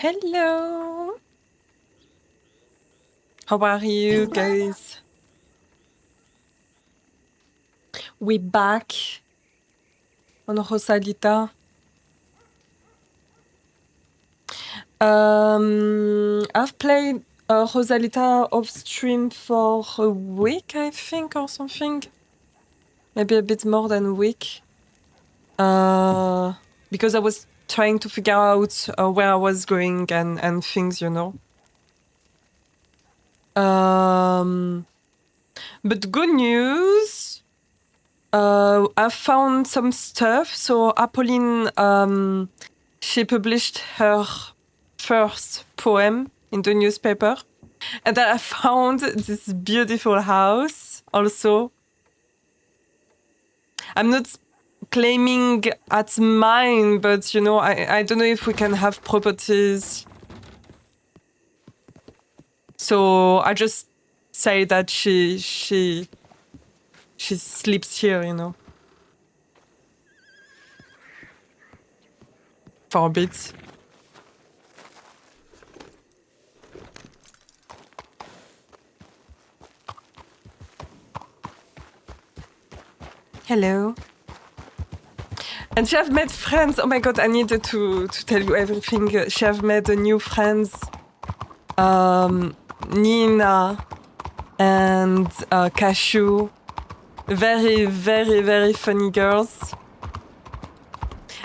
Hello. How are you guys? We back on Rosalita. I've played Rosalita off stream for a week, I think, or something. Maybe a bit more than a week. Because I was trying to figure out where I was going and things, you know. But good news. I found some stuff. So Apolline, she published her first poem in the newspaper. And I found this beautiful house also. I'm not claiming it's mine, but you know, I don't know if we can have properties. So I just say that she sleeps here, you know. For a bit. Hello. And she have made friends. Oh my god, I needed to tell you everything. She have made new friends. Nina and Cashew. Very, very, very funny girls.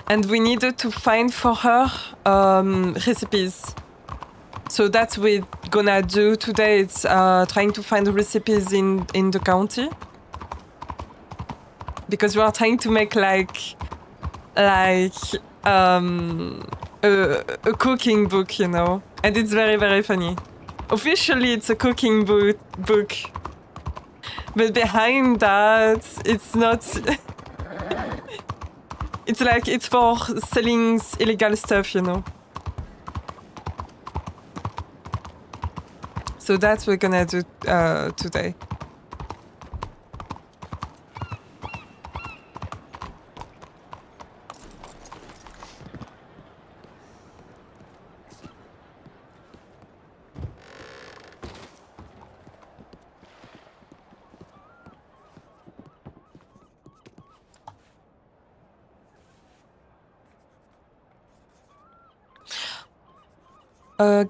And we needed to find for her recipes. So that's what we're gonna do today. It's trying to find recipes in the county. Because we are trying to make like a cooking book, you know. And it's very, very funny. Officially, it's a cooking book. But behind that, it's not... It's like, it's for selling illegal stuff, you know. So that's what we're gonna do today.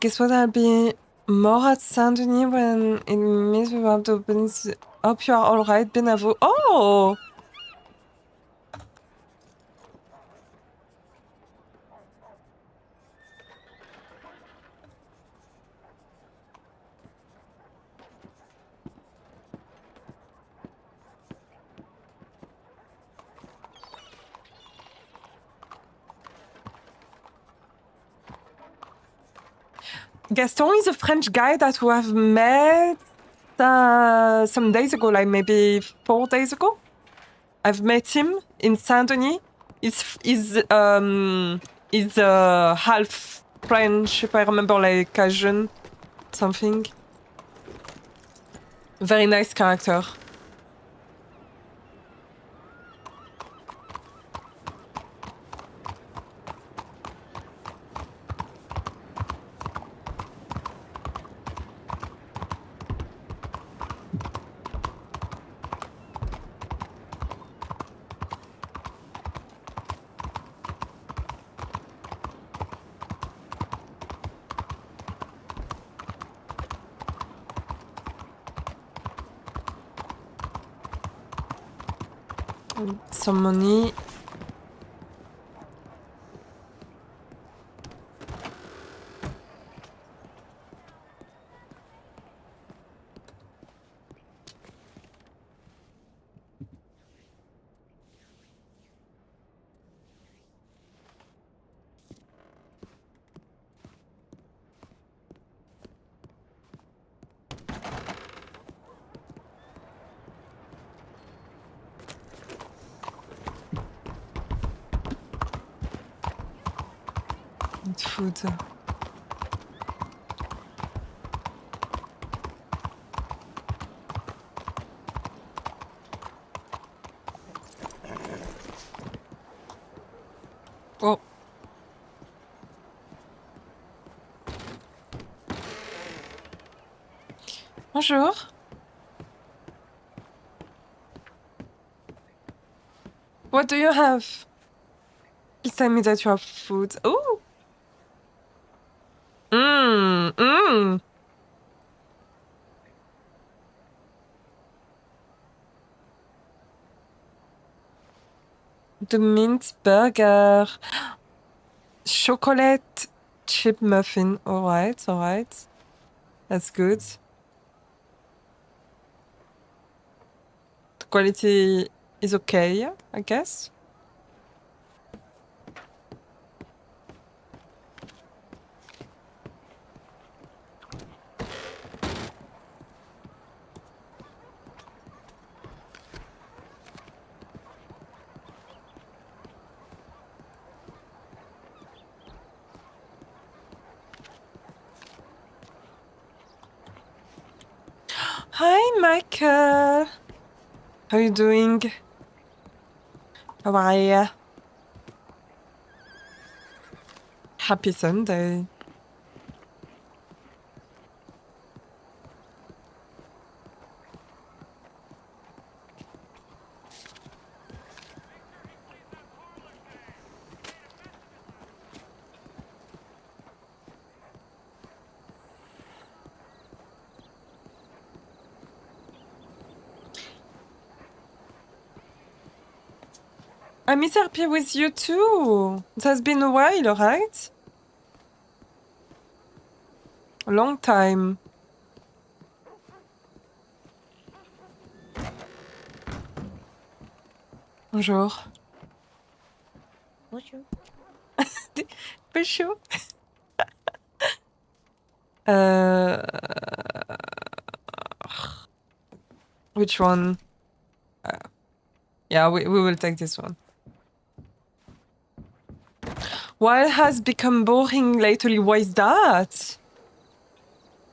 Guess what? I'll be more at Saint-Denis when it means we have to open. Hope you are all right, Benavo. Oh! Gaston is a French guy that we have met some days ago, like maybe 4 days ago. I've met him in Saint-Denis. He's half French, if I remember, like Cajun, something. Very nice character. Some money. Food. Oh. Bonjour. What do you have? Please tell me that you have food. Oh! Mmm. The mint burger. Chocolate chip muffin. Alright, alright. That's good. The quality is okay, I guess. Hi, Michael. How are you doing? How are you? Happy Sunday. I miss RP with you too. It has been a while, right? A long time. Bonjour. Bonjour. Bonjour. Which one? Yeah, we will take this one. Why has become boring lately? Why is that?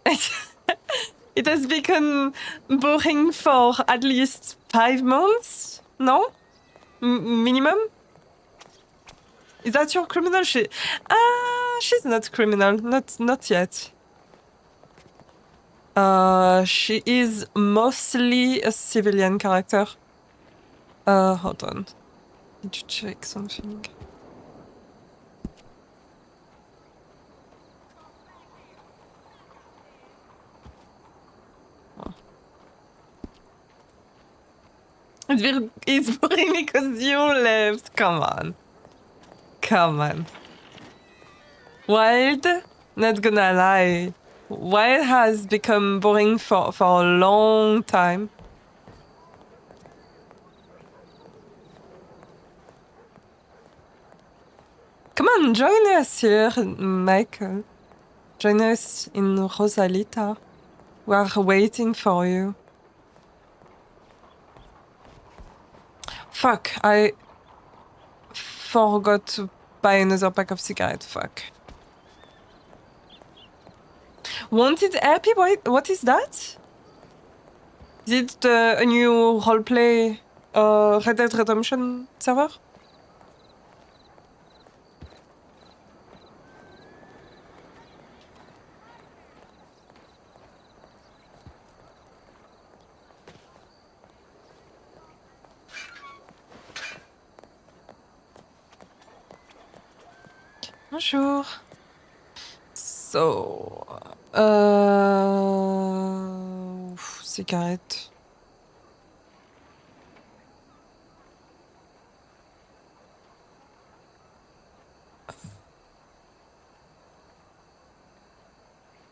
It has become boring for at least 5 months? No? Minimum? Is that your criminal? She's not criminal. Not yet. She is mostly a civilian character. Hold on. Need to check something. Oh. It's boring because you left. Come on. Come on. Wild? Not gonna lie. Wild has become boring for a long time. Come on, join us here, Michael. Join us in Rosalita. We are waiting for you. Fuck, I forgot to buy another pack of cigarettes. Fuck. Wanted RP? What is that? Is it a new roleplay Red Dead Redemption server? Bonjour. So, cigarette.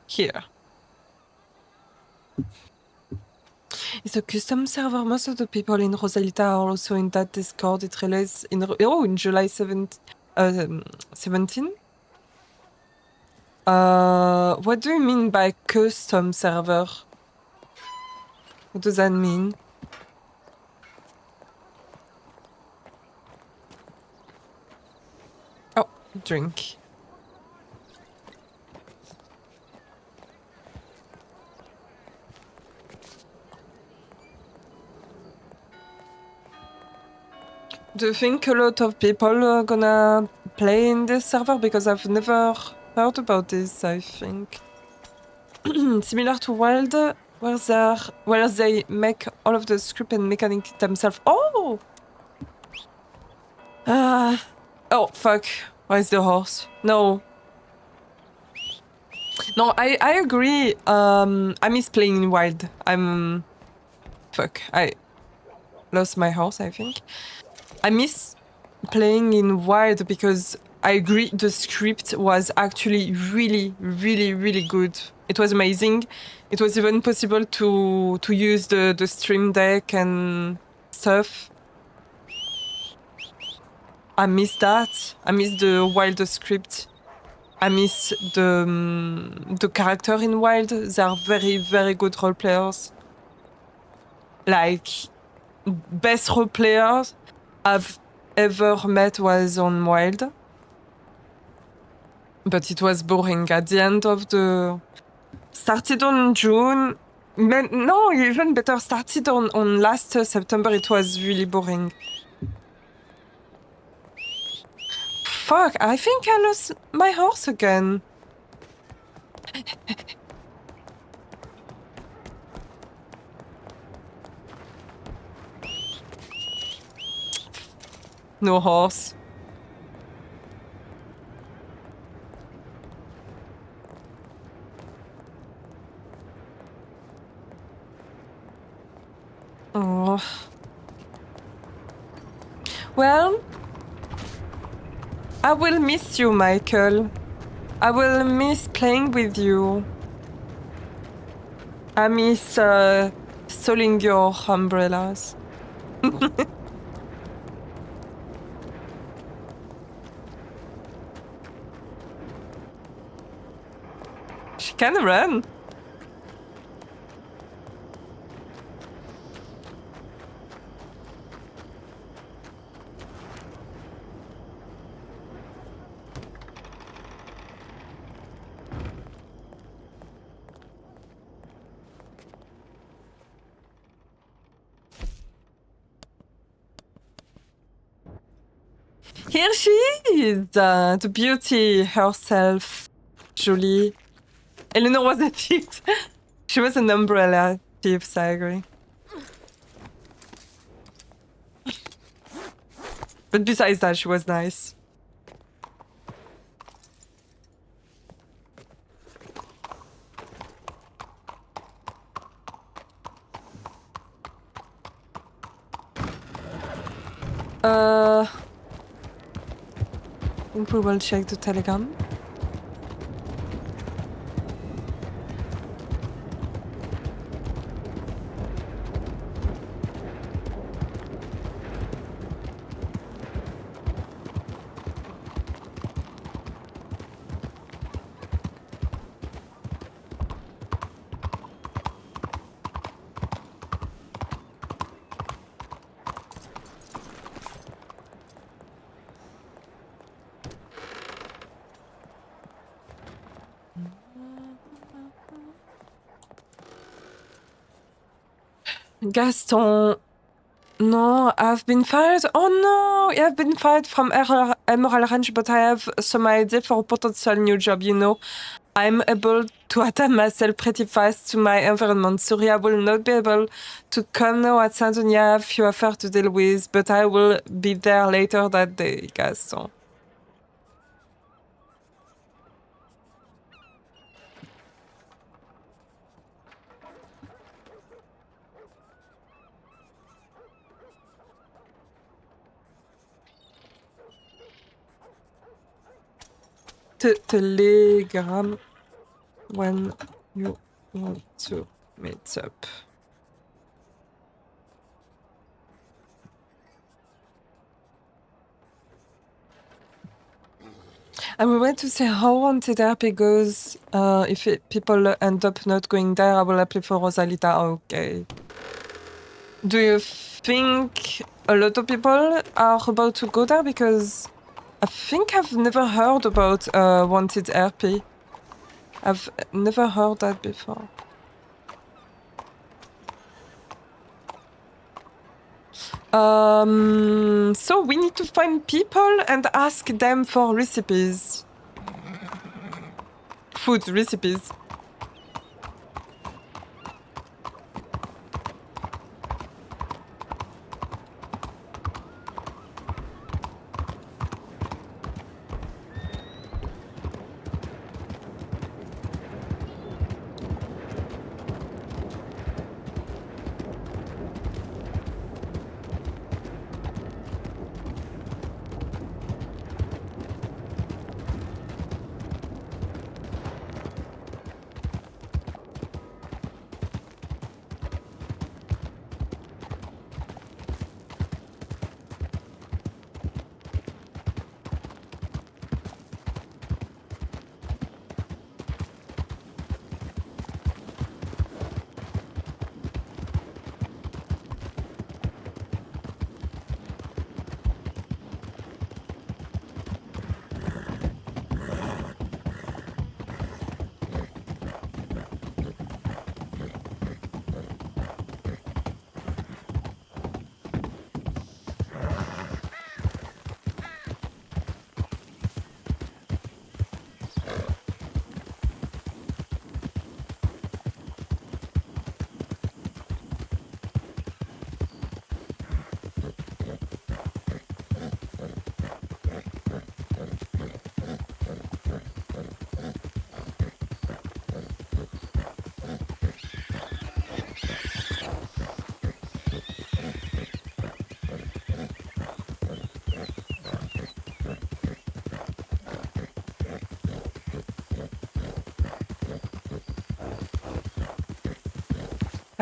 Here. It's a custom server. Most of the people in Rosalita are also in that Discord. It released in July 17. What do you mean by custom server? What does that mean? Oh, drink. Do you think a lot of people are gonna play in this server? Because I've never heard about this, I think. Similar to Wild, where they make all of the script and mechanic themselves. Oh! Oh, fuck. Where's the horse? No. No, I agree. I miss playing in wild. Fuck. I lost my horse, I think. I miss playing in wild because I agree the script was actually really, really, really good. It was amazing. It was even possible to use the stream deck and stuff. I miss that. I miss the wild script. I miss the character in wild. They are very, very good role players. Like, best role players I've ever met was on wild. But it was boring at the end of the... Started on June. No, even better, started on last September. It was really boring. Fuck, I think I lost my horse again. No horse. Oh. Well, I will miss you, Michael. I will miss playing with you. I miss stealing your umbrellas. She can run. Here she is, the beauty herself, Julie. Eleanor was a thief. She was an umbrella thief, so I agree. But besides that, she was nice. I think we will check the telegram. Gaston. No, I've been fired. Oh no, I've been fired from Emerald Ranch, but I have some idea for a potential new job, you know. I'm able to adapt myself pretty fast to my environment. Sorry, I will not be able to come now at Saint Denis. I have few affairs to deal with, but I will be there later that day, Gaston. Telegram when you want to meet up. And we went to see how RosalitaRP goes. If people end up not going there, I will apply for Rosalita. Okay. Do you think a lot of people are about to go there? Because I think I've never heard about Wanted RP. I've never heard that before. So we need to find people and ask them for recipes. Food recipes.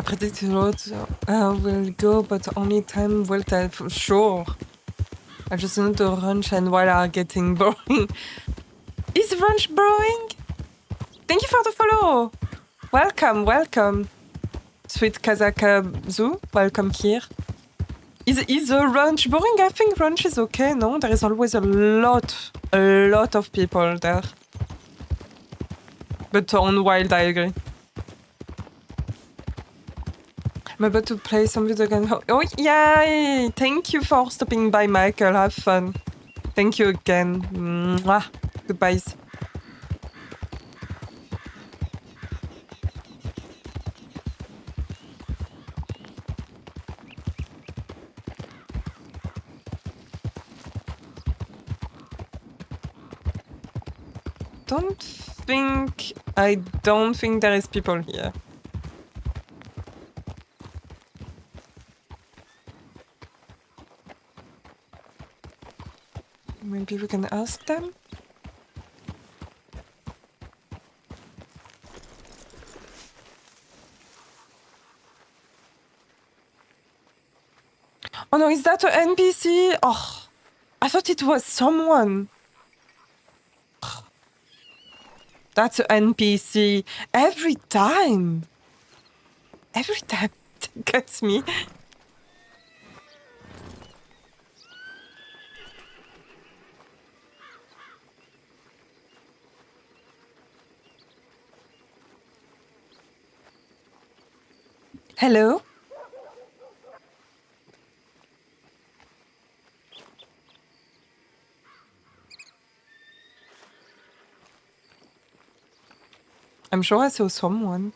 predict a lot will go, but only time will tell for sure. I just need to ranch and while are getting boring. Is ranch boring? Thank you for the follow. Welcome, welcome. Sweet Kazakazu, welcome here. Is the ranch boring? I think ranch is okay, no? There is always a lot of people there. But on wild, I agree. I'm about to play some video game. Oh, yay! Thank you for stopping by, Michael. Have fun. Thank you again. Mwah. Goodbyes. I don't think there is people here. Maybe we can ask them? Oh no, is that an NPC? Oh, I thought it was someone. That's an NPC. Every time it gets me. Hello? I'm sure I saw someone.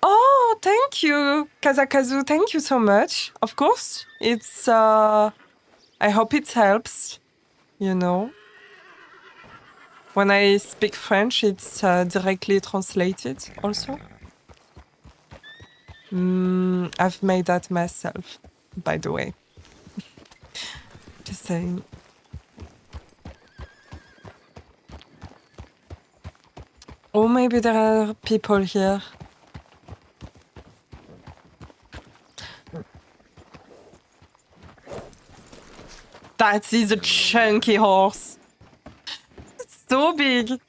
Oh, thank you, Kazakazu. Thank you so much. Of course, it's, I hope it helps, you know. When I speak French, it's directly translated also. I've made that myself, by the way. Just saying. Or maybe there are people here. That is a chunky horse. It's so big.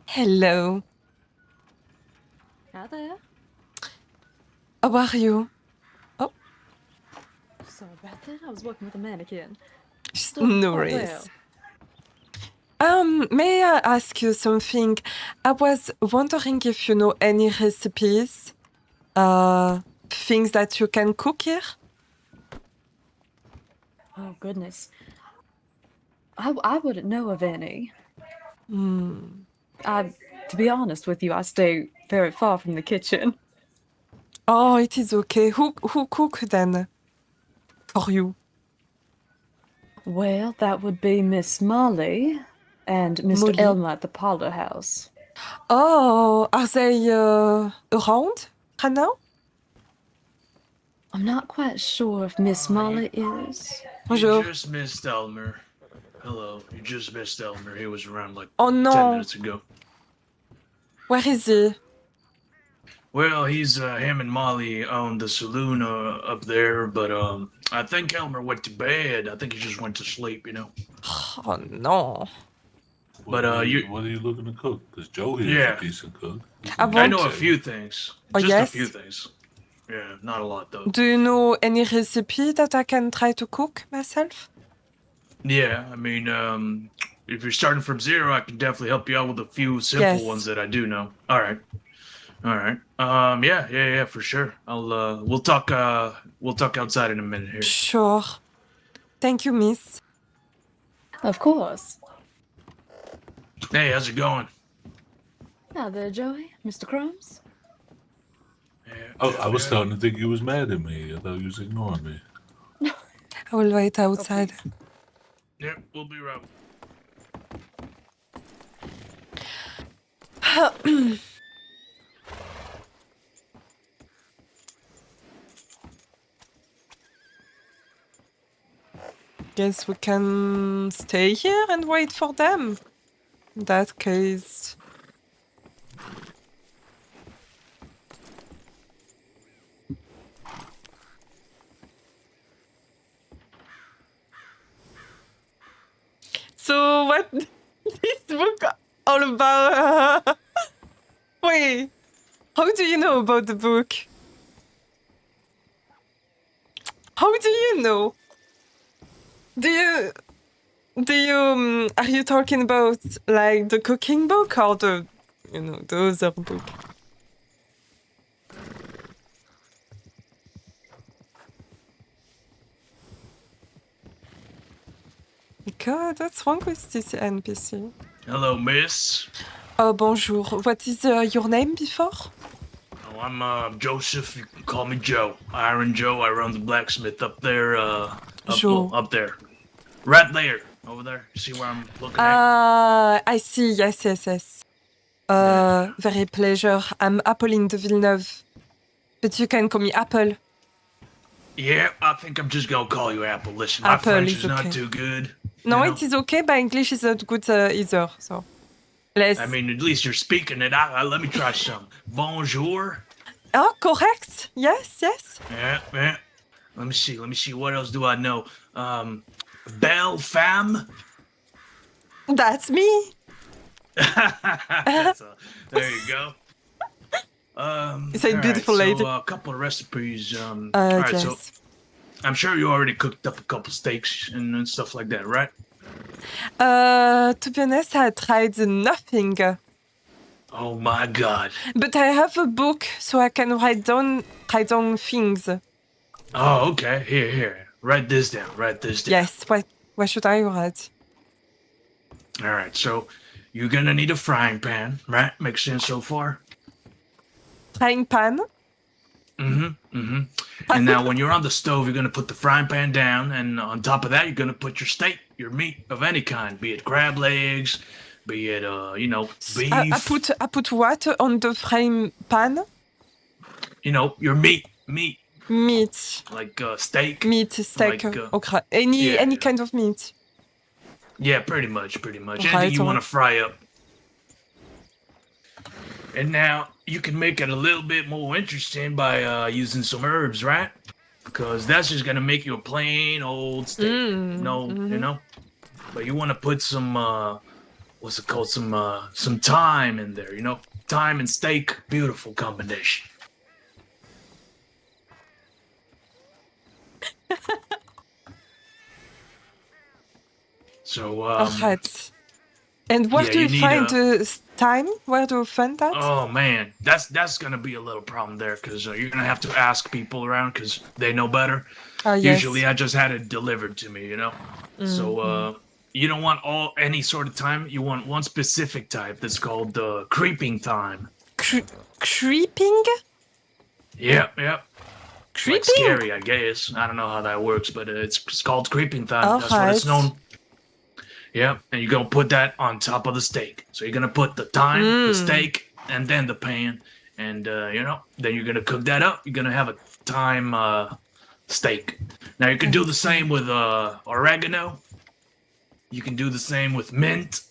Hello. Hi there. How are you? Oh. Sorry about that. I was working with a mannequin. No worries. May I ask you something? I was wondering if you know any recipes, things that you can cook here? Oh, goodness. I wouldn't know of any. To be honest with you, I stay very far from the kitchen. Oh, it is okay. Who cook then? For you? Well, that would be Miss Molly and Mr. Molly. Elmer at the Parlor House. Oh, are they around right now? I'm not quite sure if Miss Molly is. Bonjour. You just missed Elmer. Hello, you just missed Elmer. He was around like Oh 10 no. minutes ago. Where is he? Well, he's him and Molly own the saloon up there, but I think Elmer went to bed. I think he just went to sleep, you know. Oh no. But what are you looking to cook? Because Joe here is a decent cook. I know a few things. Oh, Just yes? a few things. Yeah, not a lot though. Do you know any recipe that I can try to cook myself? Yeah, I mean, if you're starting from zero, I can definitely help you out with a few simple ones that I do know. All right. Yeah, for sure. We'll talk outside in a minute here. Sure. Thank you, miss. Of course. Hey, how's it going? Hi there, Joey. Mr. Crumbs. Oh, I was starting to think you was mad at me. I thought you was ignoring me. I will wait outside. Yep, we'll be right. guess we can stay here and wait for them. In that case. So what this book all about? Wait, how do you know about the book? How do you know? Are you talking about like the cooking book or the other book? God, what's wrong with this NPC? Hello, miss. Oh, bonjour. What is your name before? Oh, I'm Joseph. You can call me Joe. Iron Joe. I run the blacksmith up there. Joe. Up there. Right there. Over there. See where I'm looking at? I see. Yes. Very pleasure. I'm Apolline de Villeneuve. But you can call me Apple. Yeah, I think I'm just gonna call you Apple. Listen, Apple my French is is okay. not too good. No, you know? it is okay, but English is not good either. So, let's. I mean, at least you're speaking it out. Let me try some. Bonjour. Oh, correct. Yes. Yeah. Let me see. What else do I know? Belle femme. That's me. There you go. It's a all beautiful right, lady. So a couple of recipes. All right, yes. so I'm sure you already cooked up a couple steaks and stuff like that, right? To be honest, I tried nothing. Oh my God. But I have a book, so I can write down things. Oh, okay. Here. Write this down. Yes. What should I write? All right. So you're gonna need a frying pan, right? Makes sense so far. Frying pan. And now when you're on the stove, you're gonna put the frying pan down, and on top of that, you're gonna put your steak, your meat of any kind, be it crab legs, be it beef. I put what on the frying pan? Your meat, Meat. like steak. Meat, steak, Like, okra. Any yeah. kind of meat. Yeah, pretty much. Right, Anything you want alright. to fry up. And now you can make it a little bit more interesting by using some herbs, right? Because that's just gonna make you a plain old steak. But you want to put some what's it called? Some thyme in there. Thyme and steak, beautiful combination. So Alright. And where yeah, do you you need find the time? Where do you find that? Oh man, that's gonna be a little problem there because you're gonna have to ask people around because they know better. Yes. Usually, I just had it delivered to me, So you don't want any sort of thyme. You want one specific type that's called the creeping thyme. Creeping? Yep. Creeping? Like scary, I guess. I don't know how that works, but it's called creeping thyme. That's what it's Alright. known. Yep, and you're gonna put that on top of the steak. So you're gonna put the thyme, the steak, and then the pan, and then you're gonna cook that up. You're gonna have a thyme steak. Now you can do the same with oregano. You can do the same with mint,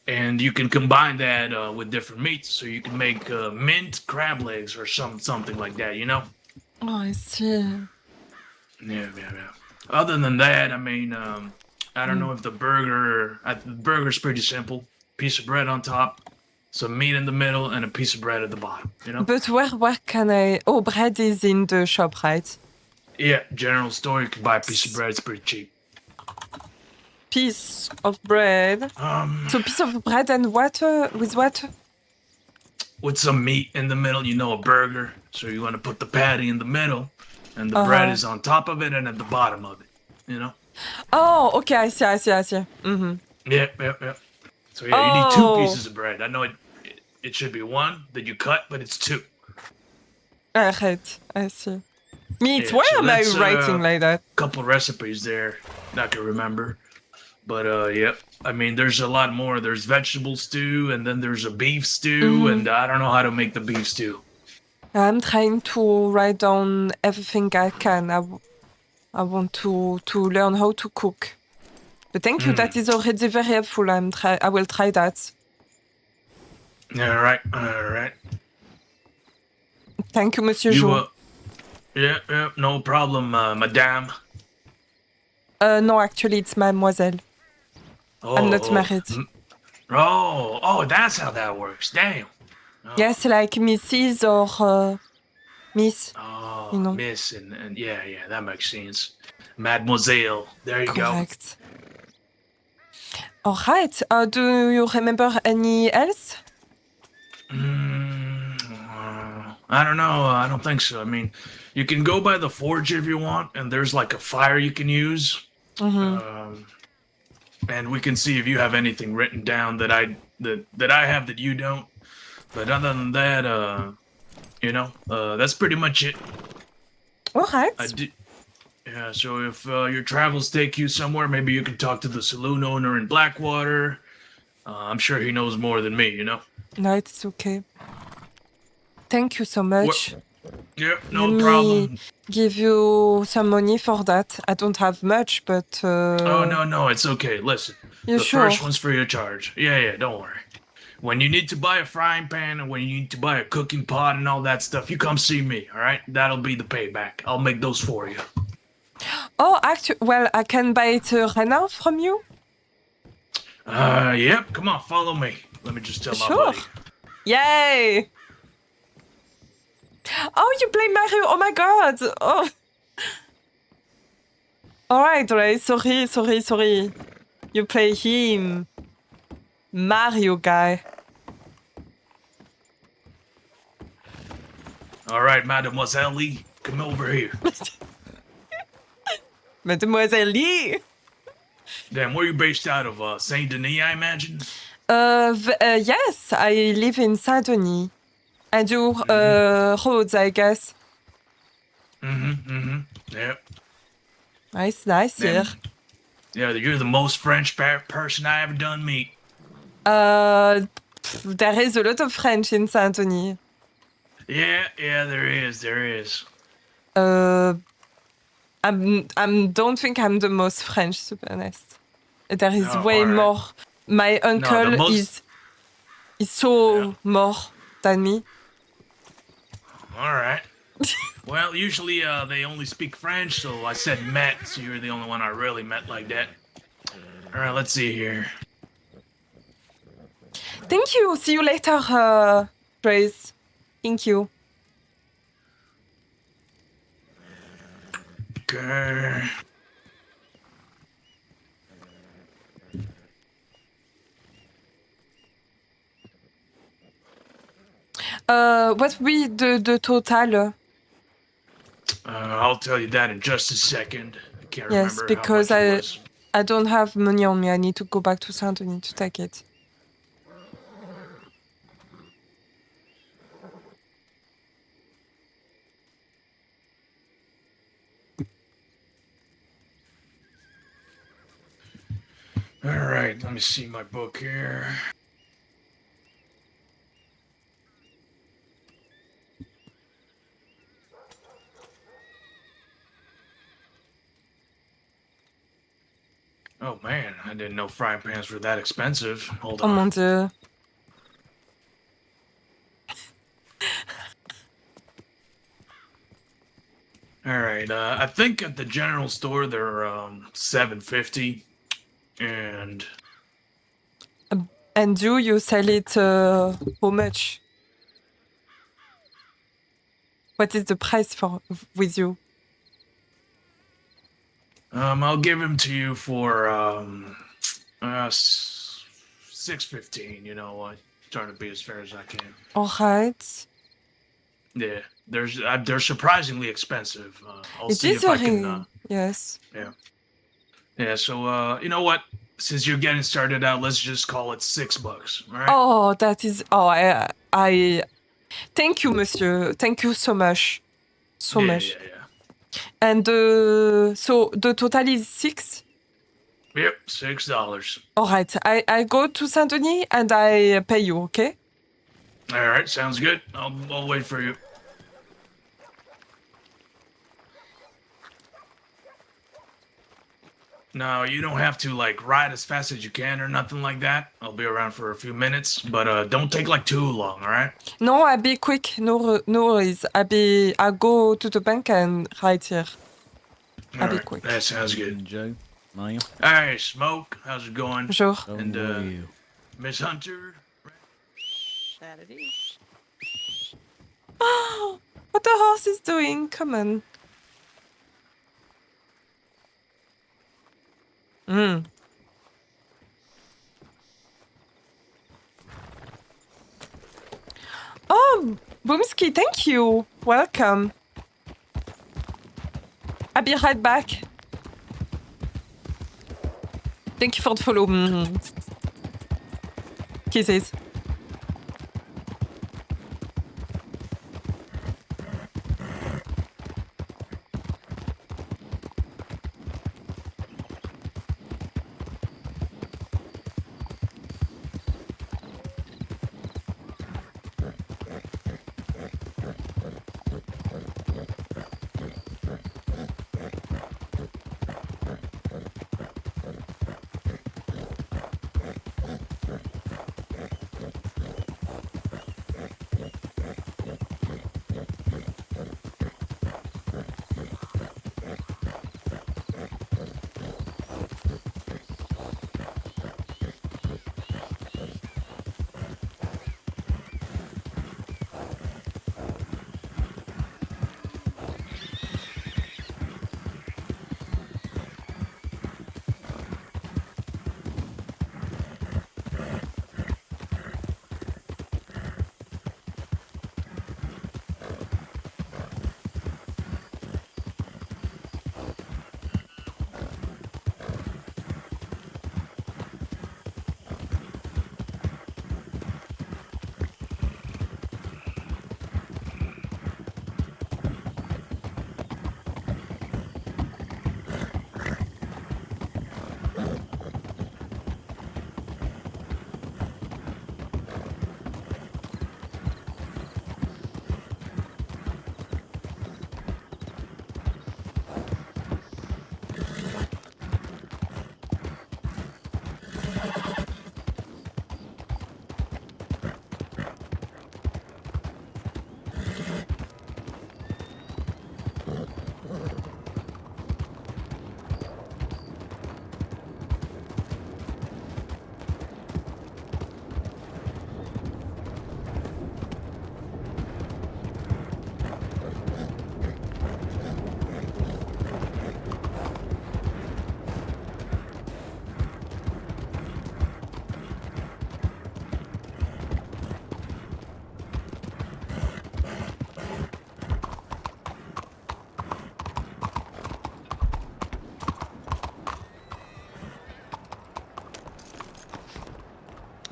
and you can combine that with different meats. So you can make mint crab legs or something like that. Oh, I see. Yeah. Other than that, I mean, I don't know if the burger's pretty simple. Piece of bread on top, some meat in the middle, and a piece of bread at the bottom, But where can I... Oh, bread is in the shop, right? Yeah, general store, you can buy a piece of bread. It's pretty cheap. Piece of bread. So piece of bread and what? With what? With some meat in the middle, a burger. So you want to put the patty in the middle, and the bread is on top of it and at the bottom of it, Oh, okay, I see. Mm-hmm. Yep. So yeah, you need 2 pieces of bread. I know it should be 1 that you cut, but it's 2. Right, I see. Meat, Yeah, why so am I that's, writing like that? Couple recipes there that I can remember. But yep. I mean, there's a lot more. There's vegetable stew, and then there's a beef stew, and I don't know how to make the beef stew. I'm trying to write down everything I can. I want to learn how to cook. But thank you. That is already very helpful. I will try that. All right, all right. Thank you, Monsieur You Jo. yeah, no problem, madame. No, actually, it's Mademoiselle. I'm not married. Oh, that's how that works. Damn. Yes, like Mrs. or Miss. Oh, You know. miss and yeah, that makes sense. Mademoiselle. There you go. Correct. All right. Do you remember any else? I don't know. I don't think so. I mean, you can go by the forge if you want, and there's like a fire you can use. And we can see if you have anything written down that I have that you don't. But other than that, that's pretty much it. All right. Yeah. So if your travels take you somewhere, maybe you can talk to the saloon owner in Blackwater. I'm sure he knows more than me. No, it's okay. Thank you so much. Yeah, no Let problem. me give you some money for that. I don't have much, but... Oh, no, it's okay. Listen, You the sure? first one's for your charge. Yeah, don't worry. When you need to buy a frying pan and when you need to buy a cooking pot and all that stuff, you come see me, all right? That'll be the payback. I'll make those for you. Oh, actually, well, I can buy it right now from you? Yep, come on, follow me. Let me just tell my Sure. buddy. Yay! Oh, you play Mario! Oh my god! Oh. Alright. Sorry. You play him. Mario guy. All right, Mademoiselle Lee, come over here. Mademoiselle Lee! Damn, where you based out of? Saint Denis, I imagine? Yes, I live in Saint-Denis. I do roads, I guess. Yep. Nice here. Man, yeah, you're the most French person I ever done meet. There is a lot of French in Saint-Denis. Yeah, there is. I don't think I'm the most French, to be honest. There is Oh, way all right. more. My uncle most- is so more than me. All right. Well, usually they only speak French, so I said met, so you're the only one I really met like that. All right, let's see here. Thank you. See you later, Grace. Thank you. Okay. What will be the total? I'll tell you that in just a second. I can't Yes, remember because how much it was. I don't have money on me. I need to go back to Saint-Denis to take it. All right, let me see my book here. Oh man, I didn't know frying pans were that expensive. Hold Oh on. mon dieu. All right, I think at the general store they're $7.50, and And do you sell it how much? What is the price for with you? I'll give him to you for $6.15. You know, trying to be as fair as I can. All right. Yeah, they're surprisingly expensive. I'll It see is if I a can. yes. Yeah. So you know what? Since you're getting started out, let's just call it $6. All right. Oh, that is. Oh, I. Thank you, Monsieur. Thank you so much. So much. Yeah. And so the total is 6. Yep, $6. All right. I go to Saint Denis and I pay you. Okay. All right, sounds good. I'll wait for you. No, you don't have to like ride as fast as you can or nothing like that. I'll be around for a few minutes, but don't take like too long, all right? No, I'll be quick. No worries. I'll go to the bank and right here. I'll be Alright, quick. that sounds good. And Joe, ma'am. Hey, Smoke, how's it going? Bonjour. And, well. Miss Hunter? That it is. What the horse is doing? Come on. Oh, Boomski, thank you. Welcome. I'll be right back. Thank you for the follow. Kisses.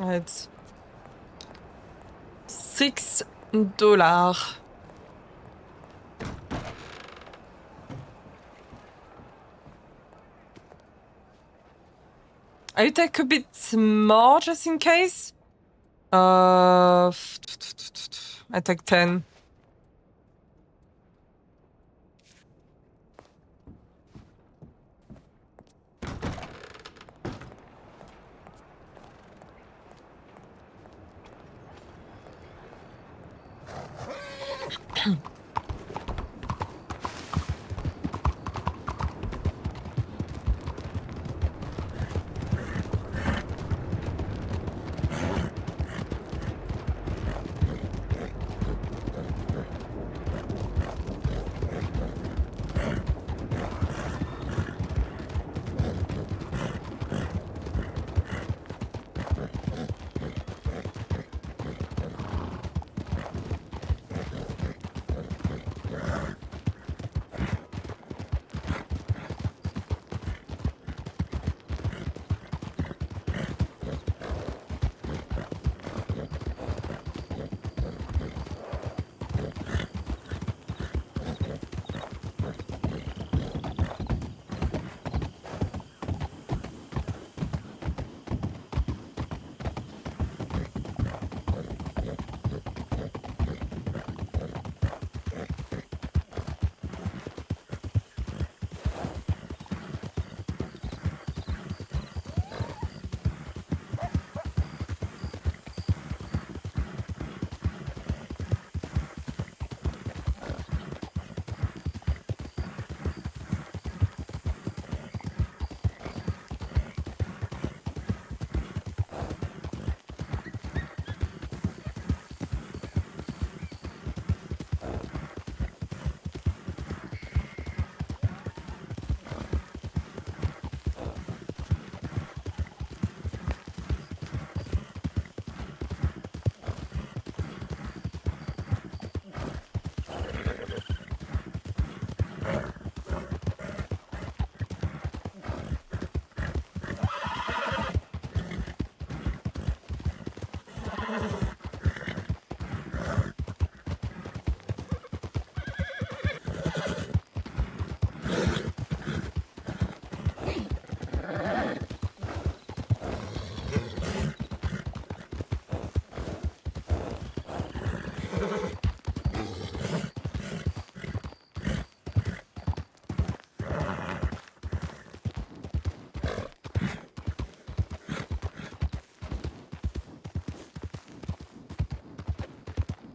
It's $6. I take a bit more just in case. I take 10.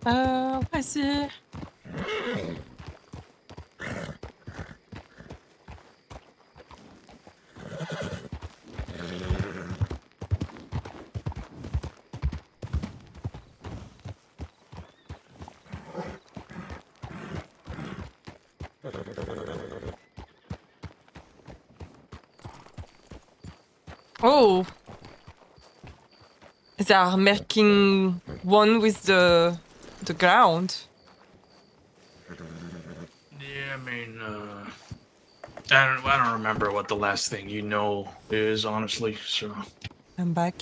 Where is he? Oh! They are making one with the ground. Yeah, I mean, I don't remember what the last thing you know is, honestly. So. I'm back.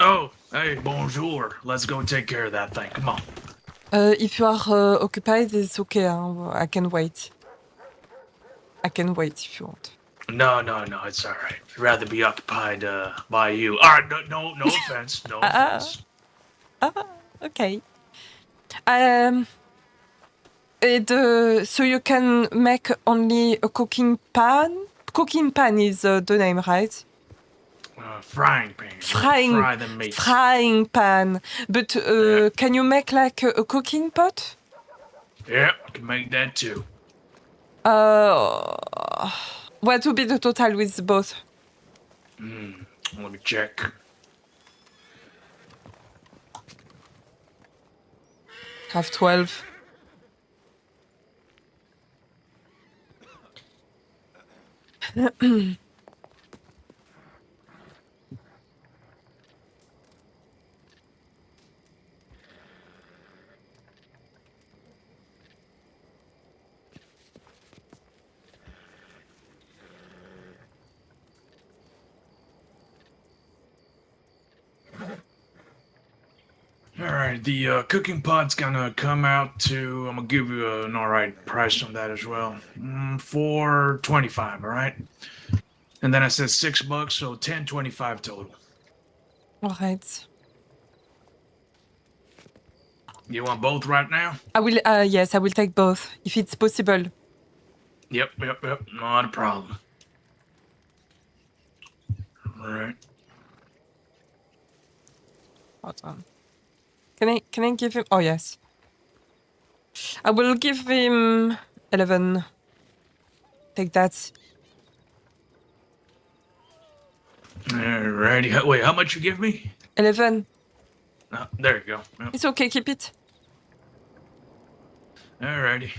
Oh, hey, bonjour. Let's go take care of that thing. Come on. If you are occupied, it's okay. Huh? I can wait. I can wait if you want. No, it's all right. I'd rather be occupied by you. All right, no offense, no offense. Okay. So you can make only a cooking pan? Cooking pan is the name, right? Frying pan. Frying, Fry the meat. frying pan. But Yeah. can you make like a cooking pot? Yeah, I can make that too. What would be the total with both? Let me check. Have 12. All right, the cooking pot's gonna come out to. I'm gonna give you an all right price on that as well. $4.25. All right. And then I said $6, so $10.25 total. All right. You want both right now? I will. Yes, I will take both if it's possible. Yep. Not a problem. All right. Hold on. Can I give him? Oh yes. I will give him 11. Take that. Alrighty. Wait, how much you give me? 11. There you go. Yep. It's okay. Keep it. Alrighty.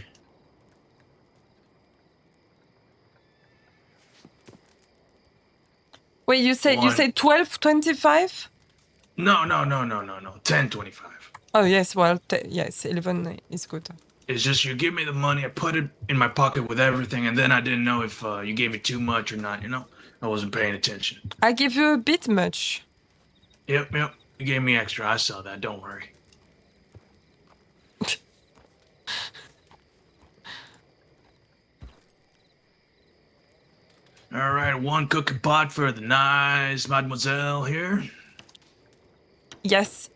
Wait, you said One. 12.25? No. 10.25. Oh yes. Well, yes. 11 is good. It's just you give me the money, I put it in my pocket with everything, and then I didn't know if you gave me too much or not. You know, I wasn't paying attention. I give you a bit much. Yep. You gave me extra. I saw that. Don't worry. All right, one cooking pot for the nice mademoiselle here. Yes.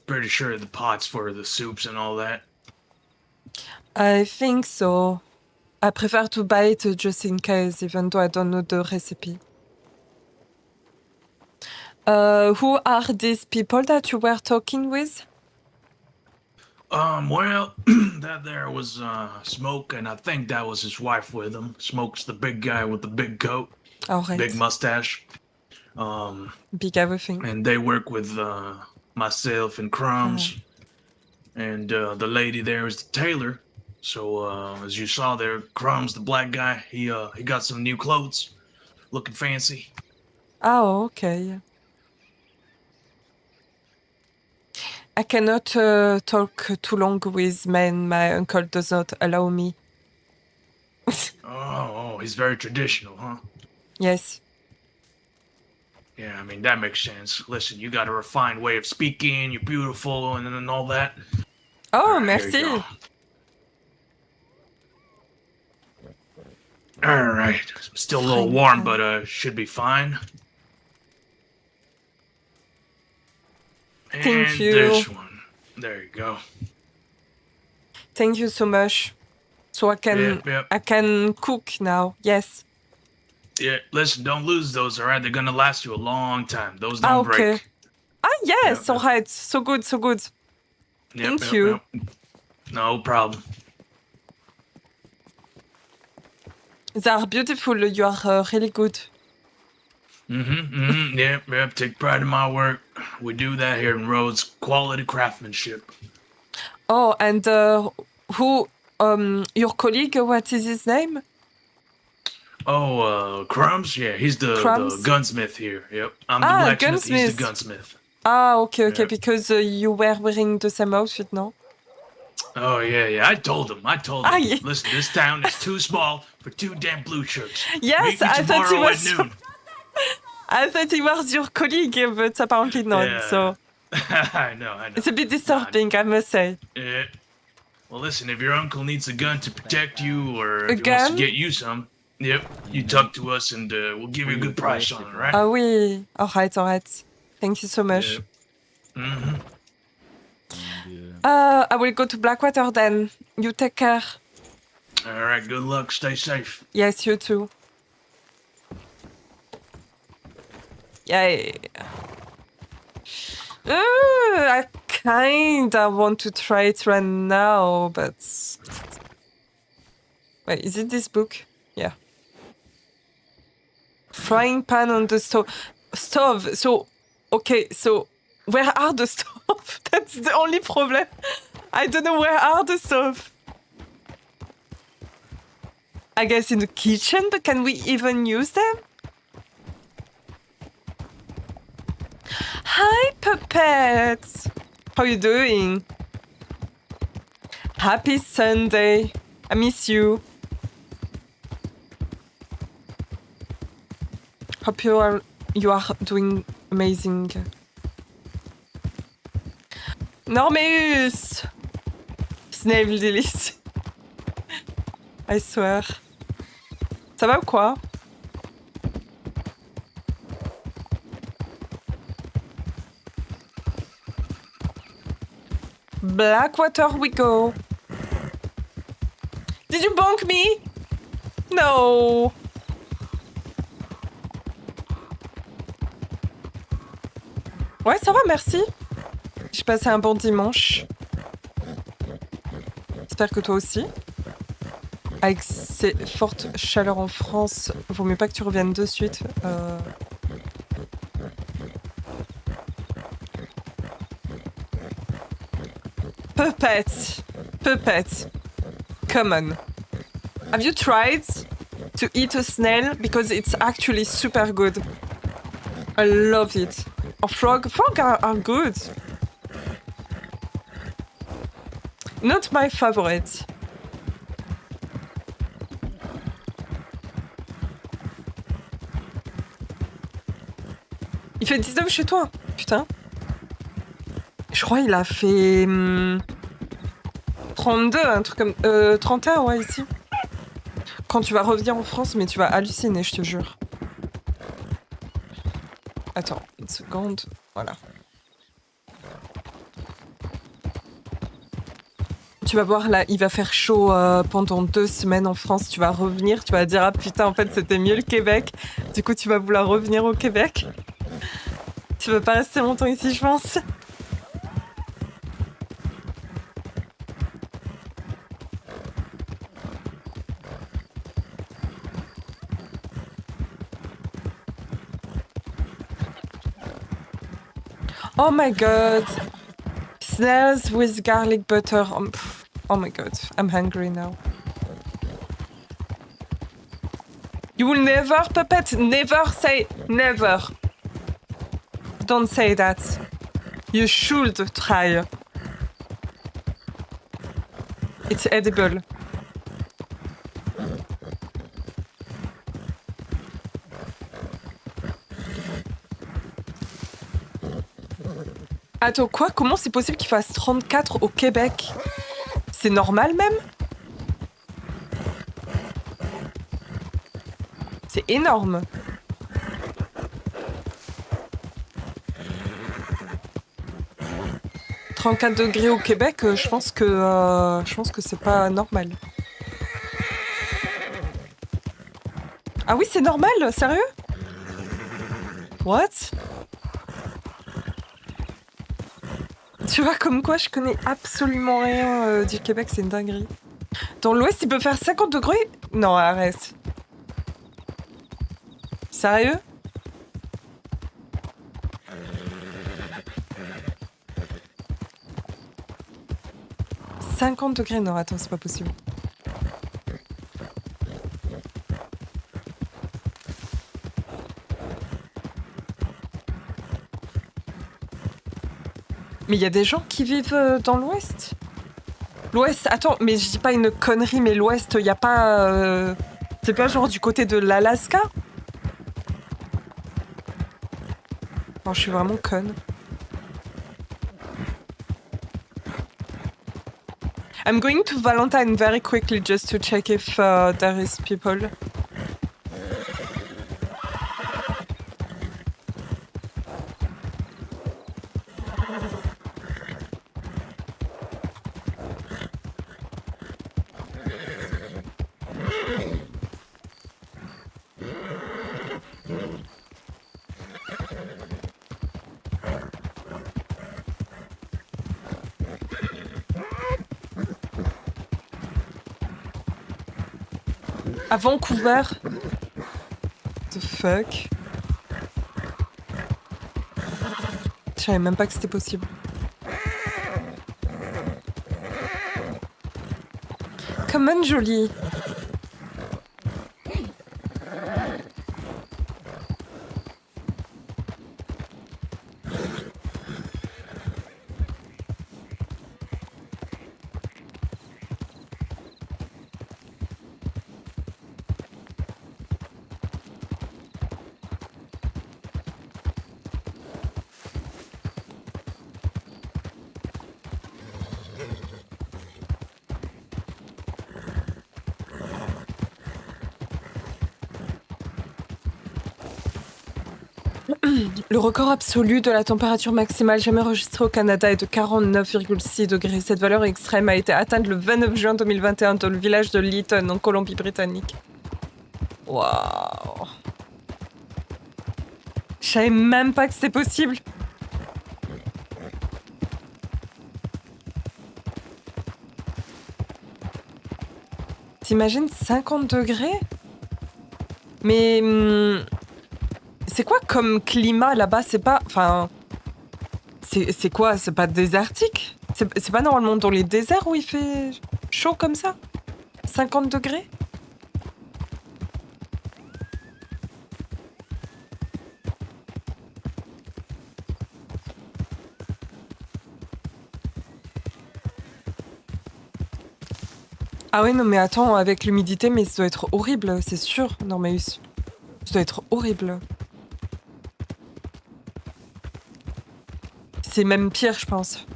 Pretty sure the pot's for the soups and all that. I think so. I prefer to buy it just in case, even though I don't know the recipe. Who are these people that you were talking with? Well, that there was Smoke, and I think that was his wife with him. Smoke's the big guy with the big coat, All right. big mustache. Big everything. And they work with myself and Crumbs, and the lady there is the tailor. So as you saw there, Crumbs, the black guy, he got some new clothes, looking fancy. Oh, okay. I cannot talk too long with men. My uncle does not allow me. Oh, he's very traditional, huh? Yes. Yeah, I mean that makes sense. Listen, you got a refined way of speaking. You're beautiful, and all that. Oh, Here you merci. go. All right. Still a little Fine, warm, fine. but should be fine. Thank And you. this one. There you go. Thank you so much. So Yep. I can cook now. Yes. Yeah, listen, don't lose those, all right? They're gonna last you a long time. Those Ah, don't okay. break. Ah, yes. Yep, All yep. right. So good. So good. Yep, Thank you. Yep. No problem. They are beautiful. You are really good. Yep. Take pride in my work. We do that here in Rhodes. Quality craftsmanship. Oh, and who? Your colleague. What is his name? Oh, Crumbs? Yeah, he's the Crumbs? gunsmith here. Yep. I'm the Ah, blacksmith. He's the gunsmith. gunsmith. Ah, okay. Yeah. Because you were wearing the same outfit, no? Oh, yeah. I told him. Ah, yeah. Listen, this town is too small for 2 damn blue shirts. Yes, Meet me I thought he tomorrow was. at noon. I thought he was your colleague, but apparently not. Yeah. So I know. it's a bit disturbing, I must say. Yeah. Well, listen, if your uncle needs a gun to protect you, or A if he wants to gun? get you some, yep, you talk to us and we'll give you a good price on it, right? Ah oui. All right. Thank you so much. Yep. Mm-hmm. I will go to Blackwater then. You take care. All right, good luck. Stay safe. Yes, you too. Yay. I kinda want to try it right now, but... Wait, is it this book? Yeah. Frying pan on the stove. So, okay, so where are the stove? That's the only problem. I don't know where are the stove. I guess in the kitchen, but can we even use them? Hi, Puppet! How you doing? Happy Sunday. I miss you. Hope you are doing amazing. Normeus! Snail Delice. I swear. Ça va ou quoi? Blackwater we go. Did you bonk me? No. Ouais, ça va, merci. J'ai passé un bon dimanche. J'espère que toi aussi. Avec ces fortes chaleurs en France, vaut mieux pas que tu reviennes de suite. Puppet. Come on. Have you tried to eat a snail? Because it's actually super good. I love it. Or frog. Frog are good. Not my favorite. Il fait 19 chez toi. Putain. Je crois qu'il a fait 32, un truc comme... 31, ouais, ici. Quand tu vas revenir en France, mais tu vas halluciner, je te jure. Attends, une seconde. Voilà. Tu vas voir, là, il va faire chaud pendant 2 semaines en France. Tu vas revenir, tu vas dire, ah putain, en fait, c'était mieux le Québec. Du coup, tu vas vouloir revenir au Québec. Tu vas pas rester longtemps ici, je pense. Oh my god. Snails with garlic butter. Oh my god. I'm hungry now. You will never, Puppet, never say never. Don't say that. You should try. It's edible. Attends, quoi? Comment c'est possible qu'il fasse 34 au Québec? C'est normal même? énorme. « 34 degrés au Québec, je pense que c'est pas normal. Ah oui, c'est normal, sérieux? What? Tu vois, comme quoi je connais absolument rien du Québec, c'est une dinguerie. Dans l'ouest, il peut faire 50 degrés? Non, arrête. Sérieux? « 50 degrés? Non, attends, c'est pas possible. Mais il y a des gens qui vivent dans l'ouest? L'ouest, attends, mais je dis pas une connerie, mais l'ouest, il y a pas... C'est pas genre du côté de l'Alaska? Non, je suis vraiment conne. I'm going to Valentine very quickly just to check if there is people. À Vancouver. The fuck. Je savais même pas que c'était possible. Come on, jolie. Le record absolu de la température maximale jamais enregistrée au Canada est de 49,6 degrés. Cette valeur extrême a été atteinte le 29 juin 2021 dans le village de Lytton, en Colombie-Britannique. Waouh. Je savais même pas que c'était possible. T'imagines 50 degrés? Mais... c'est quoi comme climat là-bas? C'est pas... Enfin... C'est quoi? C'est pas désertique? C'est pas normalement dans les déserts où il fait chaud comme ça? 50 degrés? Ah ouais, non mais attends, avec l'humidité, mais ça doit être horrible, c'est sûr, Normaeus. Ça doit être horrible. C'est même pire, je pense.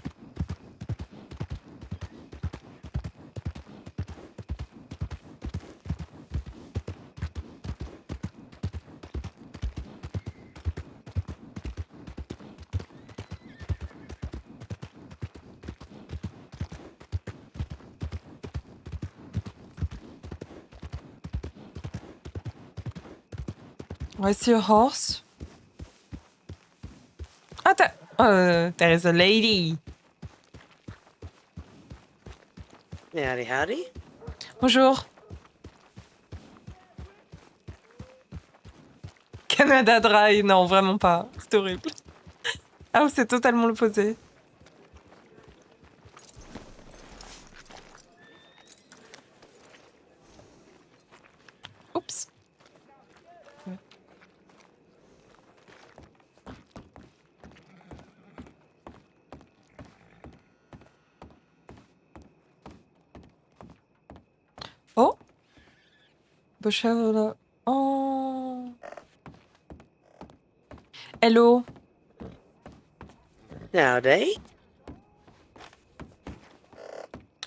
I see a horse. Ah, there is a lady. Howdy, howdy. Bonjour. Canada Dry, non, vraiment pas. C'est horrible. Ah, c'est totalement l'opposé. Oups. Oh. Bochevre. Oh. Hello. Howdy.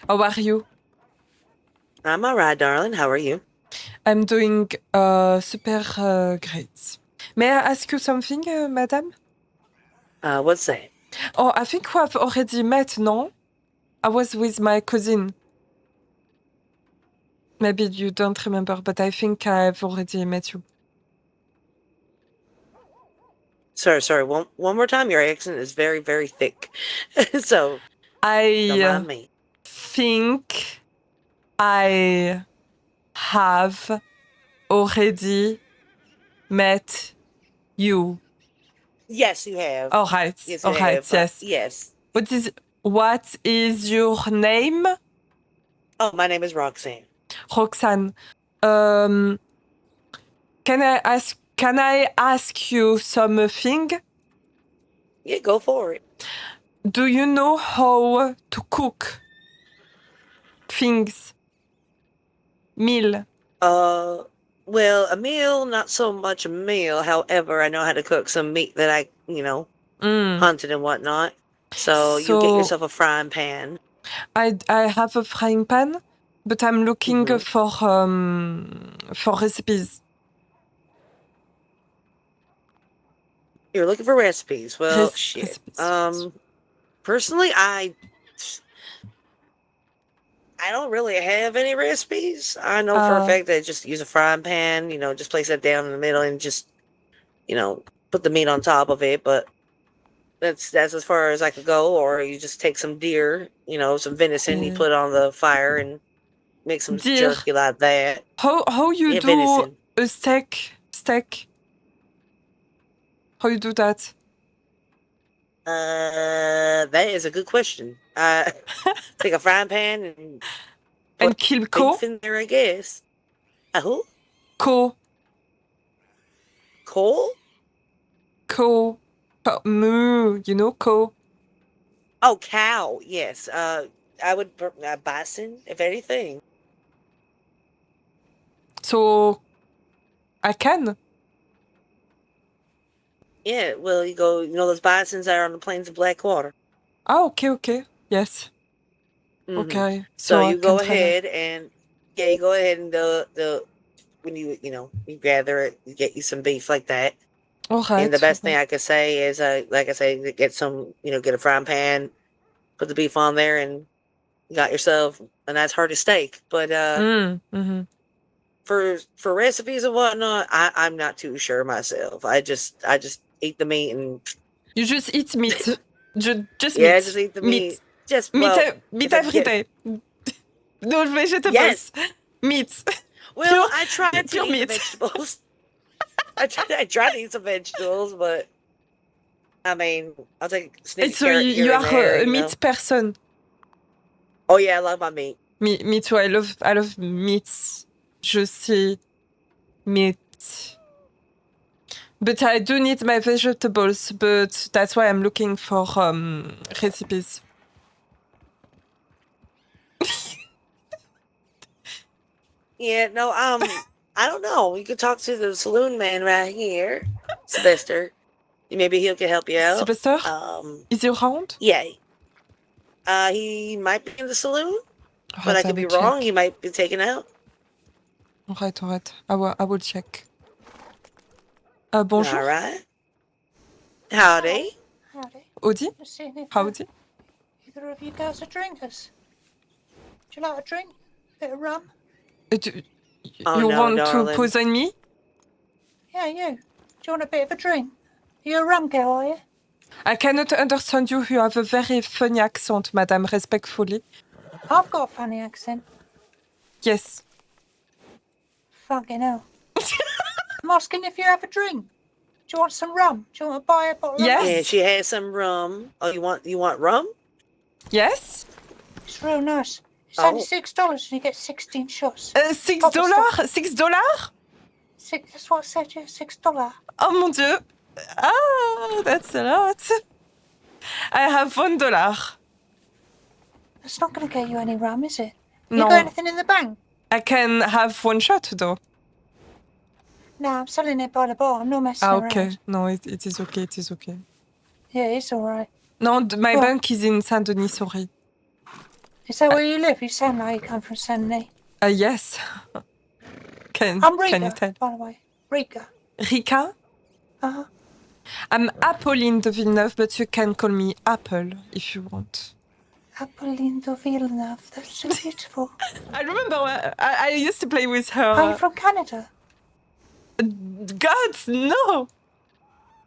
How are you? I'm all right, darling. How are you? I'm doing super great. May I ask you something, madam? What's that? Oh, I think we have already met, no? I was with my cousin. Maybe you don't remember, but I think I've already met you. Sorry. One more time. Your accent is very, very thick. So don't I mind me. think I have already met you. Yes, you have. All right. Yes, you All right. have. Yes. Yes. What is your name? Oh, my name is Roxanne. Roxanne. Can I ask you something? Yeah, go for it. Do you know how to cook things? Meal. Well, a meal, not so much a meal. However, I know how to cook some meat that I, hunted and whatnot. So you get So yourself a frying pan. I have a frying pan, but I'm looking Mhm. for recipes. You're looking for recipes. Well, shit. Recipes. Personally, I don't really have any recipes. I know for a fact that just use a frying pan, just place that down in the middle and just, put the meat on top of it. But that's as far as I could go. Or you just take some deer, some venison, you Yeah. put it on the fire and make some Deer. jerky like that. How you Yeah, do venison. a steak? How you do that? That is a good question. Take a frying pan and And put kill beef in there, I guess. Who? co. Coal? Moo, you know, Oh, cow. Yes. I would bison, if anything. So I can. Yeah. Well, you go. Those bisons that are on the plains of Blackwater. Ah, okay. Yes. Mhm. Okay. So I you go can try that. ahead and you go ahead and the when you gather it, you get you some beef like that. All right. And the best thing I could say is, like I say, get some, get a frying pan, put the beef on there, and you got yourself a nice hearty steak. But Mm-hmm. for recipes and whatnot, I'm not too sure myself. I just eat the meat and You just eat meat. Just yeah, meat. just eat the Meat. meat. Just Meat, well, meat if I can every get day. No vegetables. yes. Meat. Well, I tried to pure eat the meat. vegetables. I tried to eat some vegetables, but I mean, I'll take a snipped So carrot you here and are there. a meat person. Oh yeah, I love my meat. Me too. I love meats. Je sais meat. But I do need my vegetables. But that's why I'm looking for recipes. Yeah, no, I don't know. You could talk to the saloon man right here, Sylvester. Maybe he can help you out. Sylvester, is he around? Yeah. He might be in the saloon, but Alright, I could be will wrong. check. He might be taken out. Alright. I will check. Bonjour. All right. Howdy. Howdy. Audi? Just seeing if Howdy? either of you girls are drinkers. Do you like a drink? Bit of rum? Oh, You no, want darling. to poison me? Yeah, you. Do you want a bit of a drink? You a rum girl, are you? I cannot understand you. You have a very funny accent, madame, respectfully. I've got a funny accent. Yes. Fucking hell. I'm asking if you have a drink. Do you want some rum? Do you want to buy a bottle Yes. of rum? Yeah, she has some rum. Oh, you want rum? Yes? It's real nice. It's Oh. only $6 and you get 16 shots. $6? $6? That's what I said, yeah, $6. Oh mon Dieu. Ah, that's a lot. I have $1. That's not going to get you any rum, is it? No. You got anything in the bank? I can have one shot, though. No, I'm selling it by the bar. I'm not messing Ah, around. okay. No, it is okay. It is okay. Yeah, it's all right. No, my Well- bank is in Saint-Denis, sorry. Is that where you live? You sound like you come from Saint-Denis. Yes. Can I'm you Rika, tell? by the way. Rika. Rika? Uh-huh. I'm Apolline de Villeneuve, but you can call me Apple if you want. Apolline de Villeneuve. That's so beautiful. I remember I used to play with Are you her. from Canada? God, no! Why,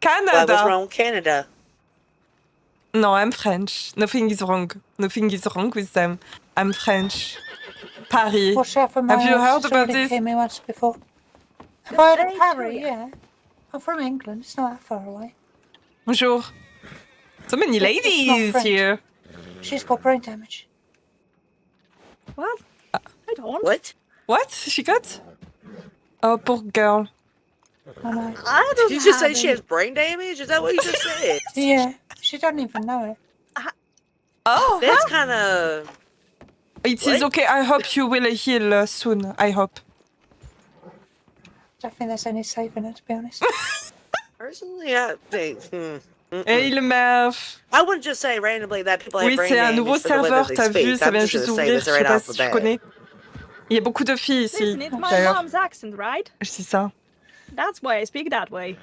what's Canada. wrong with Canada? No, I'm French. Nothing is wrong. Nothing is wrong with them. I'm French. Paris. Watch out for my Have you horse. heard It's about already this? came me once before. Have I heard Hey, of Paris? Julia. Yeah. I'm from England. It's not that far away. Bonjour. So many It's not ladies French. here. She's got brain damage. What? I don't. What? What? She got? Oh, poor girl. I know. I don't Did you just say have she any- has brain damage? Is that what you just said? Yeah. She doesn't even know it. Oh, That's kind of. it is What? okay. I hope you will heal soon. I hope. I don't think there's any saving her, to be honest. Personally, I think. Hey, le merv. I wouldn't just say randomly that people have Oui, brain c'est un damage nouveau for the way that serveur, they t'as vu, speak. ça I'm vient just juste gonna say d'ouvrir, this je sais right pas off si the tu bat. connais. Il y a beaucoup de filles ici. Listen, it's my d'ailleurs. mom's accent, right? Je dis ça. That's why I speak that way.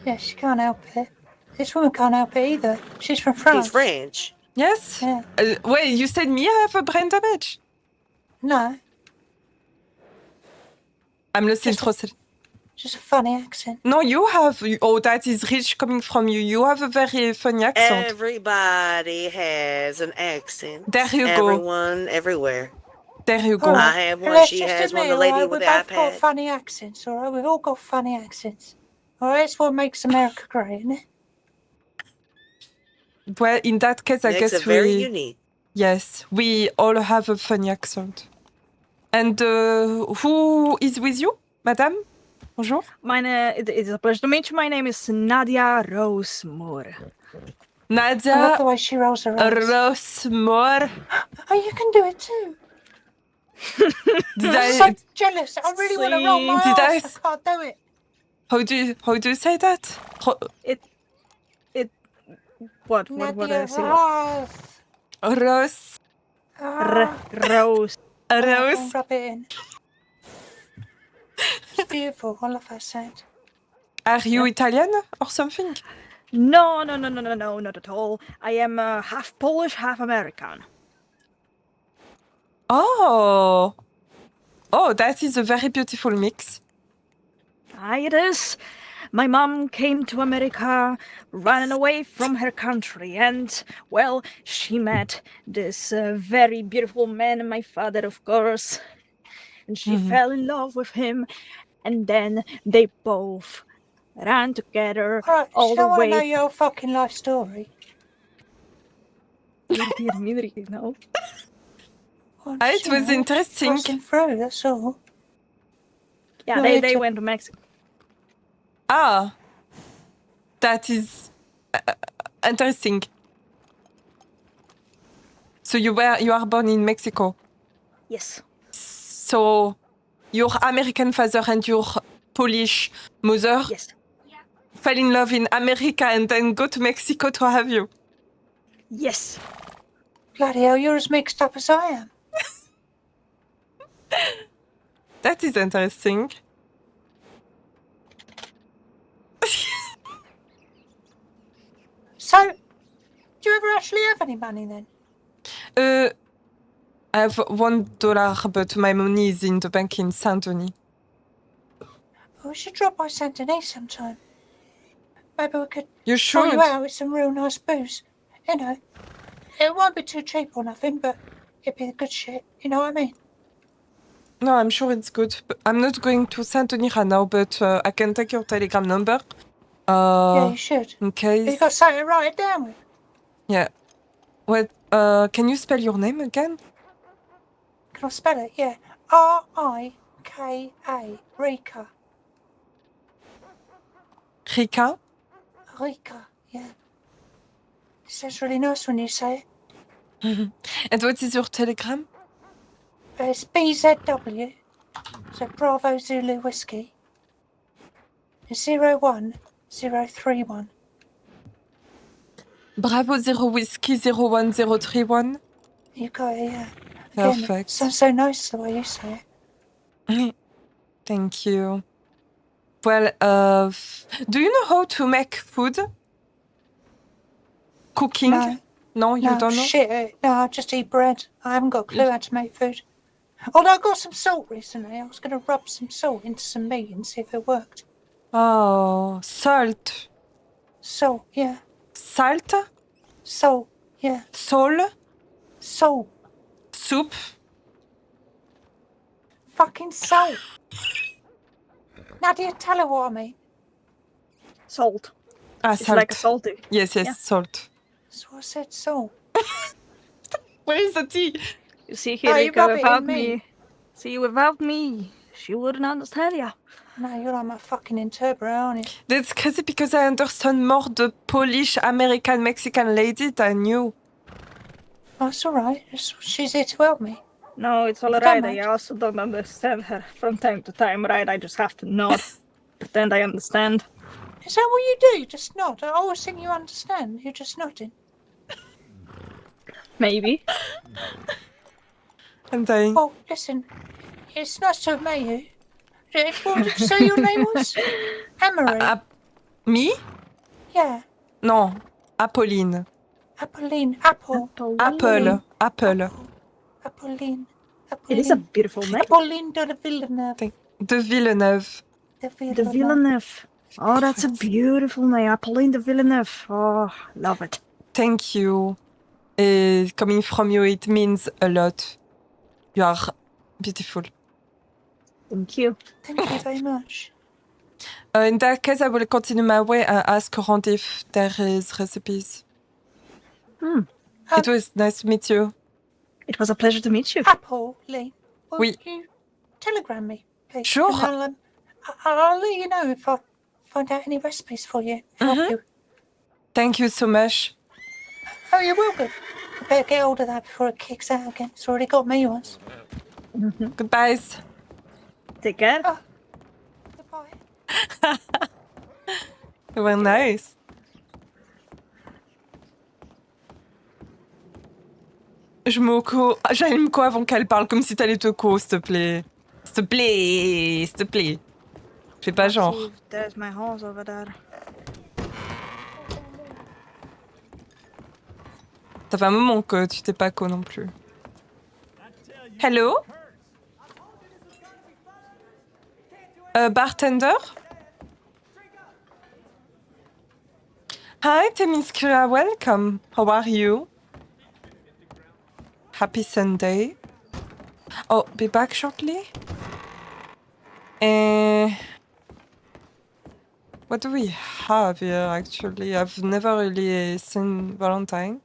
Yeah, she can't help it. This woman can't help it either. She's from France. He's French. Yes? Yeah. Wait, you said me I have a brain damage? No, I'm listening Just trop. just a funny accent. No, you have. Oh, that is rich coming from you. You have a very funny accent. Everybody has an accent. There you go. Everyone, everywhere. There you go. I have one. Let's She just has admit, one. The lady alright, with we the both got iPad. funny accents, alright? We've all got funny accents. Alright, that's what makes America great, isn't it? Well, in that case, I Makes guess it very we. unique. Yes, we all have a funny accent. And who is with you, madame? Bonjour. It is a pleasure to meet you. My name is Nadia Rosemore. I love Nadia the way she rolls her eyes. Rosemore. Oh, you can do it too. Did I'm so I? jealous. I really want to roll my Did I eyes. I s- can't do it. How do you say that? What Nadia I say? Ross. Rose. Rose. Rose. Rub it in. It's beautiful. I love that sound. Are you Italian or something? No, not at all. I am half Polish, half American. Oh. Oh, that is a very beautiful mix. It is. My mom came to America running away from her country, and, well, she met this very beautiful man, my father, of course, and she fell in love with him, and then they both ran together Alright, all you the don't want to know way. your fucking life story. No. Well, It just, you was know, interesting. Crossing through, that's all. Yeah, No, they it's- went to Mexico. Ah, that is interesting. So you are born in Mexico. Yes. So your American father and your Polish mother Yes. fell in love in America and then go to Mexico to have you. Yes. Bloody hell, you're as mixed up as I am. That is interesting. So, do you ever actually have any money then? I have $1, but my money is in the bank in Saint-Denis. Well, we should drop by Saint Denis sometime. Maybe we could You show should. you out with some real nice booze. You know, it won't be too cheap or nothing, but it'd be the good shit. You know what I mean? No, I'm sure it's good. But I'm not going to Saint-Denis right now, but I can take your Telegram number. Yeah, you should. In You case. got something to write it down with. Yeah. What? Can you spell your name again? Can I spell it? Yeah. R-I-K-A. Rika. Rika? Rika, yeah. It sounds really nice when you say it. And what is your Telegram? It's BZW. So Bravo Zulu Whiskey. 01031. Bravo 0 Whiskey 01031. You got it, yeah. Again, Perfect. sounds so nice the way you say it. Thank you. Well, do you know how to make food? Cooking? No. No, you No, don't know? shit. No, I just eat bread. I haven't got a clue how to make food. Although I got some salt recently. I was going to rub some salt into some meat and see if it worked. Oh, salt. Salt, yeah. Salt? Salt, yeah. Soul? Salt. Soup? Fucking salt. Nadia, tell her what I mean. Salt. Ah, It's salt. like a salty. Yes, yes, Yeah. salt. That's what I said, salt. Where is the tea? You see, Oh, you Erika, rub it in without me. me. See, without me, she wouldn't understand ya. No, you're like my fucking interpreter, aren't you? That's crazy because I understand more the Polish, American, Mexican lady than you. That's all right. She's here to help me. No, it's all Don't right. mind. I also don't understand her from time to time, right? I just have to nod. Pretend I understand. Is that what you do? Just nod? I always think you understand. You're just nodding. Maybe. And I... Well, listen. It's nice to have met you. What did you say your name was? Emery. Me? Yeah. No, Apolline. Apolline. Apple. Apple. Apple. Apolline. It is a beautiful name. Apolline de Villeneuve. De Villeneuve. De Villeneuve. Oh, that's a beautiful name. Apolline de Villeneuve. Oh, love it. Thank you. Coming from you, it means a lot. You are beautiful. Thank you. Thank you very much. In that case, I will continue my way and ask around if there is recipes. It was nice to meet you. It was a pleasure to meet you. Apolline. Will Oui. you telegram me, please? Sure. And I'll let you know if I find out any recipes for you. Help you. Thank you so much. Oh, you're welcome. I better get hold of that before it kicks out again. It's already got me once. Goodbyes. Take care. Goodbye. They were nice. J'allume quoi avant qu'elle parle comme si t'allais te co, s'il te plaît. S'il te plaît. S'il te plaît. Fais pas genre. There's my horse over there. Ça fait un moment que tu t'es pas co non plus. Hello? Bartender? Hi, Temiskira, welcome. How are you? Happy Sunday. Oh, be back shortly? What do we have here, actually? I've never really seen Valentine.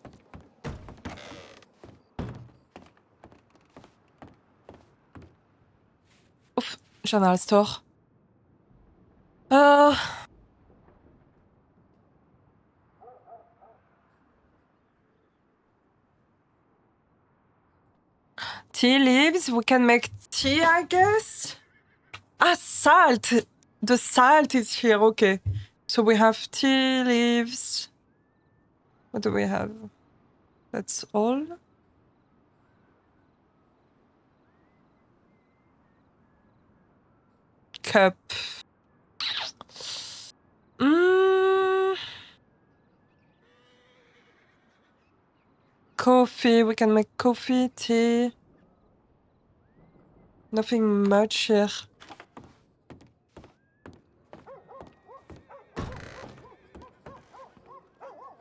Ouf, general store. Tea leaves, we can make tea, I guess? Ah, salt! The salt is here, okay. So we have tea leaves. What do we have? That's all? Cup. Coffee, we can make coffee, tea. Nothing much here.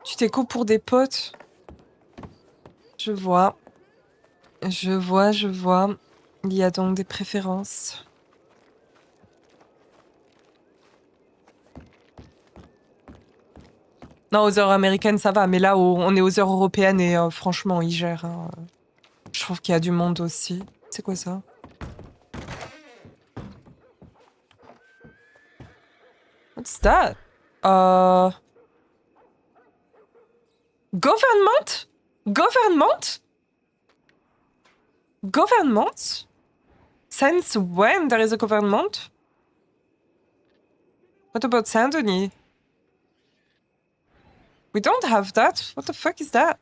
Tu t'écoutes pour des potes? Je vois. Je vois. Il y a donc des préférences. Non, aux heures américaines, ça va. Mais là, on est aux heures européennes et franchement, ils gèrent. Hein. Je trouve qu'il y a du monde aussi. C'est quoi ça? What's that? Government? Government? Government? Since when there is a government? What about Saint-Denis? We don't have that. What the fuck is that?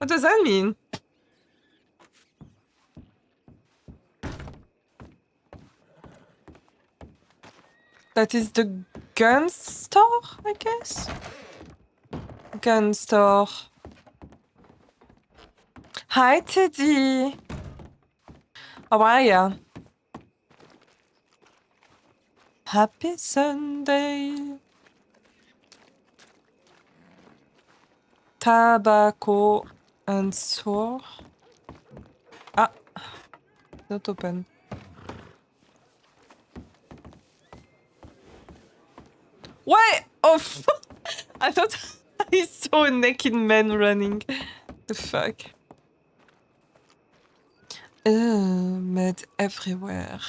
What does that mean? That is the gun store, I guess? Gun store. Hi, Teddy. How are ya? Happy Sunday. Tobacco and sword. Ah, not open. Why? Oh, I thought I saw a naked man running. The fuck? Mud everywhere.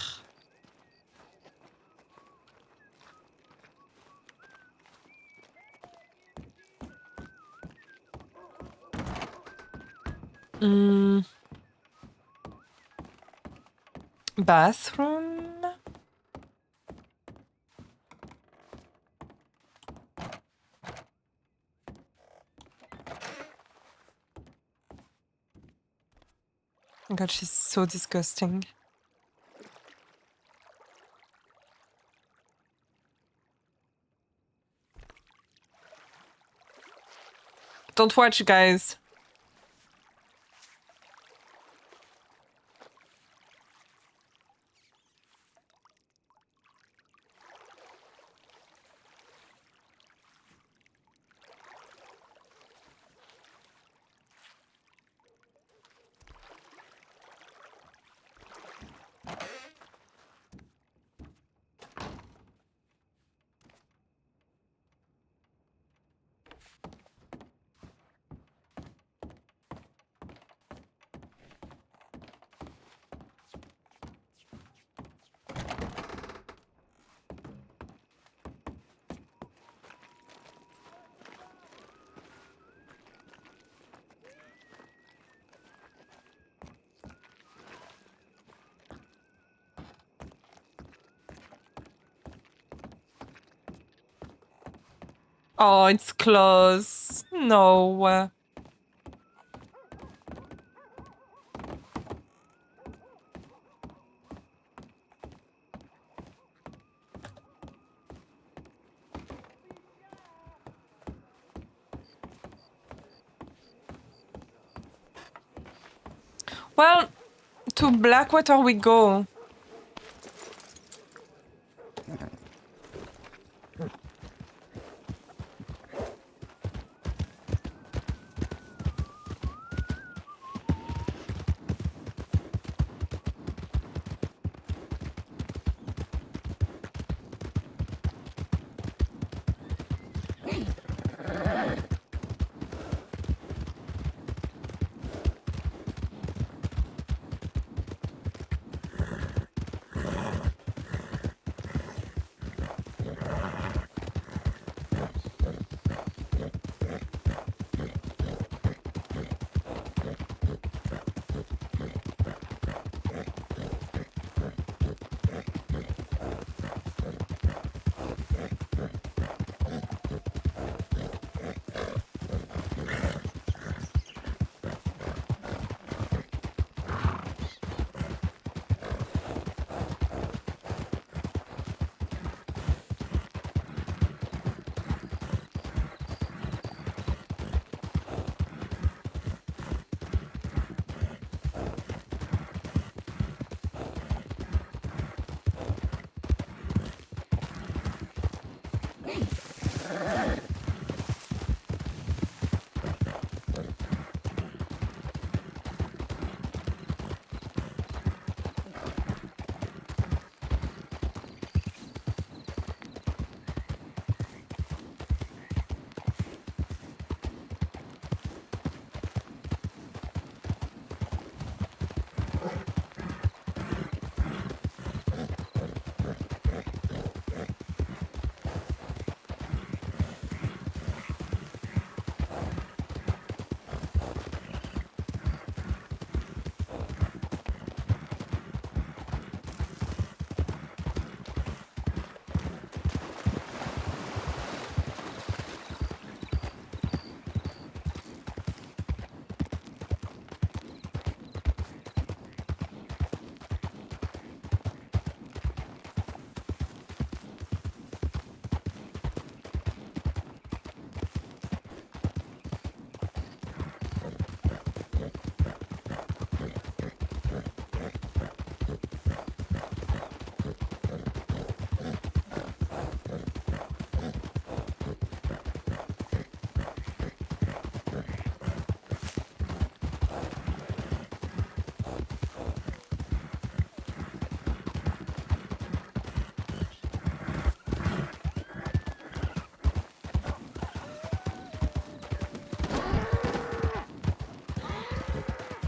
Bathroom? Oh god, she's so disgusting. Don't watch, guys. Oh, it's close. No. Well, to Blackwater we go.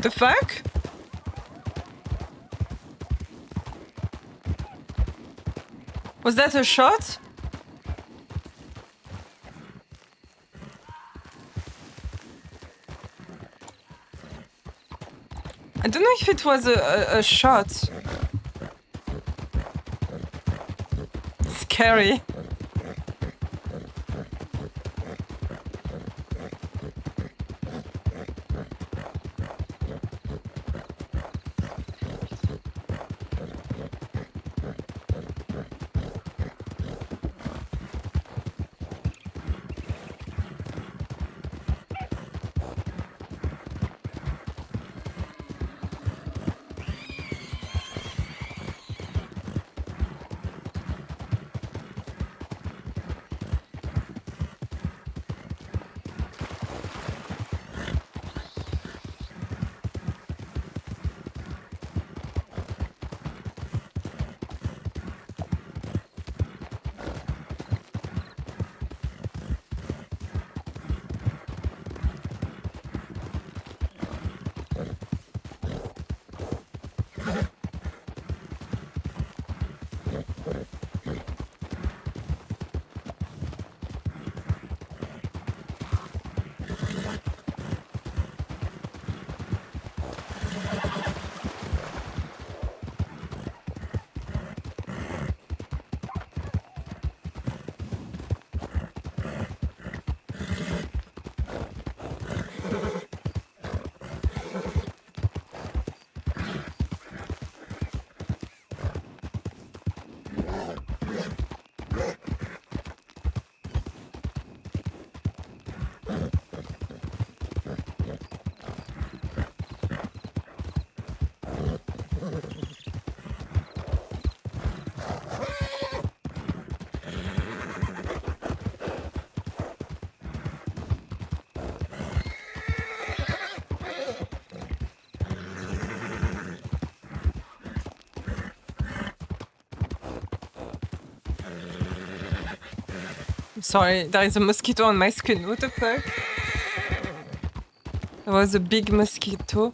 The fuck? Was that a shot? I don't know if it was a shot. Scary. Sorry, there is a mosquito on my screen. What the fuck? There was a big mosquito.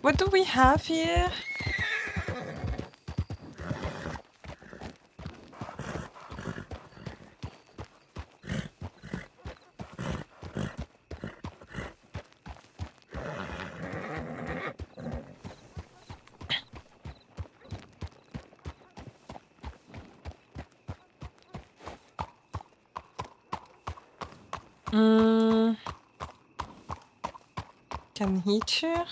What do we have here? Can heater?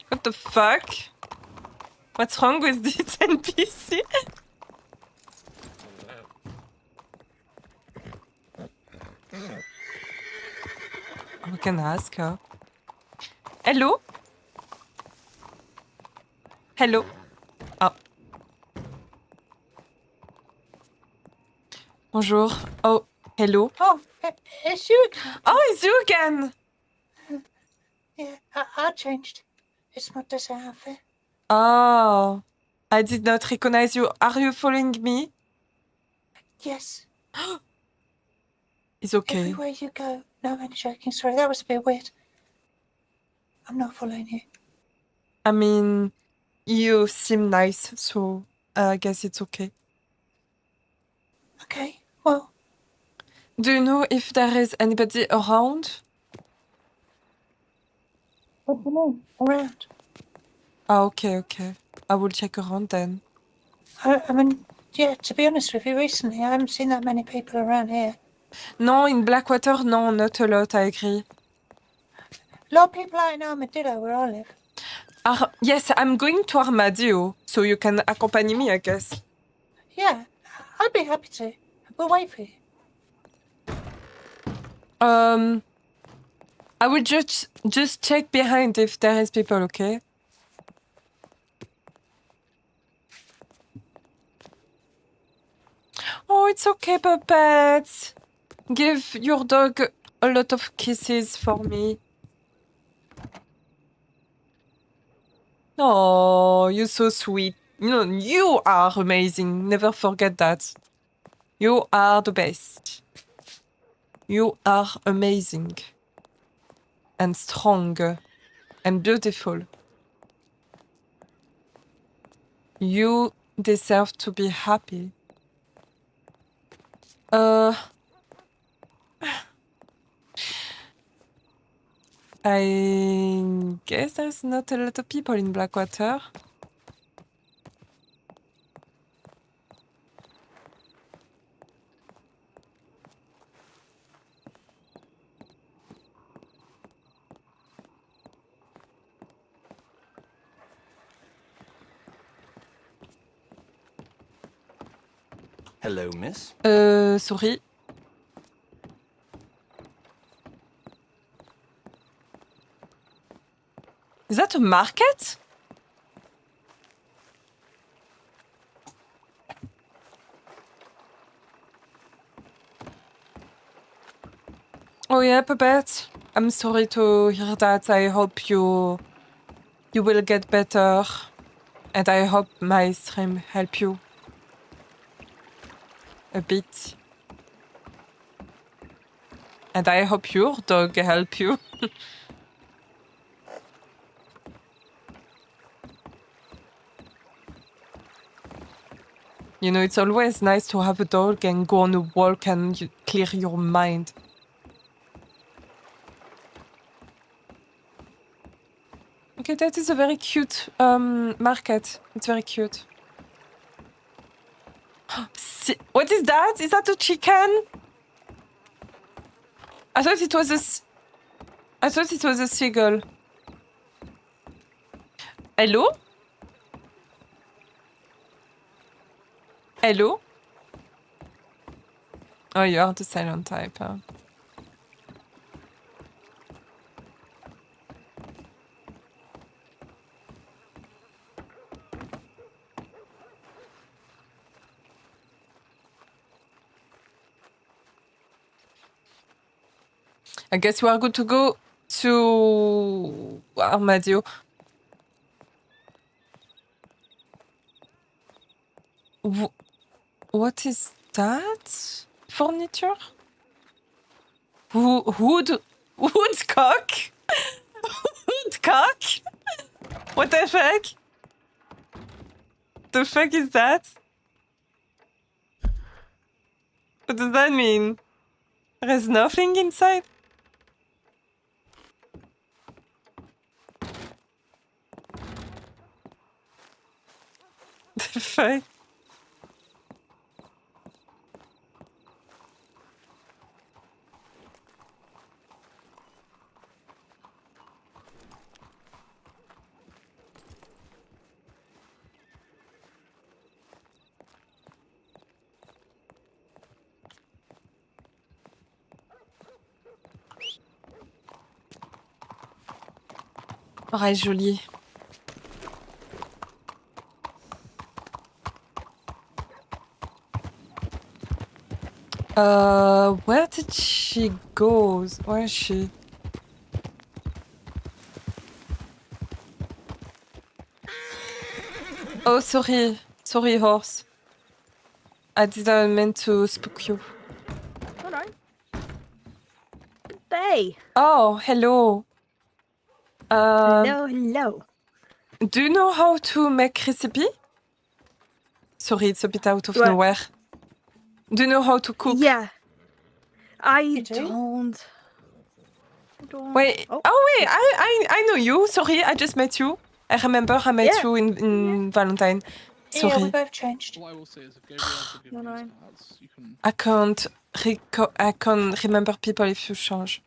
What the fuck? What's wrong with this NPC? We can ask her. Hello? Hello? Oh. Bonjour. Oh, hello. Oh, it's you again. Oh, it's you again! Yeah, I changed. It's my desert outfit. Oh, I did not recognize you. Are you following me? Yes. It's okay. Everywhere you go. No, I'm only joking. Sorry, that was a bit weird. I'm not following you. I mean, you seem nice, so I guess it's okay. Okay, well, Do you know if there is anybody around? what do you mean? Around? Ah, okay. I will check around then. I mean, yeah, to be honest with you, recently I haven't seen that many people around here. No, in Blackwater, no, not a lot, I agree. A lot of people out in Armadillo, where I live. Yes, I'm going to Armadillo, so you can accompany me, I guess. Yeah, I'd be happy to. We'll wait for you. I will just check behind if there is people, okay? Oh, it's okay, Puppet. Give your dog a lot of kisses for me. Oh, you're so sweet. You know, you are amazing. Never forget that. You are the best. You are amazing. And strong. And beautiful. You deserve to be happy. I guess there's not a lot of people in Blackwater. Hello, miss. Sorry. Is that a market? Oh yeah, Puppet. I'm sorry to hear that. I hope you will get better. And I hope my stream help you a bit. And I hope your dog help you. You know, it's always nice to have a dog and go on a walk and clear your mind. Okay, that is a very cute market. It's very cute. What is that? Is that a chicken? I thought it was a seagull. Hello? Hello? Oh, you are the silent type. Huh? I guess we are good to go to Armadio. What is that? Furniture? Woodcock? Woodcock? What the fuck? The fuck is that? What does that mean? There's nothing inside? The fuck? Oh, elle est jolie. Where did she go? Where is she? Oh, sorry. Sorry, horse. I didn't mean to spook you. Alright. Good day. Oh, hello. Hello. Do you know how to make recipe? Sorry, it's a bit out of What? nowhere. Do you know how to cook? Yeah. I You do? don't. Wait. Oh. Wait. I know you. Sorry, I just met you. I remember I met you in Valentine. Yeah, we Sorry. both changed. All I will say is if Gabriel's a good No, no. news cards, you can. I can't remember people if you change.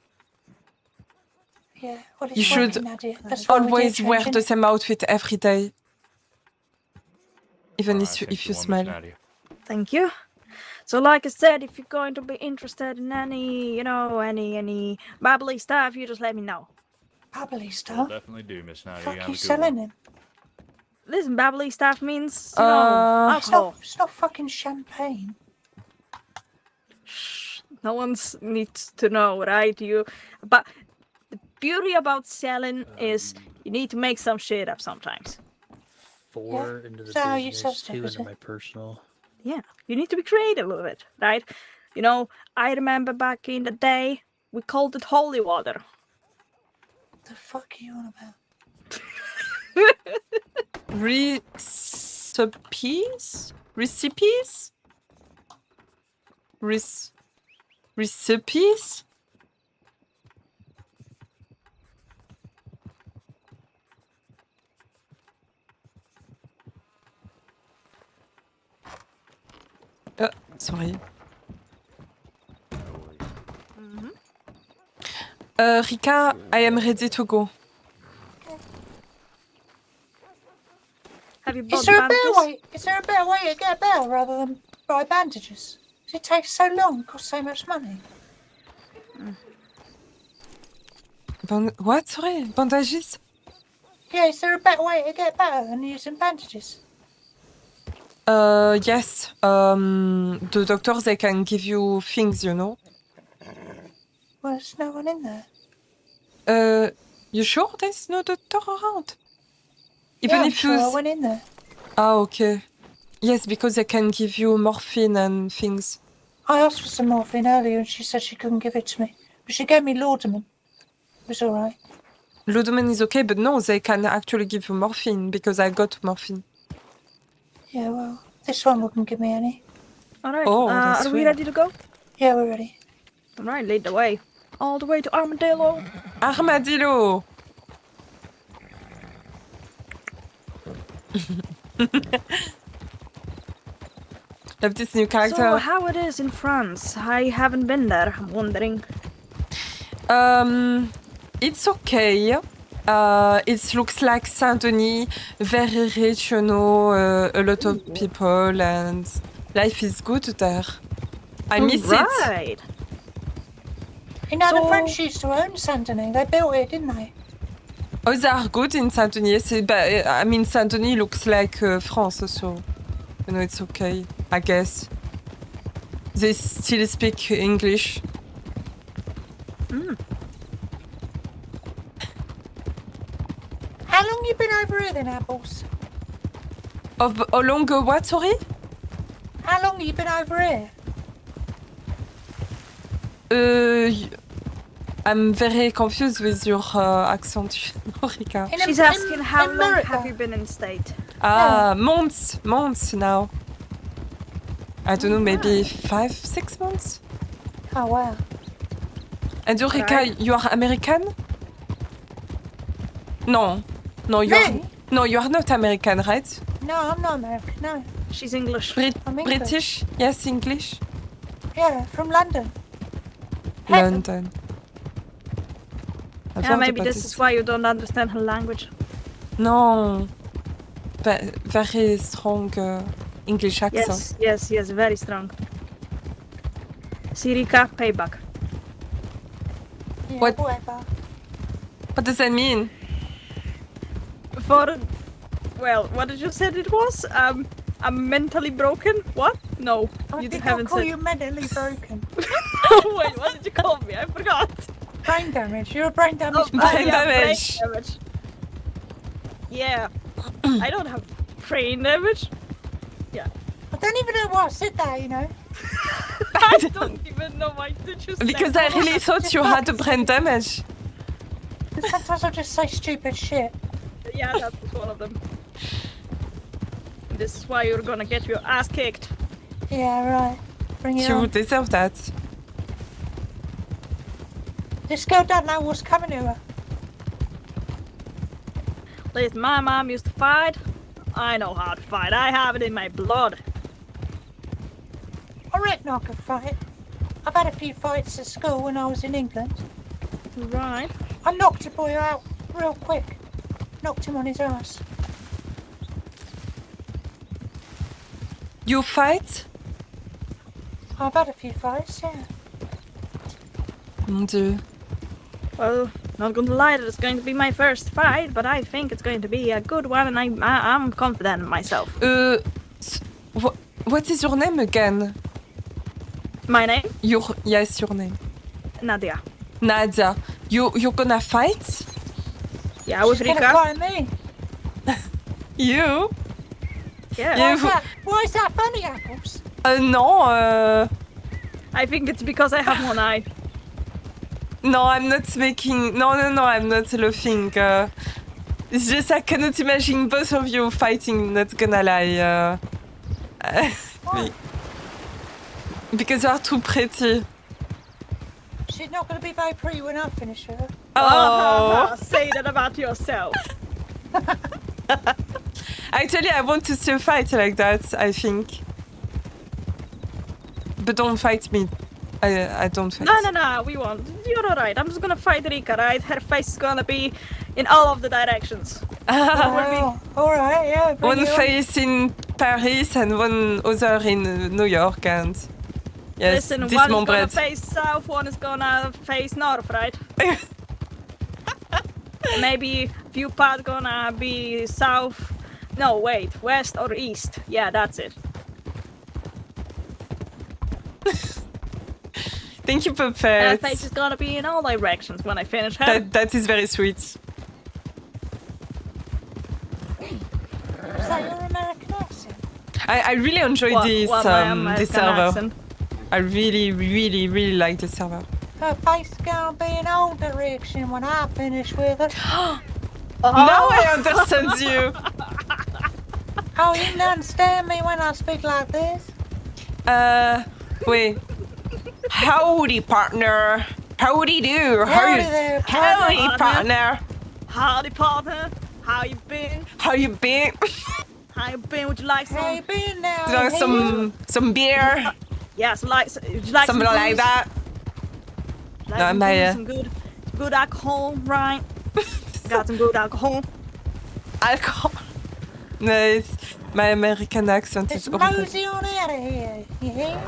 Yeah, well, it's You should working, Nadia. That's why we do Always wear change, the innit? same outfit every day. Even Alright, if you 61, Miss smile. Nadia. Thank you. So, like I said, if you're going to be interested in any, any bubbly stuff, you just let me know. Bubbly Will stuff. definitely do, Miss Nadia. Fuck Have you a good selling one. him? Listen, bubbly stuff means, It's alcohol. not fucking champagne. Shh, no one needs to know, right? But the beauty about selling is You need to make some shit up sometimes. 4 into the So how you business, sell 2 stuff, is into it? my personal. Yeah, you need to be creative with it, right? You know, I remember back in the day, we called it holy water. The fuck are you on about? Recipes? Recipes? Recipes? Sorry. Rika, I am ready to go. Have you bought Is there a better bandages? way? Is there a better way to get better rather than buy bandages? Does it take so long? Cost so much money? What? Sorry, bandages? Yeah, is there a better way to get better than using bandages? Yes. The doctors, they can give you things, you know. Well, there's no one in there. You sure there's no doctor around? Even Yeah, I'm if sure I you... went in there. Ah, okay. Yes, because they can give you morphine and things. I asked for some morphine earlier and she said she couldn't give it to me. But she gave me laudanum. It was alright. Laudanum is okay, but no, they can actually give you morphine because I got morphine. Yeah, well, this one wouldn't give me any. Alright, Oh, that's are we weird. ready to go? Yeah, we're ready. Alright, lead the way. All the way to Armadillo. Armadillo! Love this new character. So, how it is in France? I haven't been there, I'm wondering. It's okay. It looks like Saint-Denis, very rich, you know, a lot of people, and life is good there. I miss it. Right. You know, the So- French used to own Saint-Denis. They built it, didn't they? Oh, they are good in Saint-Denis. But, I mean, Saint-Denis looks like France, so you know, it's okay, I guess. They still speak English. How long you been over here then, Apples? How long what, sorry? How long you been over here? I'm very confused with your accent, Rika. She's asking how in long America. have you been in state? Months now. I don't know, maybe 5-6 months. Oh, wow. And you, Rika, Right. you are American? No, you are. Me? No, you are not American, right? No, I'm not American, no. She's English. I'm English. British? Yes, English. Yeah, from London. Heck, London. I've Yeah, heard maybe about this is why you don't understand her language. No, but very strong English accent. Yes, very strong. Sirika, payback. Yeah, What? whatever. What does that mean? Well, what did you say it was? I'm mentally broken? What? No, I you think haven't I'll call said. you mentally broken. Wait, what did you call me? I forgot. Brain damage. You're a brain damage. Brain yeah, damage. Brain damage. Yeah, I don't have brain damage. I don't even know why I said that, you know. I don't even know why did you say Because that. I really thought you had a brain damage. Sometimes I just say stupid shit. Yeah, that was one of them. This is why you're gonna get your ass kicked. Yeah, right. Bring it You on. deserve that. This girl don't know what's coming to her. Listen, my mom used to fight. I know how to fight. I have it in my blood. I reckon I could fight. I've had a few fights at school when I was in England. Right. I knocked a boy out real quick. Knocked him on his ass. You fight? I've had a few fights, yeah. Mon Dieu. Well, not gonna lie, it's going to be my first fight, but I think it's going to be a good one, and I'm confident in myself. What is your name again? My name? Your name. Nadia. Nadia. You're gonna fight? Yeah, with She's gonna Rika. find me. You? Yeah. You? Why is that funny, Apples? No, I think it's because I have one eye. no, I'm not making. No, I'm not laughing. It's just I cannot imagine both of you fighting. Not gonna lie. Because you are too pretty. She's not gonna be very pretty when I finish with her. Oh. Say that about yourself. Actually, I want to see a fight like that, I think. But don't fight me. I don't fight. No, we won't. You're alright. I'm just gonna fight Rika, right? Her face is gonna be in all of the directions. Well, alright, yeah. bring One it on. face in Paris and one other in New York, and yes, Listen, this one is mon gonna bread. face south, one is gonna face north, right? Maybe few part gonna be south. No, wait, west or east. Yeah, that's it. Thank you, And her Puppet. face is gonna be in all directions when I finish her. That is very sweet. Is that your American accent? I really enjoy What this my American server. accent? I really like the server. Her face is gonna be in all direction when I finish with her. Now I understand you. Oh, you can understand me when I speak like this? Wait. Howdy, partner. Howdy do. Howdy there, Howdy, partner. partner. Howdy, partner. How you been? How you been? How you been? Would you like some? How you been now? You know, Hey, some beer, Yeah, some like. Would you like something some like booze? that. Like No, some I'm booze, some good alcohol, right? Got some good alcohol. Alcohol. Nice. My American accent Let's is horrible. mosey on out of here, you hear?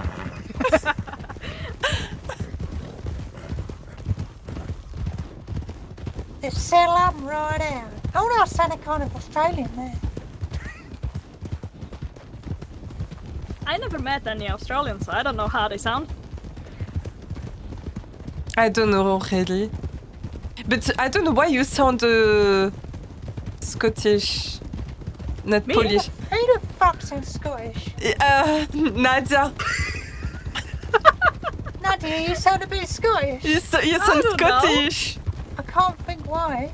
Let's settle up and ride out. Oh no, I sounded kind of Australian there. I never met any Australians, so I don't know how they sound. I don't know really. But I don't know why you sound Scottish, not Me? Polish. Who the fuck sounds Scottish? Nadia, Nadia, you sound a bit Scottish. you sound don't know. Scottish. I can't think why.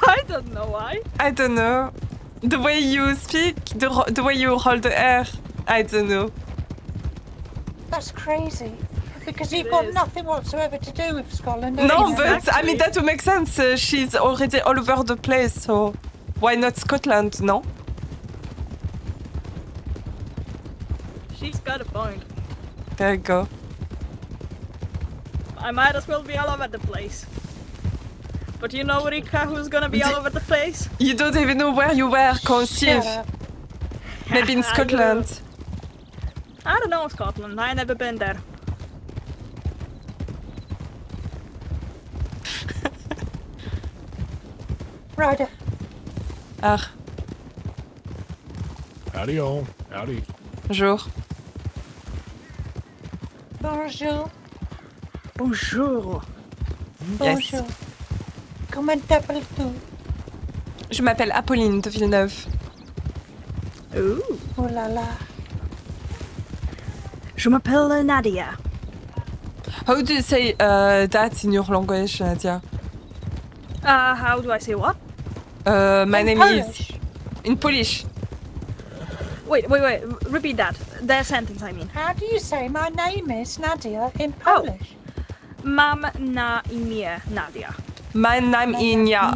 I don't know why. I don't know. The way you speak, the way you hold the air, I don't know. That's crazy. Because It you've got is. nothing whatsoever to do with Scotland. No, have you? but I mean that would make sense. She's already all over the place, so why not Scotland? No. She's got a point. There you go. I might as well be all over the place. But you know, Rika, who's gonna be all over the place? You don't even know where you were, Shut conceive. up. Maybe in I do. Scotland. I don't know Scotland. I never been there. Ryder, Ah, Howdy, all. Howdy. bonjour. bonjour. Bonjour. Yes. Bonjour. Comment t'appelles-tu? Je m'appelle Apolline de Villeneuve. Ooh. Oh là là. Je m'appelle Nadia. How do you say that in your language, Nadia? How do I say what? My In name Polish. is in Polish. Wait. Repeat that. The sentence, I mean. How do you say my name is Nadia in Polish? Mam na imię Nadia. My name is Yeah.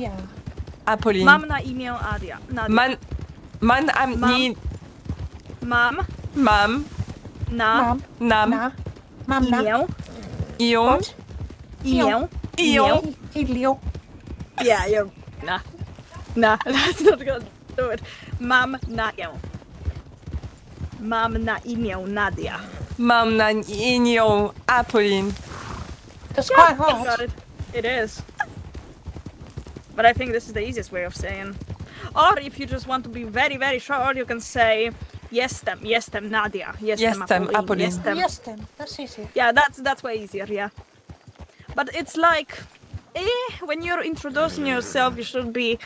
Apolline. Mam na imię Nadia. Man am Mam. ni Mam mam na Mum. nam Na. Mam na. imię. ion What? Imię. ion. Ilio. Yeah, you. Nah, that's not gonna do it. Mam na imię. Mam na imię Nadia. Mam na imię Apolline. That's quite Got hard. it. It is. But I think this is the easiest way of saying. Or if you just want to be very, very short, you can say jestem Nadia. Jestem Apolline. Apolline. Jestem. Yes then. That's easy. Yeah, that's way easier, yeah. But it's like when you're introducing yourself, you should be,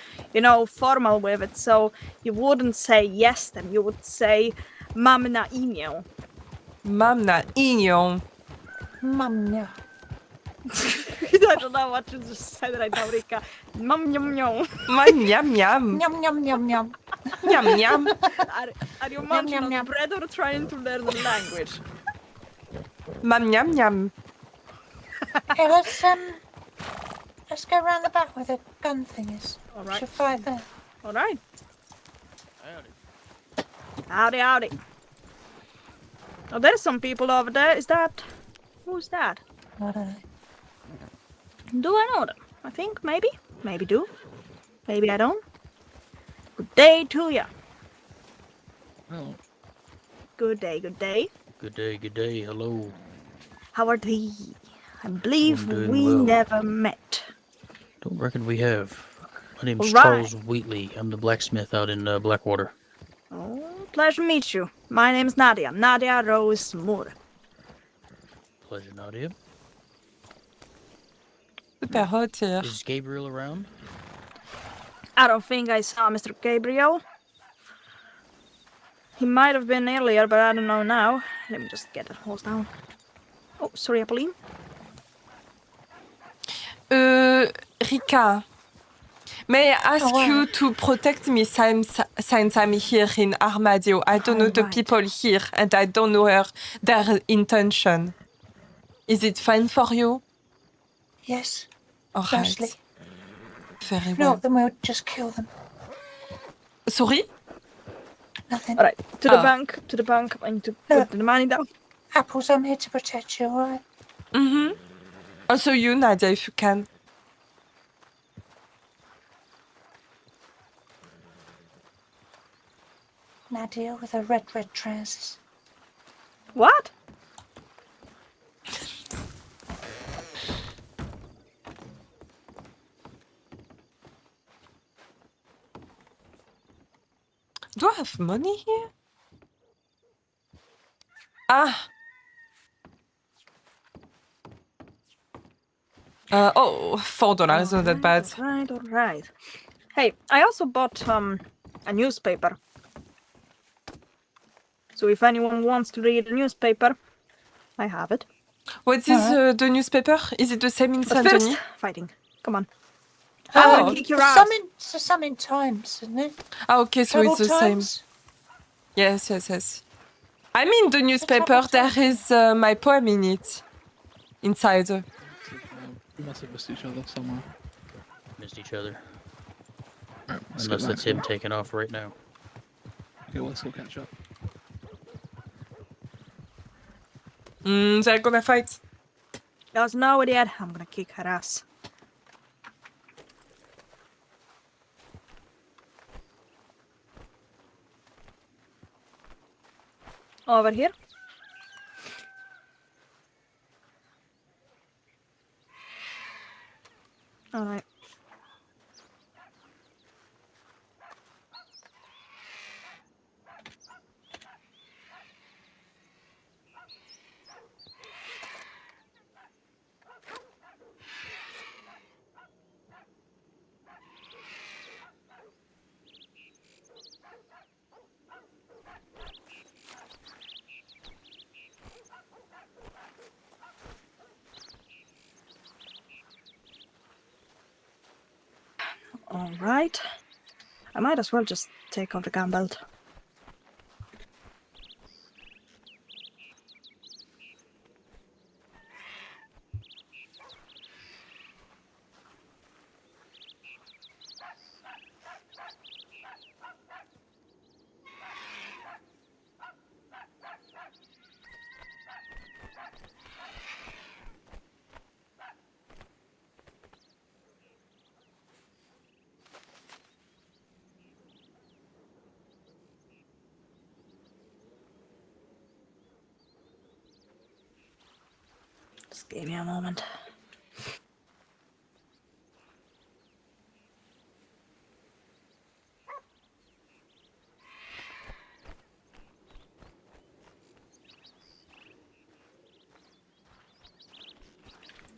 formal with it. So you wouldn't say yes, then you would say mam na imię. Mam na imię. Mumya. I don't know what you just said right now, Rika. Mam niam niam. Mam yum yum. Yum, yum, yum, yum. Yum yum. Are you munching on yum. bread or trying to learn the language? Mam yum yum. Hey, let's go round the back where the gun thing is. All We right. should fight there. All right. Howdy. Howdy. Oh, there's some people over there. Who's that? I don't know. Do I know them? I think maybe. Maybe do. Maybe I don't. Good day to ya. Oh, Good day, good day. Good day, hello. How are thee? I believe I'm doing we well. never met. Don't reckon we have. My name's All Charles right. Wheatley. I'm the blacksmith out in Blackwater. Oh, pleasure to meet you. My name's Nadia. Nadia Rose Moore. Pleasure, Nadia. Super hot here. Is Gabriel around? I don't think I saw Mr. Gabriel. He might have been earlier, but I don't know now. Let me just get the horse down. Oh, sorry, Apolline. Rika, may I ask Oh, you to protect me since I'm here in Armadillo? I don't know the Alright. people here, and I don't know their intention. Is it fine for you? Yes, All mostly. right. Very If well. not, then we'll just kill them. Sorry? Nothing. All right, to the Oh. bank, to the bank. I need to No. put the money down. Apples, I'm here to protect you, alright? Mm-hmm. Also you, Nadia, if you can. Nadia with her red trousers. What? Do I have money here? Ah. $4, not that bad. All right. Hey, I also bought a newspaper. So if anyone wants to read a newspaper, I have it. What is the newspaper? Is it the same in But Saint first, Denis? fighting. Come on. I'm Oh. gonna kick your ass. Some in Times, isn't it? Ah, okay, so it's Troubled the same. Times? Yes. I mean, the newspaper, there is my poem in it. Inside. we must have missed each other somewhere. Missed each other. Right, let's Unless get that's back him to taking off right now. Okay, well, let's go catch up. They're gonna fight. Doesn't know it yet. I'm gonna kick her ass. Over here. All right. All right. I might as well just take off the gun belt. Just give me a moment.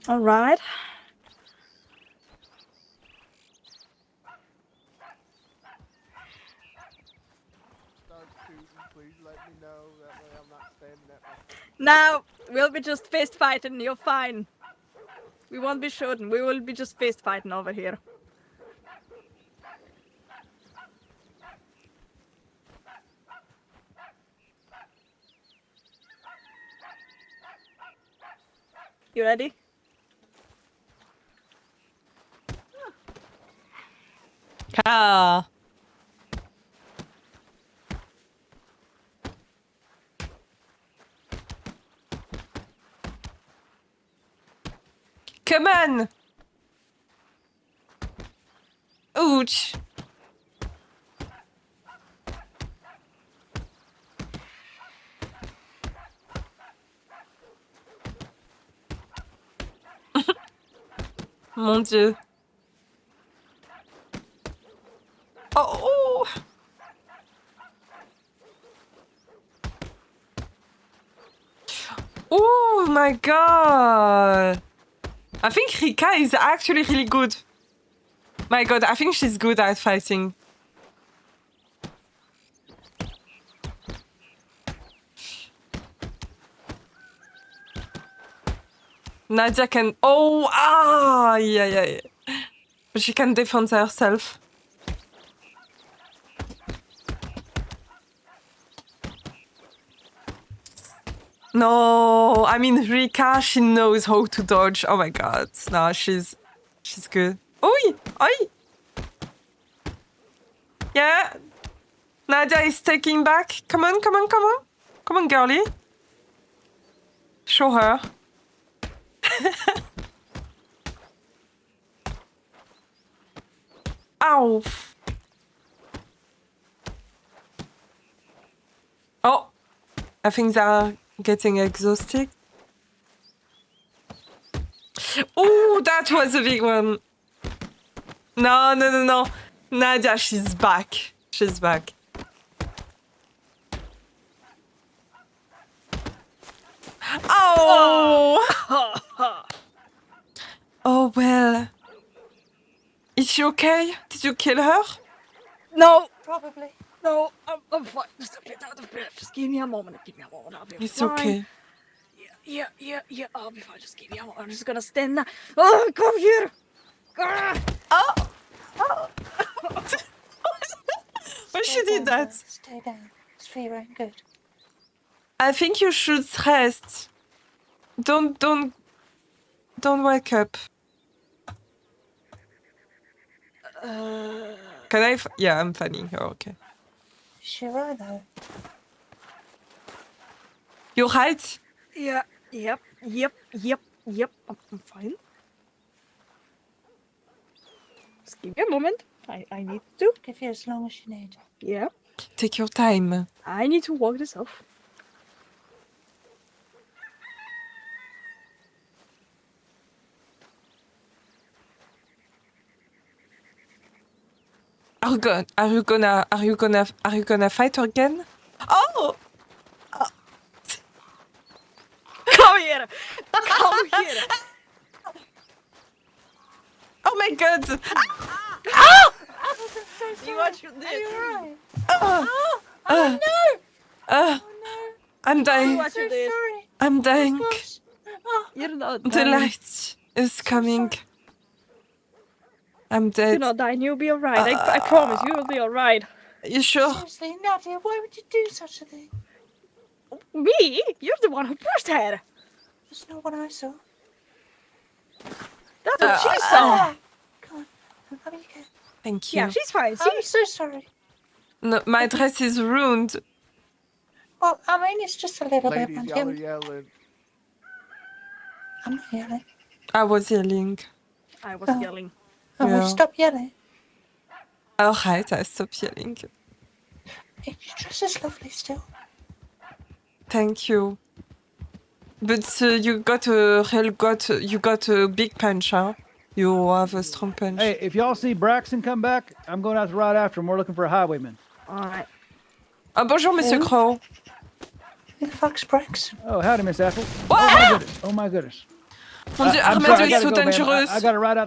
All right. please let me know. That way I'm not standing at my... Now we'll be just fist fighting. You're fine. We won't be shooting. We will be just fist fighting over here. You ready? Ah. Come on! Ouch! Mon Dieu. Oh! Oh my god! I think Rika is actually really good. My god, I think she's good at fighting. Nadia can... Oh! Ah! Yeah. But she can defend herself. No, I mean Rika, she knows how to dodge. Oh my god, no, she's good. Oi, oi. Yeah, Nadia is taking back. Come on, girlie. Show her. Ow. Oh, I think they are getting exhausted. Oh, that was a big one. No. Nadia, she's back. She's back. Oh! Oh, well. Is she okay? Did you kill her? No, Probably. no, I'm fine. Just a bit out of breath. Just give me a moment. I'll be It's fine. okay. Yeah. I'll be fine. Just give me a moment. I'm just gonna stand now. Oh, come here. Ah! Oh! Why she did that? Stay down. It's feeling good. I think you should rest. Don't wake up. Can I? Yeah, I'm fanning her. Okay. She's right though. You're right. Yeah. Yep. I'm fine. Just give me a moment. I need to. Give you as long as you need. Yeah. Take your time. I need to walk this off. Are you gonna fight again? Oh! Come here. Come here. Oh my god! See what you did. Right. Oh no! no! I'm See dying. what you did. Sorry. I'm dying. Gosh. Oh, You're not The dying. light is coming. I'm dead. You're not dying. You'll be alright. I promise you will be alright. You sure? seriously, Nadia, why would you do such a thing? Me? You're the one who pushed her. That's not what I saw. That's what she saw. Come on. Let me go. Thank you. Yeah, she's fine. See? I'm so sorry. No, my dress is ruined. Well, I mean, it's just a little bit. Ladies, But y'all are yelling. I'm not yelling. I was yelling. I was Oh. yelling. Oh, Yeah. stop yelling. Alright, I stopped yelling. Your dress is lovely still. Thank you. But you got a big punch, huh? You have a strong punch. Hey, if y'all see Braxton come back, I'm going out to ride after him. We're looking for a highwayman. Alright. Ah, bonjour, Monsieur Crow. Who the fuck's Braxton? Oh, howdy, Miss Apple. Ah! Oh my goodness. Mon Dieu, I'm Armando sorry, I is gotta so go, ma'am. dangerous. I gotta ride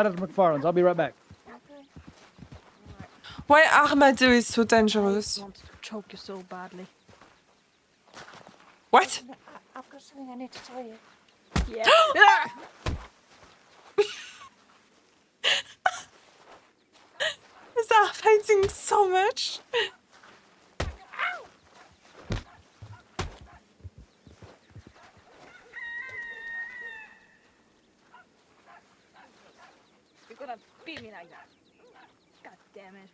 out to McFarland's. I'll be right back. Why Armado is so dangerous? Want to choke you so badly. What? I've got something I need to tell you. Yeah. Ah! They're fighting so much. You're gonna beat me like that. God damn it.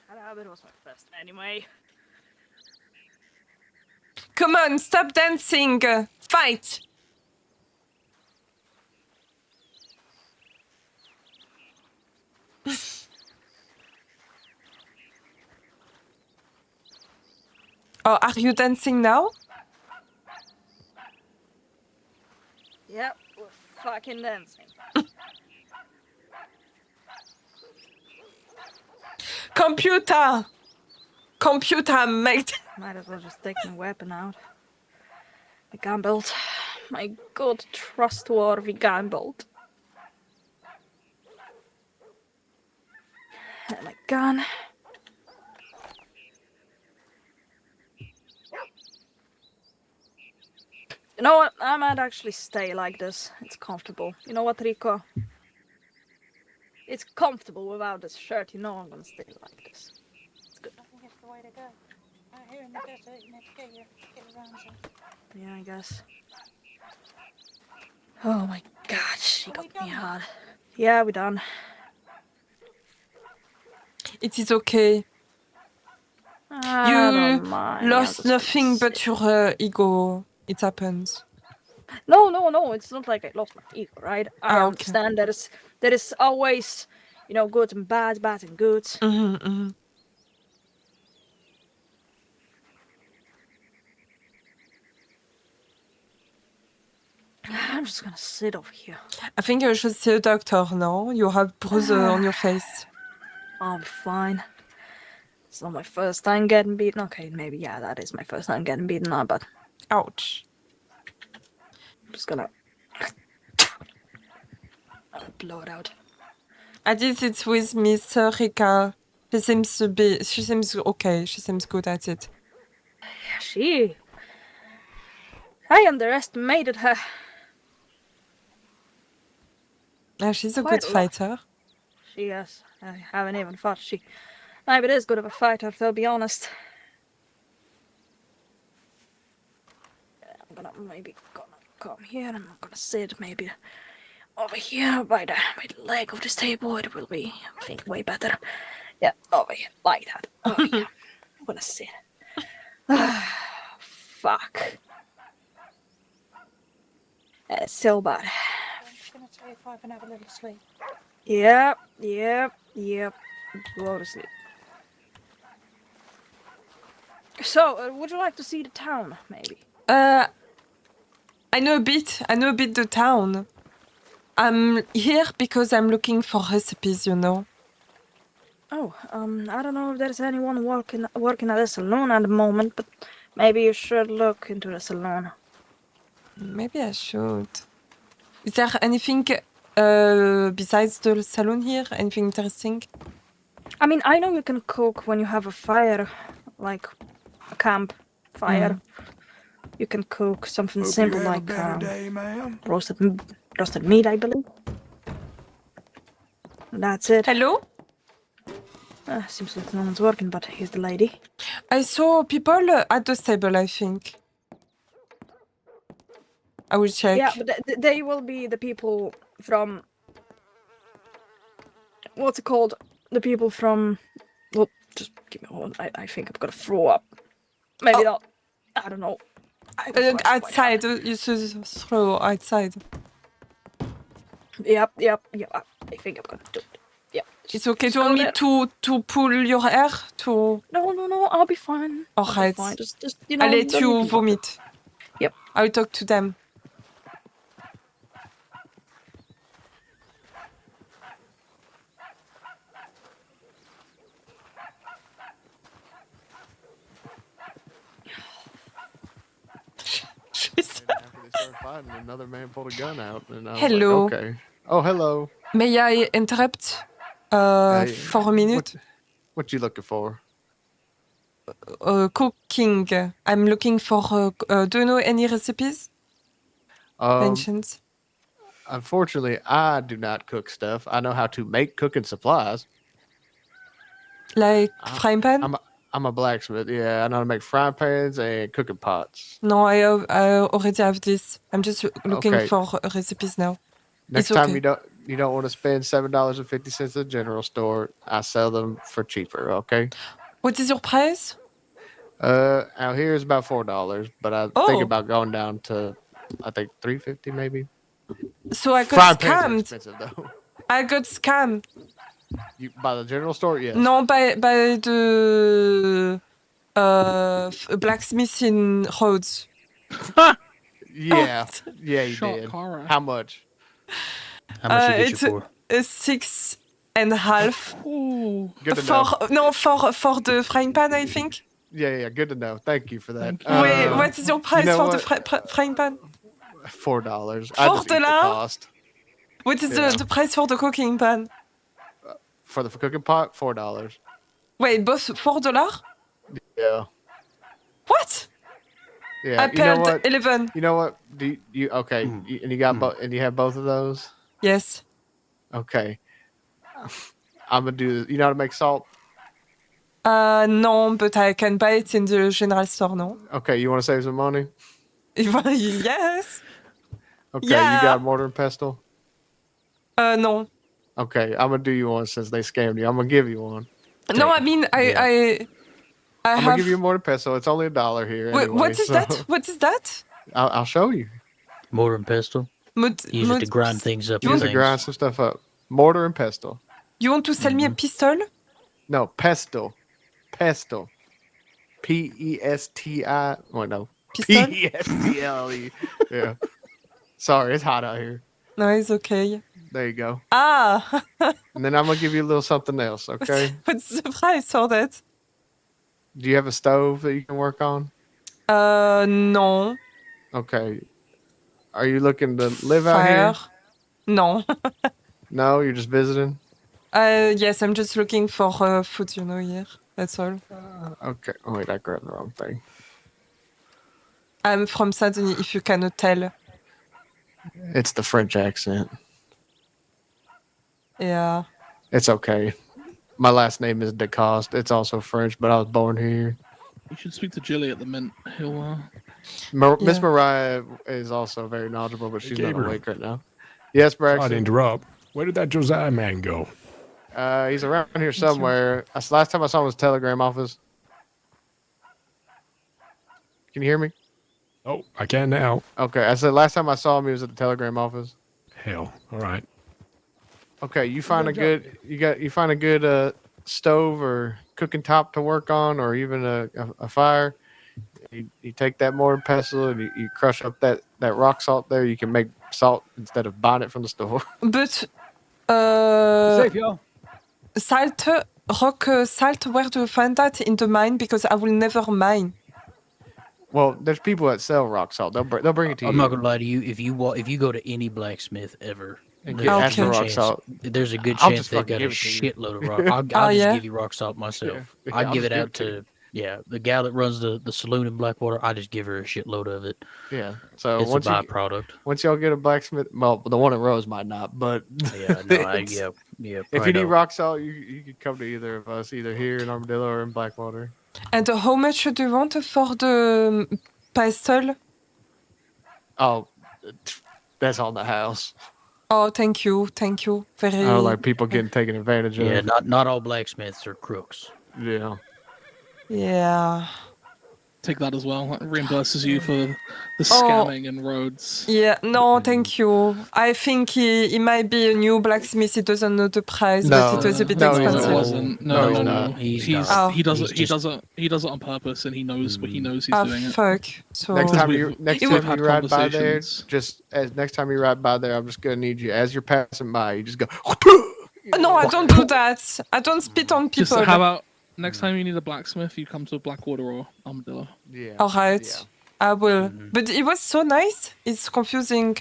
Shut up, it was my first anyway. Come on, stop dancing. Fight. Oh, are you dancing now? Yep, we're fucking dancing. Computer! Computer, mate! Might as well just take my weapon out. My gun belt. My good, trustworthy gun belt. And my gun. You know what? I might actually stay like this. It's comfortable. You know what, Rico? It's comfortable without this shirt. You know I'm gonna stay like this. It's good. I think it's the way to go. Out here in the desert, you need to get around some. Yeah, I guess. Oh my god, she Are we got me done? hard. Yeah, we're done. It is okay. I You don't mind. I'm lost just gonna nothing but sit. your ego. It happens. No, it's not like I lost my ego, right? I Ah, okay. understand there is always, you know, good and bad, bad and good. Mm-hmm, mm-hmm. I'm just gonna sit over here. I think you should see a doctor now. You have bruises on your face. I'll be fine. It's not my first time getting beaten. Okay, maybe, yeah, that is my first time getting beaten up, but Ouch. I'm just gonna blow it out. I did it with Miss Rika. She seems okay. She seems good at it. Yeah, I underestimated her. Yeah, she's a Quite good a lot. fighter. She is. I haven't even thought she maybe is good of a fighter, to be honest. I'm gonna come here and I'm gonna sit maybe over here by the leg of this table. It will be, I think, way better. Yeah, over here, like that. Over here. I'm gonna sit. Fuck. It's so bad. I'm just gonna take 5 and have a little sleep. Yep. Go to sleep. So, would you like to see the town, maybe? I know a bit the town. I'm here because I'm looking for recipes, you know. Oh, I don't know if there's anyone working at a saloon at the moment, but maybe you should look into the saloon. Maybe I should. Is there anything besides the saloon here? Anything interesting? I mean, I know you can cook when you have a fire, like a camp fire. You can cook something simple like roasted meat, I believe. That's it. Hello? Seems like no one's working, but here's the lady. I saw people at the stable, I think. I will check. Yeah, but they will be the people from... What's it called? The people from... Well, just give me a moment. I think I'm gonna throw up. Maybe not. I don't know. Outside, you should throw outside. Yep. I think I'm gonna do it. Yep. It's okay. Do you want me to pull your hair? No, I'll be fine. Alright. Just you know, I'll let don't you need to vomit. Yep. I'll talk to them. started fighting, another man pulled a gun out, and I was Hello. like, okay. Oh, hello. May I interrupt Hey, for a minute? What you looking for? Cooking. I'm looking for. Do you know any recipes? Mentions. Unfortunately, I do not cook stuff. I know how to make cooking supplies. Like frying pan? I'm a blacksmith. Yeah, I know how to make frying pans and cooking pots. No, I already have this. I'm just looking Okay. for recipes now. Next It's time okay. you don't want to spend $7.50 at the general store, I sell them for cheaper. Okay. What is your price? Out here is about $4, but I think Oh. about going down to I think $3.50 maybe. So I got Frying pans are scammed. expensive though. I got scammed. You by the general store, yes. No, by the blacksmith in Rhodes. Yeah, yeah, you Shot did. Cara. How much? How much he get It's you for? 6.5 Ooh. Good to know. for the frying pan, I think. Yeah, good to know. Thank you for that. Thank you. Wait, what is your price know for the what? frying pan? $4. I just eat the $4? cost. What is Yeah. the price for the cooking pan? For the cooking pot, $4. Wait, both $4? Yeah. What? Yeah. I You know paid what? 11. You know what? Do you okay? And you got and you have both of those? Yes. Okay. I'm gonna do. You know how to make salt? No, but I can buy it in the general store, no? Okay. You want to save some money? Yes. Okay. Yeah. You got mortar and pestle? No. Okay. I'm gonna do you one since they scammed you. I'm gonna give you one. No, I mean, I I'm have. gonna give you a mortar and pestle. It's only $1 here. Wait, Anyway, what is so that? What is that? I'll show you. Mortar and pestle. Use it to grind things up. Use it to grind some stuff up. Mortar and pestle. You want to sell me a pistol? No, pestle. Pestle. P-E-S-T-I. Well, no. Pistol? P-E-S-T-L-E. Yeah. Sorry, it's hot out here. No, it's okay. There you go. Ah. And then I'm going to give you a little something else, okay? What's the price for that? Do you have a stove that you can work on? No. Okay. Are you looking to live out Fire? here? No. No, you're just visiting? Yes, I'm just looking for food, here. That's all. Okay. Oh, wait, I grabbed the wrong thing. I'm from Saint-Denis, if you cannot tell. It's the French accent. Yeah. It's okay. My last name is DeCoste. It's also French, but I was born here. You should speak to Jilly at the Mint. He'll. Miss Mariah is also very knowledgeable, but she's not Gabriel. awake right now. Yes, Sorry to Braxton. interrupt. Where did that Josiah man go? He's around here somewhere. Last time I saw him was telegram office. Can you hear me? Oh, I can now. Okay, I said last time I saw him, he was at the telegram office. Hell, all right. Okay, you find a good stove or cooking top to work on, or even a fire. You take that mortar and pestle and you crush up that rock salt there. You can make salt instead of buying it from the store. But Safe, y'all. salt, rock salt, where do you find that in the mine? Because I will never mine. Well, there's people that sell rock salt. They'll bring it to you. I'm not gonna lie to you. If you go to any blacksmith ever, And there's ask for a rock chance- salt. There's a good I'll chance just they've fucking got a give it to you. shitload of rock. I'll just yeah? give you rock salt myself. Yeah, I I'll give just it give out it to to the gal that runs the saloon in Blackwater. I just give her a shitload of it. Yeah. So It's a byproduct. once y'all get a blacksmith, well, the one at Rose might not, but Yeah, no, it's- yeah. if you need rock salt, you can come to either of us, either here in Armadillo or in Blackwater. And how much do you want for the pestle? Oh, that's on the house. Oh, thank you. Very. I don't like people getting taken advantage of. Yeah, not all blacksmiths are crooks. Yeah. Yeah. take that as well. That reimburses you for the scamming in roads. Yeah, no, thank you. I think he might be a new blacksmith. He doesn't know the price, but it was a bit expensive. He does it on purpose, and he knows what he knows he's doing it. Fuck. So Next time you had ride by there, conversations. next time you ride by there, I'm just gonna need you as you're passing by. You just go. No, I don't do that. I don't spit on people. How about next time you need a blacksmith, you come to Blackwater or Armadillo? Yeah. All right. I will. But it was so nice. It's confusing.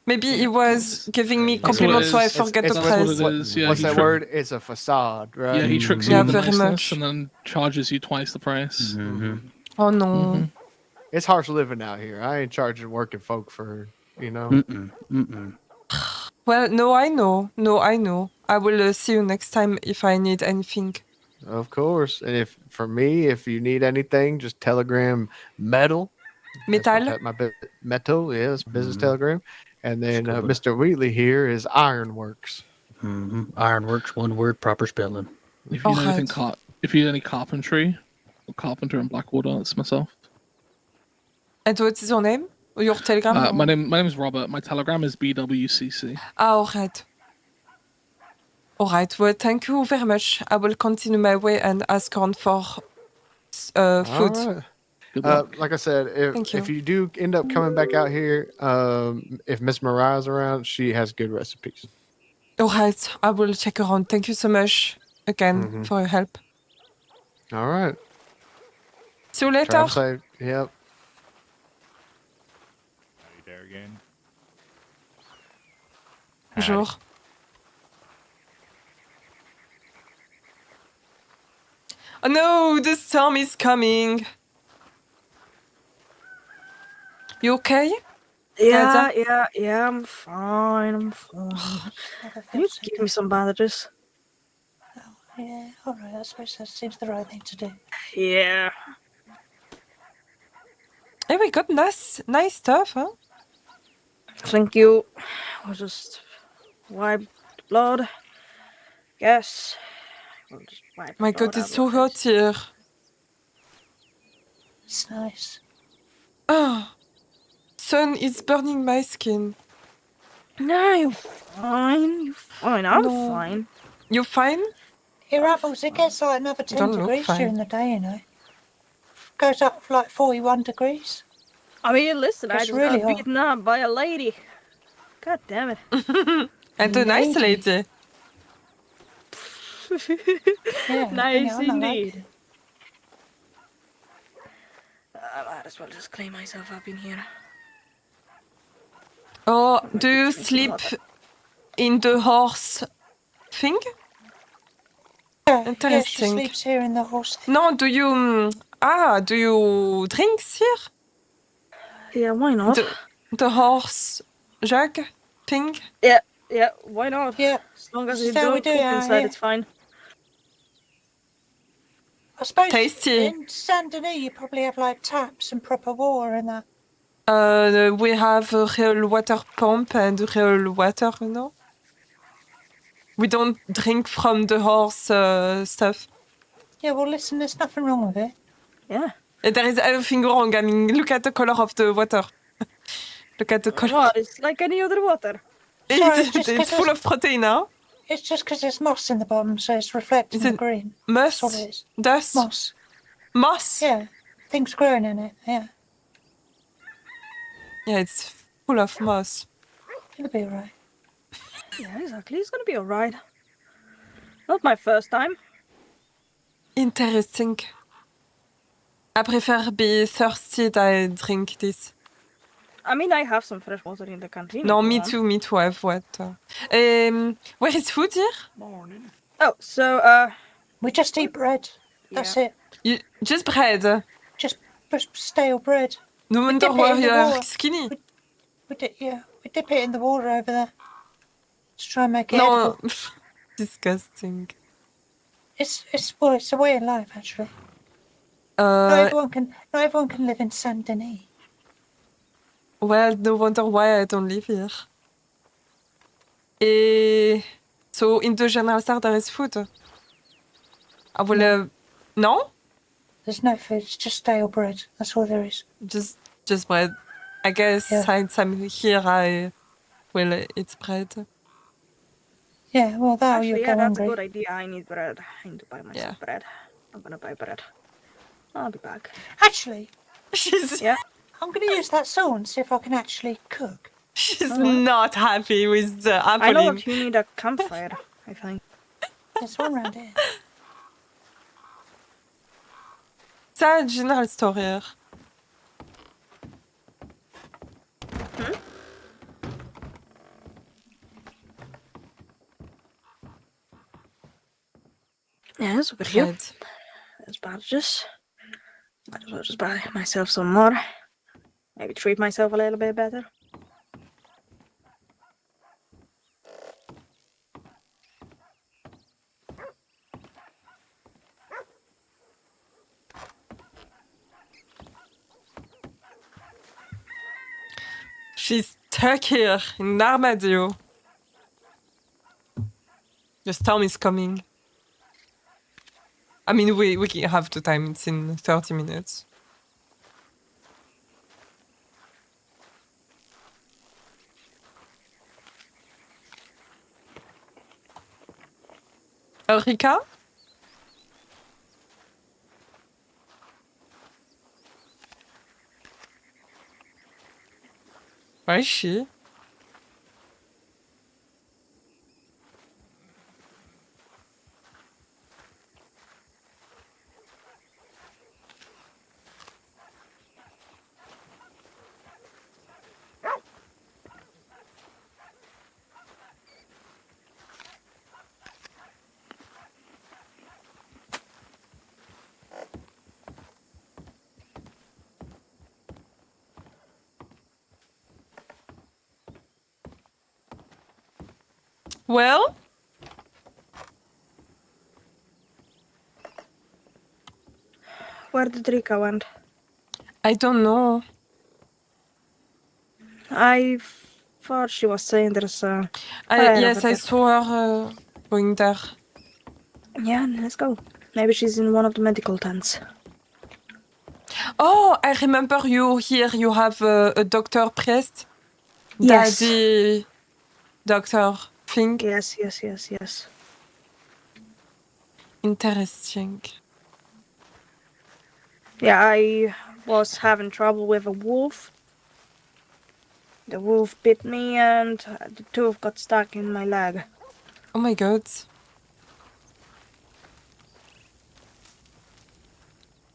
Maybe he was giving me That's what it compliments, so I is. forget the That's price. what it is. Yeah, What's he that trick- word? It's a facade, right? Yeah, he tricks you Yeah, with the very niceness much. and then charges you twice the price. Oh no. It's harsh living out here. I ain't charging working folk for, you know. Well, no, I know. No, I know. I will see you next time if I need anything. Of course. And if you need anything, just telegram metal. Metal? Metal, yes, business telegram. And then Mr. Wheatley here is Ironworks. Ironworks, one word, proper spelling. If you know anything, if you need any carpentry, or carpenter in Blackwater, that's myself. And what is your name? Or your telegram? My name is Robert. My telegram is BWCC. Ah, alright. Alright, well, thank you very much. I will continue my way and ask around for food. All right. Like I said, Thank you. if you do end up coming back out here, if Miss Mariah's around, she has good recipes. Alright, I will check around. Thank you so much again for your help. All right. See you later. Travel safe. Yep. Howdy there again. Bonjour. Oh no, the storm is coming. You okay? Yeah, Nadia? yeah, I'm fine. I'm fine. Can you give me some bandages? Yeah, all right. I suppose that seems the right thing to do. Yeah. Hey, we got nice stuff, huh? Thank you. I'll just wipe the blood. Yes. I'll just wipe the My blood God, it's out so of my hot face. here. It's nice. Ah, sun is burning my skin. No, you're fine. You're fine. I'm fine. You fine? Here, Ruffles, it gets like another 10 Don't look degrees fine. during the day, you know. Goes up to like 41 degrees. I mean, listen, I It's just really got hot. beaten up by a lady. God damn it. And a nice lady. Yeah, Nice I like indeed. it. I might as well just clean myself up in here. Oh, do you sleep in the horse thing? Yeah, she Interesting. sleeps here in the horse. No, do you drink here? Yeah, why not? The horse jug thing? Yeah, why not? Yeah. As long as This you is how we don't do poop it out inside, here. it's fine. I suppose Tasty. in Saint Denis you probably have like taps and proper water and that. We have a real water pump and real water, you know? We don't drink from the horse stuff. Yeah, well listen, there's nothing wrong with it. Yeah. There is everything wrong. I mean, look at the color of the water. Look at the color. What? It's like any other water. Sorry, it's just 'cause It's full of protein, huh? It's just because there's moss in the bottom, so it's reflecting the green. Moss? That's all it is. Dust? Moss. Moss? Yeah, things growing in it, yeah. Yeah, it's full of moss. It'll be alright. Yeah, exactly. It's gonna be alright. Not my first time. Interesting. I prefer be thirsty than drink this. I mean, I have some fresh water in the canteen. No, if you me want. too, me too. I have water. Where is food here? Morning. Oh, so, We just eat bread. That's it. You, just bread. Just stale bread. No wonder dip it why in the you're water. skinny. We dip it in the water over there. To try and make it No, edible. disgusting. It's a way of life actually. Not Uh, everyone can live in Saint Denis. well, no wonder why I don't live here. So in the general store there is food. I will. No? There's no food. It's just stale bread. That's all there is. Just bread. I guess Yeah. since I'm here, I will eat bread. Yeah, well, that or Actually, you'll yeah, go that's a hungry. good idea. I need bread. I need to buy myself bread. I'm gonna buy bread. I'll be back. Actually, Yeah. I'm going to use that saw and see if I can actually cook. She's not happy with the I know Apolline. that you need a campfire, I think. There's one round here. C'est un general store here. Yes, over here. bread. There's bandages. Might as well just buy myself some more. Maybe treat myself a little bit better. She's stuck here in Armadillo. The storm is coming. I mean, we have the time. It's in 30 minutes. Rika? Where is she? Well? Where did Rika went? I don't know. I thought she was saying there's a... Yes, I saw her going there. Yeah, let's go. Maybe she's in one of the medical tents. Oh, I remember you here. You have a doctor priest? Yes. Daddy doctor thing? Yes. Interesting. Yeah, I was having trouble with a wolf. The wolf bit me and the tooth got stuck in my leg. Oh my god.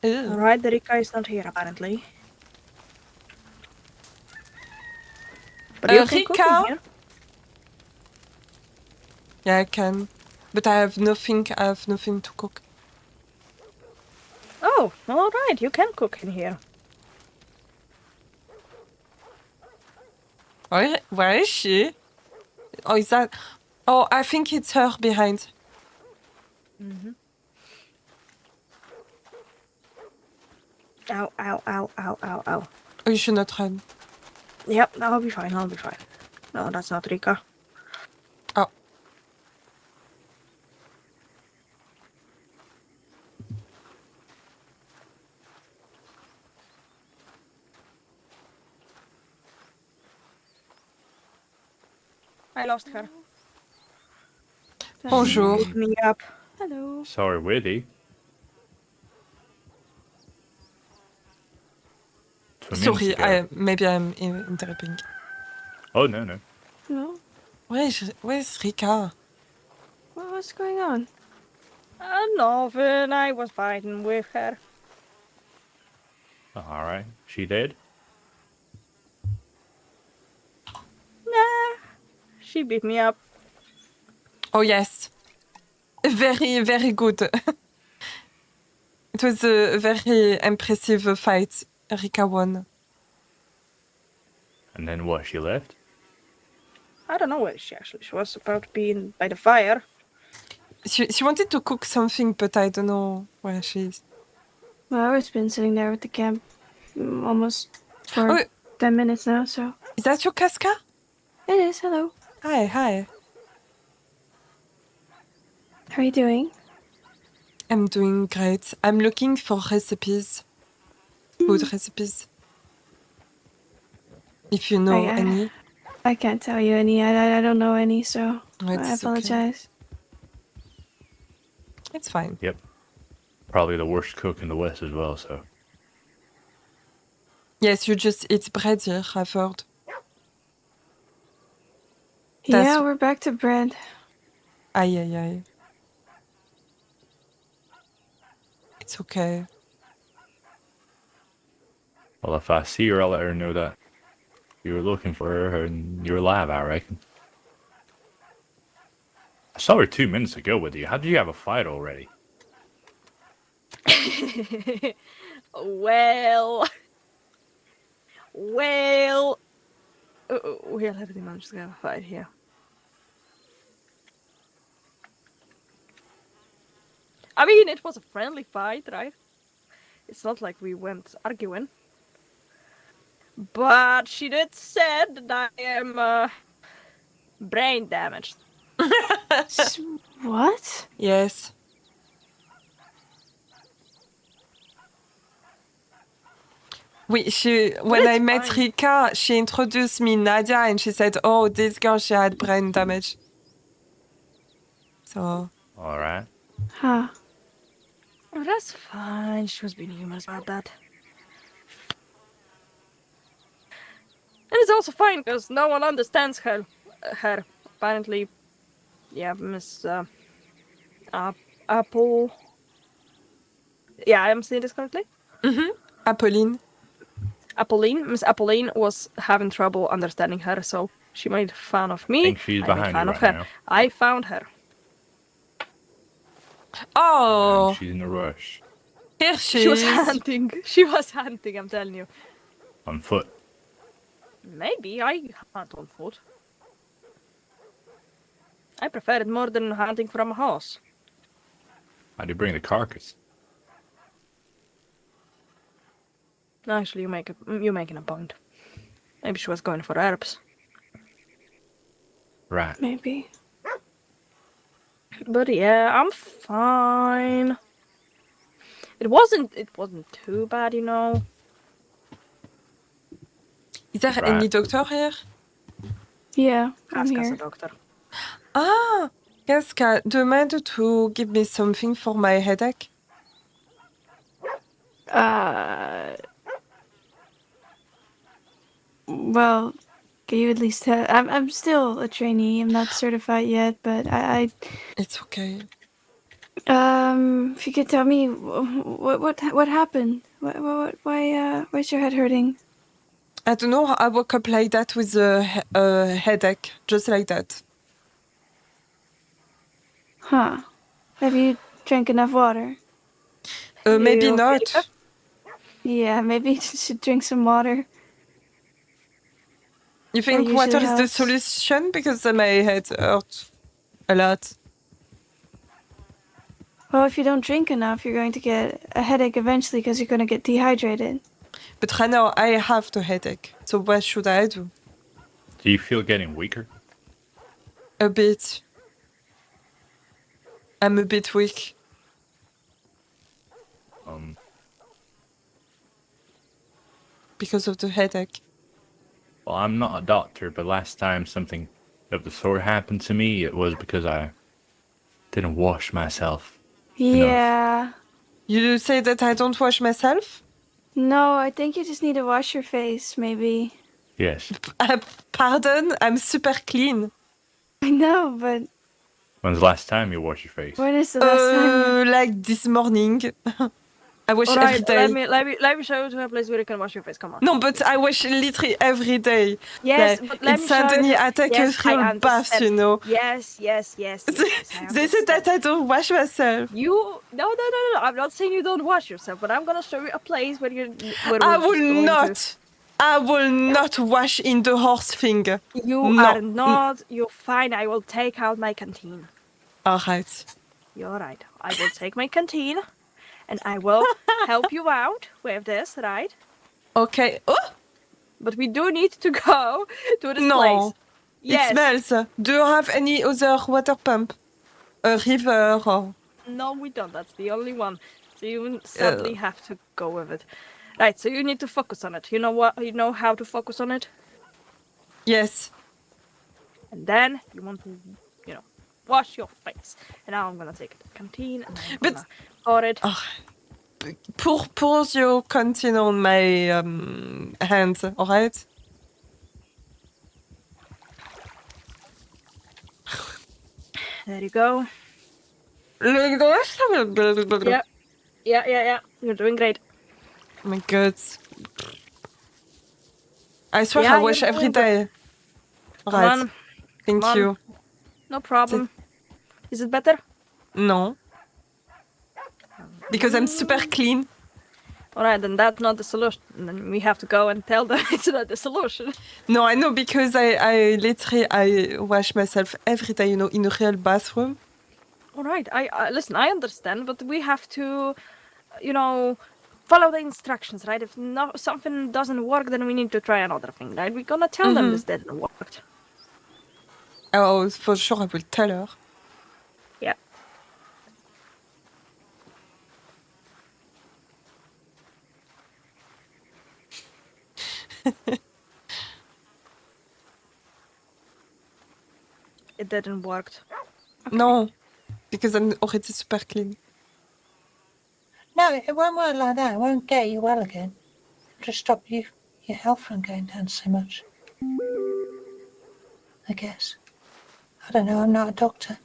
Ew. Alright, the Rika is not here apparently. But you can cook in Rika? here. Yeah, I can. But I have nothing to cook. Oh, alright, you can cook in here. Where is she? Oh, is that... Oh, I think it's her behind. Mm-hmm. Ow, ow, ow, ow, ow, ow. Oh, you should not run. Yep, I'll be fine. No, that's not Rika. Oh. I lost her. Bonjour. Pick me up. Hello. Sorry, Widdy. Sorry, maybe I'm interrupting. Oh, no. No? Where's Rika? What's going on? Nothing. I was fighting with her. Alright. She dead? Nah. She beat me up. Oh, yes. Very, very good. It was a very impressive fight. Rika won. And then what? She left? I don't know where she was about to be by the fire. She wanted to cook something, but I don't know where she is. Well, it's been sitting there with the camp almost for 10 minutes now, so... Is that your Casca? It is, hello. Hi. How are you doing? I'm doing great. I'm looking for recipes. Food recipes. If you know any. I can't tell you any. I don't know any, so I apologize. Okay. It's fine. Yep. Probably the worst cook in the West as well, so... Yes, you just eat bread here, I've heard. Yeah, we're back to bread. Aye. It's okay. Well, if I see her, I'll let her know that you were looking for her and you're alive, I reckon. I saw her 2 minutes ago with you. How did you have a fight already? Well. Here, let me just go fight here. I mean, it was a friendly fight, right? It's not like we went arguing. But she did said that I am brain damaged. What? Yes. Oui, when I met fine. Rika, she introduced me Nadia, and she said, "Oh, this girl, she had brain damage." So. All right. Huh. Oh, that's fine. She was being humorous about that. And it's also fine because no one understands her. Apparently, yeah, Miss Apple. Yeah, I'm saying this correctly. Apolline. Miss Apolline was having trouble understanding her, so she made fun of me. I think she's made behind fun you of right her. now. I found her. Oh. And she's in a rush. Here she She was is. hunting. She was hunting, I'm telling you. On foot. Maybe I hunt on foot. I prefer it more than hunting from a horse. How'd you bring the carcass? Actually, you're making a point. Maybe she was going for herbs. Right. Maybe. But yeah, I'm fine. It wasn't too bad, you know. Is there any doctor here? Yeah, I'm Ask us a here. doctor. Ah, Casca, do you mind to give me something for my headache? Well, can you at least have... I'm still a trainee. I'm not certified yet, but I It's okay. if you could tell me what happened? Why's your head hurting? I don't know. I woke up like that with a headache, just like that. Huh. Have you drank enough water? Maybe not. Yeah, maybe you should drink some water. You think That water usually is the helps. solution? Because my head hurts a lot. Well, if you don't drink enough, you're going to get a headache eventually because you're going to get dehydrated. But right now, I have the headache. So what should I do? Do you feel getting weaker? A bit. I'm a bit weak. Because of the headache. Well, I'm not a doctor, but last time something of the sort happened to me, it was because I didn't wash myself. Yeah. You say that I don't wash myself? No, I think you just need to wash your face, maybe. Yes. Pardon? I'm super clean. I know, but When's the last time you washed your face? when is the last time? Like this morning. I wash every Alright, day. let me show you to a place where you can wash your face. Come on. No, but I wash literally every day. Yes, Like, but let me it's show you. suddenly I take Yes, a real I bath, understand. you know. Yes. They said that I don't wash myself. No. I'm not saying you don't wash yourself, but I'm gonna show you a place where you. I will not wash in the horse thing. You are not. You're fine. I will take out my canteen. Alright. You're right. I will take my canteen, and I will help you out with this, right? Okay. Oh! But we do need to go to this No. place. Yes. It smells. Do you have any other water pump? A river or... No, we don't. That's the only one. So you sadly have to go with it. Right, so you need to focus on it. You know what? You know how to focus on it? Yes. And then you want to, wash your face. And now I'm gonna take the canteen and I'm gonna pour it. Pour your canteen on my hands, alright? There you go. Yeah. You're doing great. Oh my god. I swear Yeah, I wash you're every doing day. Come Alright. on. Thank Come you. on. No problem. Is it better? No. because I'm super clean. All right, then that's not the solution. Then we have to go and tell them it's not the solution. No, I know because I literally I wash myself every day, in a real bathroom. All right, I listen. I understand, but we have to, follow the instructions, right? If something doesn't work, then we need to try another thing, right? We're gonna tell them this didn't work. Oh, for sure I will tell her. Yeah. It didn't work. Okay. No, because I'm already super clean. No, it won't work like that. It won't get you well again. It'll just stop your health from going down so much. I guess. I don't know. I'm not a doctor.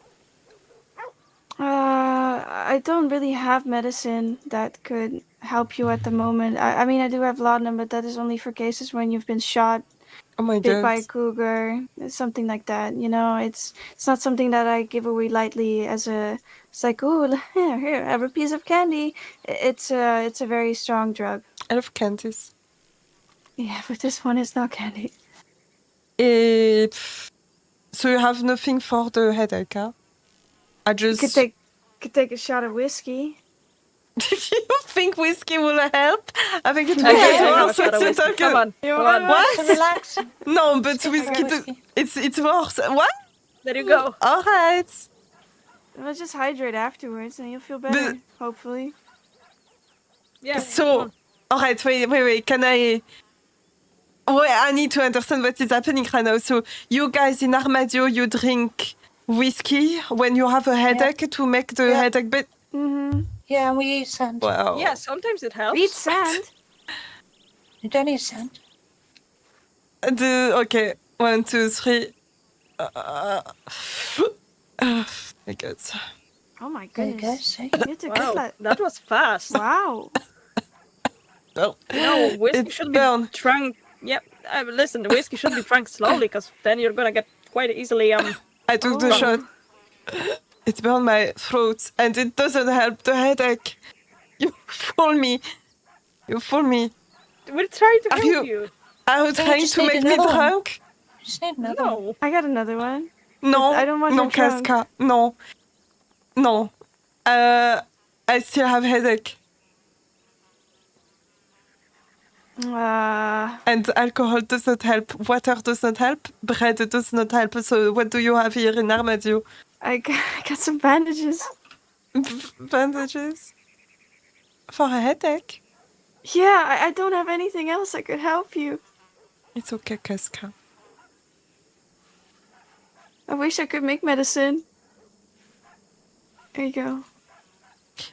I don't really have medicine that could help you at the moment. I mean, I do have laudanum, but that is only for cases when you've been shot, Oh my bit god. by a cougar, something like that. It's not something that I give away lightly as it's like, oh, here, have a piece of candy. It's a very strong drug. I love candies. Yeah, but this one is not candy. So you have nothing for the headache, huh? I just... You could take a shot of whiskey. You think whiskey will help? I think it will Okay, get I have a worse. shot of whiskey. Come on. What? To relax. No, but Take whiskey, a whiskey. it's worse. What? There you go. All right. Well, just hydrate afterwards and you'll feel better, hopefully. Yeah. So, all right, wait. Can I... Wait, I need to understand what is happening right now. So, you guys in Armadillo, you drink whiskey when you have a headache to make the headache better? Mm-hmm. Yeah, and we eat sand. Wow. Yeah, sometimes it helps. Eat sand? You don't eat sand. Okay, 1, 2, 3. My God. Oh my There you goodness. go, see? You had to Wow, get that. that was fast. Wow. Whiskey It's should burn. be drunk. Yep. Listen, the whiskey should be drunk slowly, because then you're gonna get quite easily I took the shot. It burned my throat, and it doesn't help the headache. You fool me. We're trying to help you. Are you trying just to need make me another one. drunk? You just need another one. No. I got another one. No, I don't want no, her drunk. Casca, no. I still have headache. And alcohol does not help. Water does not help. Bread does not help. So what do you have here in Armadillo? I got some bandages. Bandages? For a headache? Yeah, I don't have anything else that could help you. It's okay, Casca. I wish I could make medicine. There you go.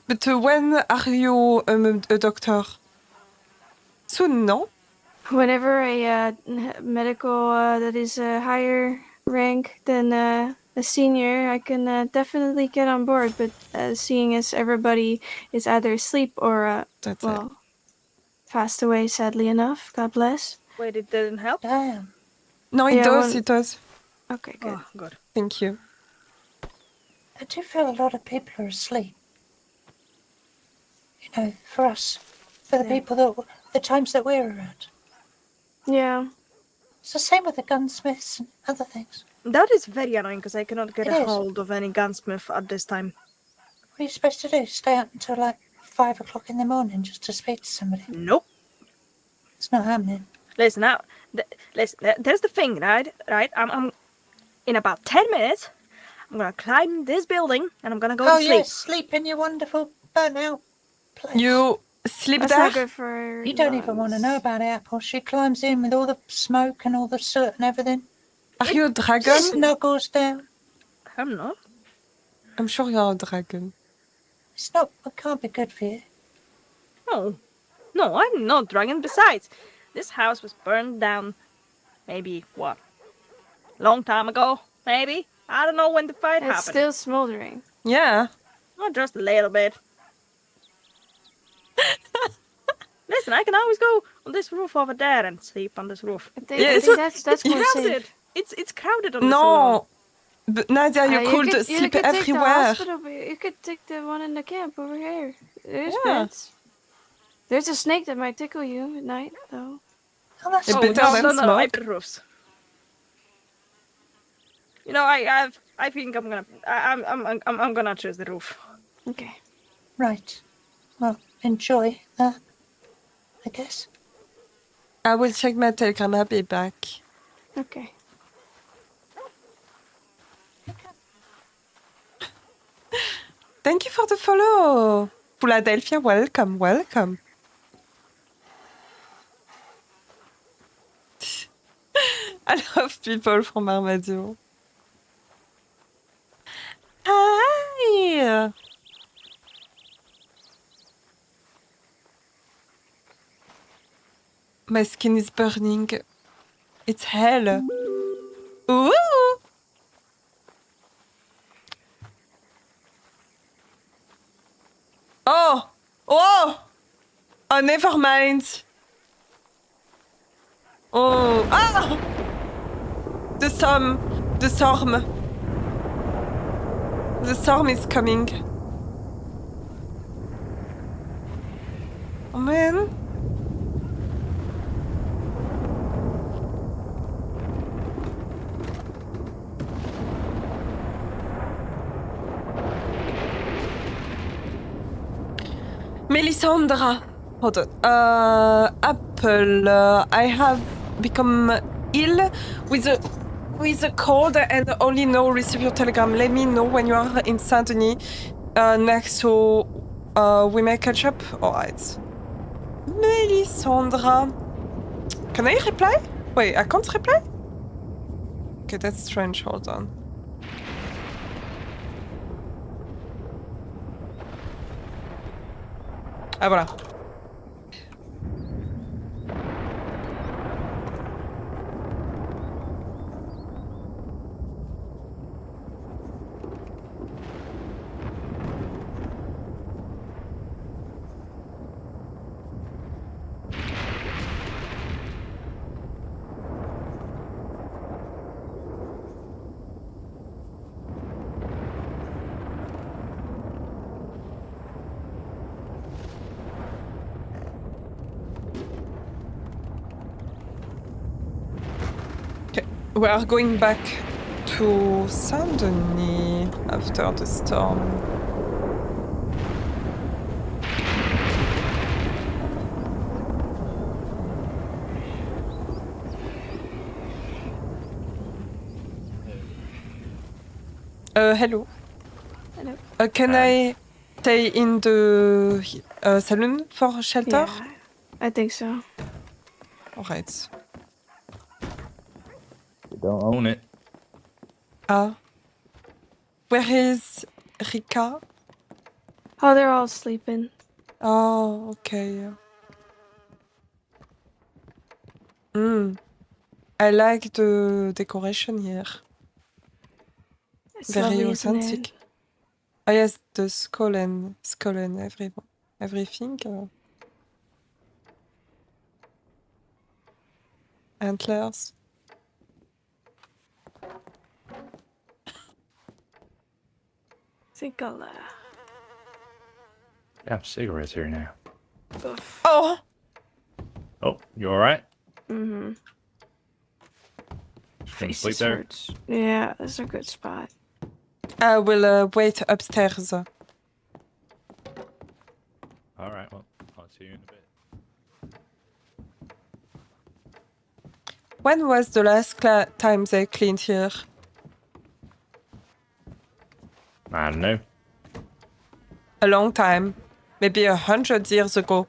But when are you a doctor? Soon, no? Whenever a medical that is a higher rank than a senior, I can definitely get on board. But seeing as everybody is either asleep or, passed away, sadly enough, God bless. Wait, it didn't help? Damn. No, it does, it does. Okay, good. Oh, good. Thank you. I do feel a lot of people are asleep. For us. For the people the times that we're around. Yeah. It's the same with the gunsmiths and other things. That is very annoying, because I cannot get It a is. hold of any gunsmith at this time. What are you supposed to do? Stay up until like 5 o'clock in the morning just to speak to somebody? Nope. It's not happening. Listen, now, there's the thing, right? I'm in about 10 minutes, I'm gonna climb this building, and I'm gonna go to sleep. Yes, sleep in your wonderful burnout place. You sleep That's there? not good for You don't even want to know about it, Apple. She climbs in with all the smoke and all the soot and everything. Are you a dragon? Snuggles down. I'm not. I'm sure you're a dragon. It can't be good for you. No, I'm not dragon. Besides, this house was burned down maybe, long time ago, maybe? I don't know when the fight It's happened. still smoldering. Yeah. Not just a little bit. Listen, I can always go on this roof over there and sleep on this roof. I think that's more safe. It's crowded on this one. No. But Nadia, you could sleep take everywhere. The hospital, but you could take the one in the camp over here. There's Yeah. beds. There's a snake that might tickle you at night, though. Oh, that's It Oh, better no, than no, no, I smoke. better roofs. You know, I think I'm gonna choose the roof. Okay. Right. Well, enjoy that, I guess. I will check my telegram. I'll be back. Okay. Thank you for the follow. Philadelphia, welcome, welcome. I love people from Armadillo. Hi! My skin is burning. It's hell. Ooh! Oh! Oh! Oh, never mind. Oh! Ah! The storm. The storm. The storm is coming. Oh, man. Melisandra. Hold on. Apple. I have become ill with a cold and only now receive your telegram. Let me know when you are in Saint-Denis next so we may catch up. Alright. Melisandra. Can I reply? Wait, I can't reply? Okay, that's strange. Hold on. Ah, voilà. We are going back to Saint-Denis after the storm. Hello. Hello. Can I stay in the saloon for shelter? Yeah, I think so. Alright. You don't own it. Where is Rika? Oh, they're all sleeping. Oh, okay. I like the decoration here. It's Very lovely, isn't authentic. it? Oh yes, the skull and everything. Antlers. I think I'll I have cigarettes here now. Oh! Oh, you alright? Mm-hmm. Can you sleep there? Hurts. Yeah, that's a good spot. I will wait upstairs. Alright, well, I'll see you in a bit. When was the last time they cleaned here? I don't know. A long time. Maybe 100 years ago.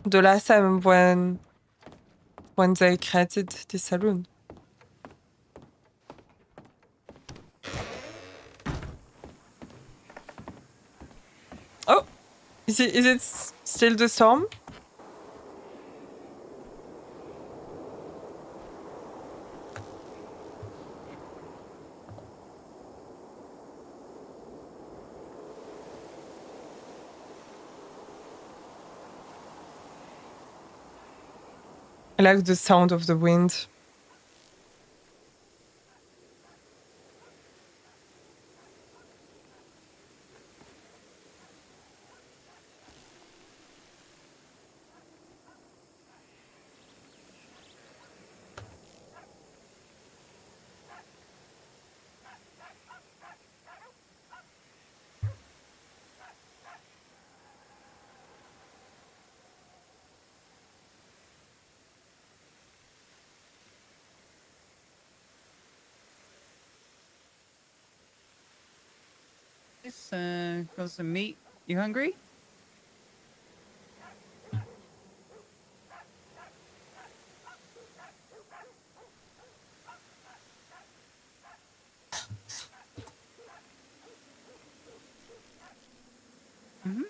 The last time when they created the saloon. Oh! Is it still the storm? I like the sound of the wind. Got some meat. You hungry? Mm-hmm.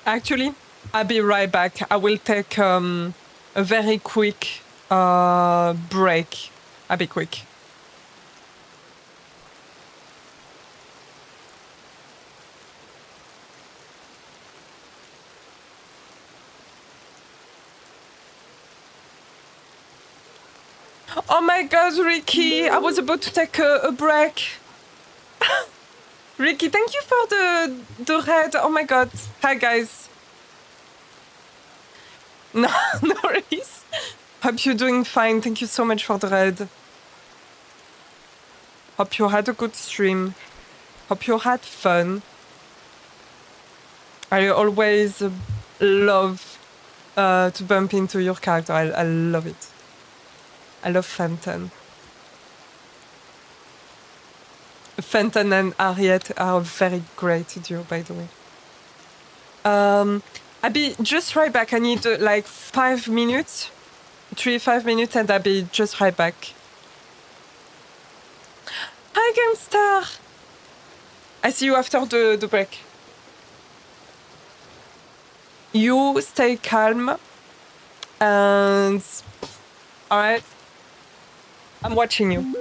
Actually, I'll be right back. I will take a very quick break. I'll be quick. Oh my god, Ricky! I was about to take a break. Ricky, thank you for the red. Oh my god. Hi, guys. No, no worries. Hope you're doing fine. Thank you so much for the red. Hope you had a good stream. Hope you had fun. I always love to bump into your character. I love it. I love Fenton. Fenton and Harriet are a very great duo, by the way. I'll be just right back. I need like 5 minutes. 5 minutes, and I'll be just right back. Hi, Gangster! I see you after the break. You stay calm, and alright, I'm watching you.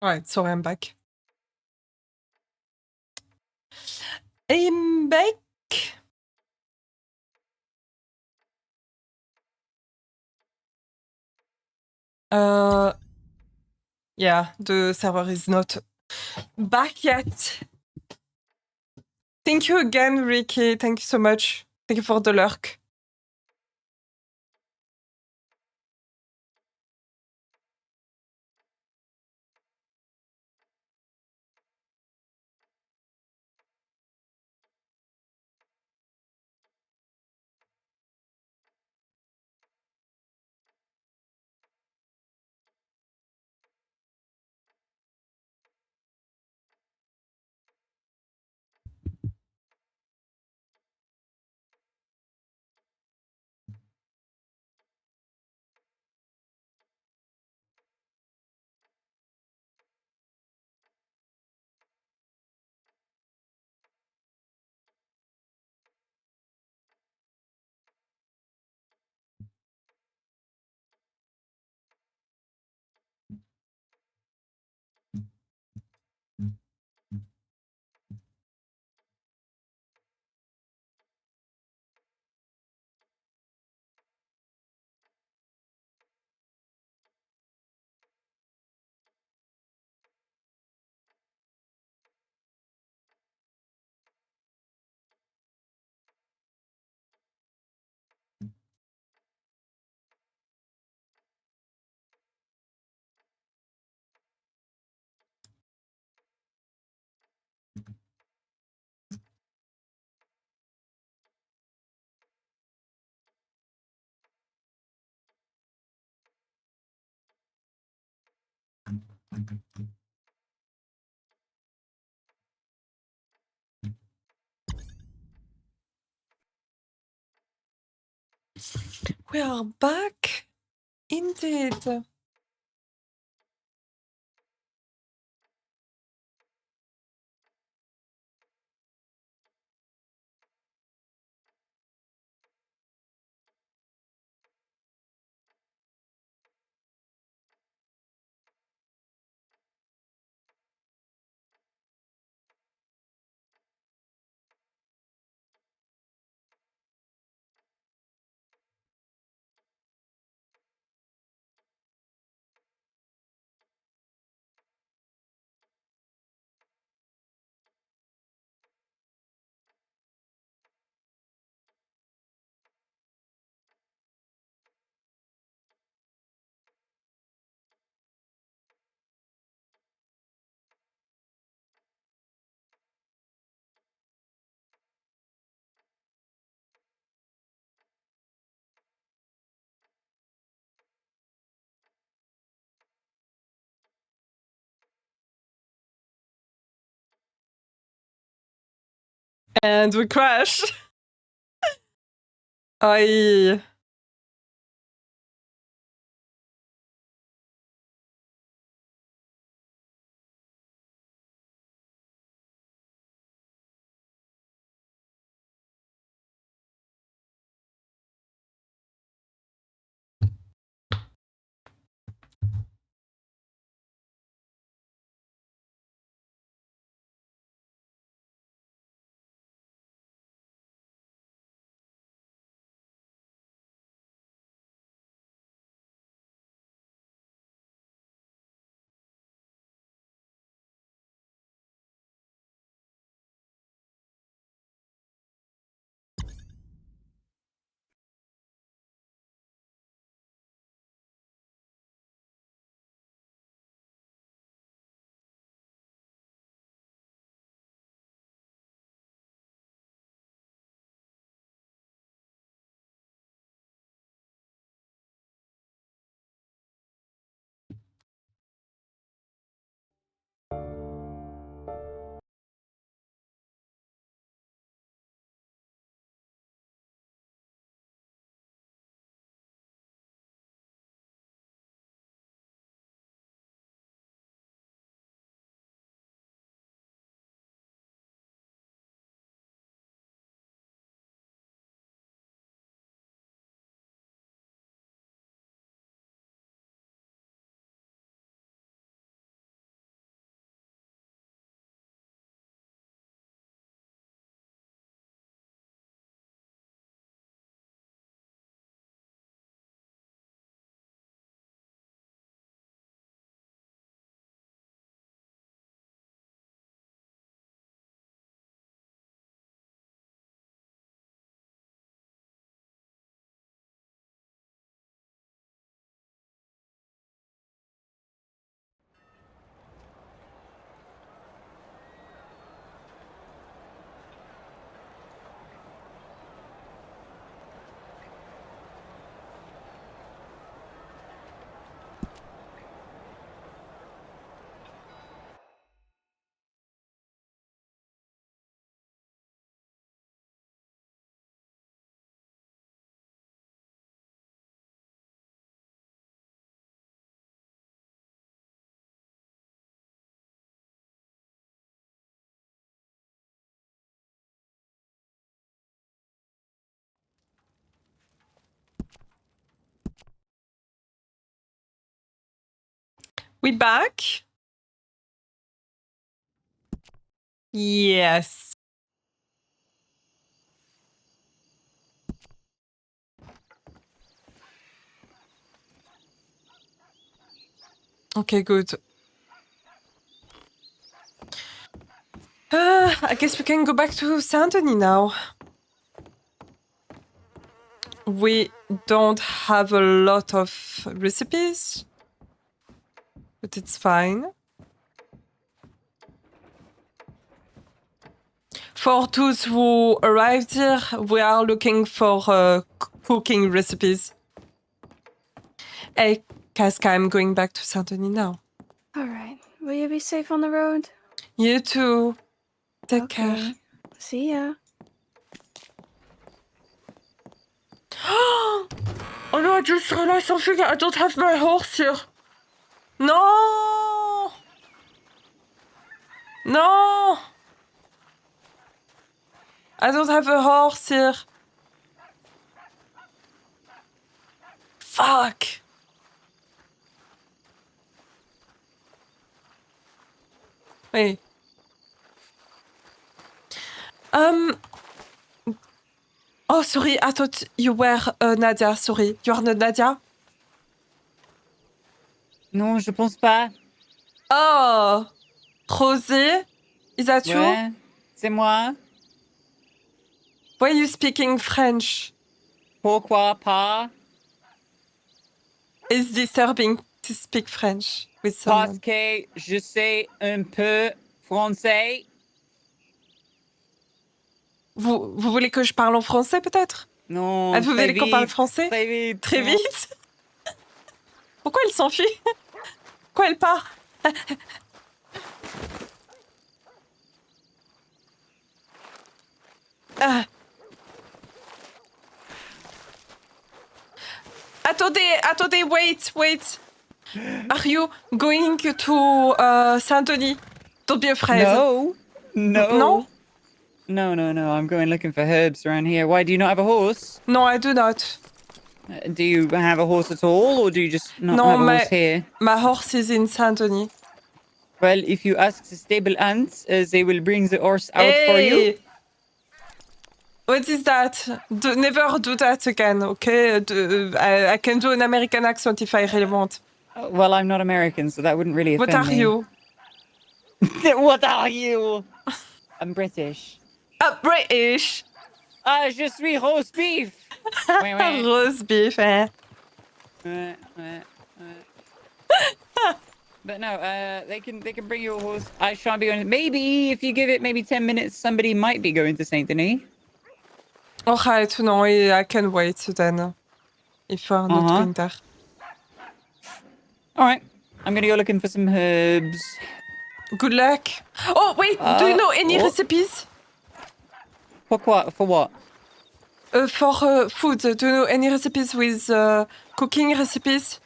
Alright, sorry, I'm back. I'm back. Yeah, the server is not back yet. Thank you again, Ricky. Thank you so much. Thank you for the lurk. We are back. Indeed. And we crash. I We back? Yes. Okay, good. I guess we can go back to Saint-Denis now. We don't have a lot of recipes, but it's fine. For those who arrived here, we are looking for cooking recipes. Hey, Casca, I'm going back to Saint-Denis now. All right. Will you be safe on the road? You too. Take care. See ya. Oh no, I just realized something. I don't have my horse here. No! No! I don't have a horse here. Fuck! Wait. Oh, sorry, I thought you were Nadia. Sorry, you are not Nadia? Non, je pense pas. Oh! Rosé? Is that you? Ouais, c'est moi. Why are you speaking French? Pourquoi pas? It's disturbing to speak French with someone. Parce que je sais un peu français. Vous voulez que je parle en français, peut-être? Non, Vous voulez qu'on parle français? Très vite. Très vite? Pourquoi elle s'enfuit? Pourquoi elle part? Attendez, wait. Are you going to Saint-Denis? Don't be afraid. No. No? No. I'm going looking for herbs around here. Why, do you not have a horse? No, I do not. Do you have a horse at all, or do you just not have a horse here? My horse is in Saint-Denis. Well, if you ask the stable ants, they will bring the horse out for you. What is that? Never do that again, okay? I can do an American accent if I really want. Well, I'm not American, so that wouldn't really offend me. What are you? What are you? I'm British. British? Je suis roast beef. Roast beef, eh? But no, they can bring you a horse. I shan't be going. Maybe if you give it maybe 10 minutes, somebody might be going to Saint Denis. Alright, no, I can wait then. If we're not going there. Alright, I'm gonna go looking for some herbs. Good luck. Oh, wait, do you know any recipes? For what? For food. Do you know any recipes with cooking recipes?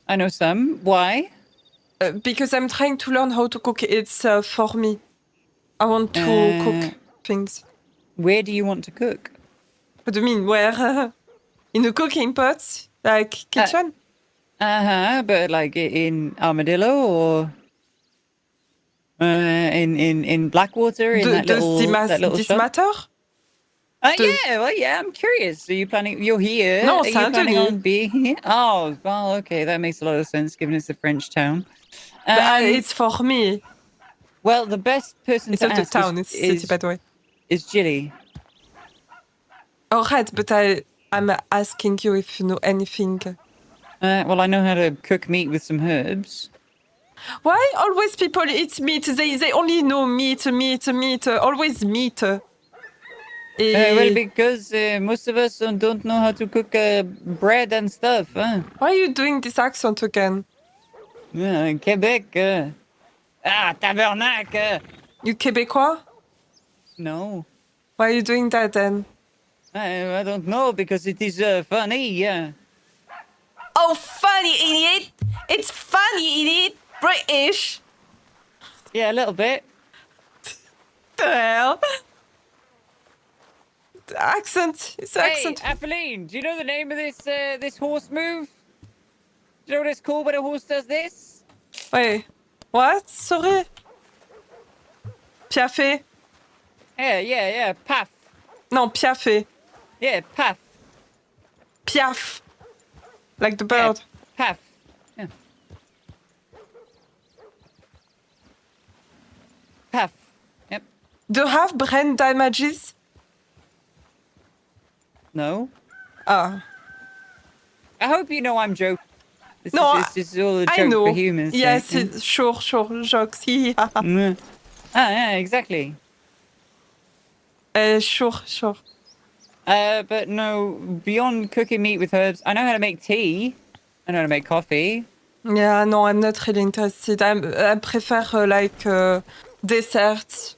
I know some. Why? Because I'm trying to learn how to cook. It's for me. I want to cook things. Where do you want to cook? What do you mean? Where? In a cooking pot? Like kitchen? But like in Armadillo or in Blackwater in that little this shop? matter? Yeah, I'm curious. Are you planning? You're here. No, Are you planning Saint-Denis. on being here? Oh, well, okay, that makes a lot of sense given it's a French town. It's for me. Well, the best person It's to not a ask town, it's a city, by the way. is Jilly. Oh, right, but I'm asking you if you know anything. Well, I know how to cook meat with some herbs. Why always people eat meat? They only know meat, always meat. Well, because most of us don't know how to cook bread and stuff. Huh? Why are you doing this accent again? Quebec. Tabernacle. You Québécois? No. Why are you doing that then? I don't know, because it is funny, yeah. Oh, funny, idiot! It's funny, idiot! British! Yeah, a little bit. The hell? The accent. It's accent. Hey, Apolline, do you know the name of this horse move? Do you know what it's called when a horse does this? Wait. What? Sorry. Piaffe. Yeah. Paf. No, piaffe. Yeah, paf. Piaf. Like the bird. Paf. Yeah. Paf. Yep. Do you have brain damages? No. Ah. I hope you know I'm joking. This is all a I joke know. for humans. Yes, sure, jokes. Yeah, exactly. Sure. But no, beyond cooking meat with herbs, I know how to make tea. I know how to make coffee. Yeah, no, I'm not really interested. I prefer desserts,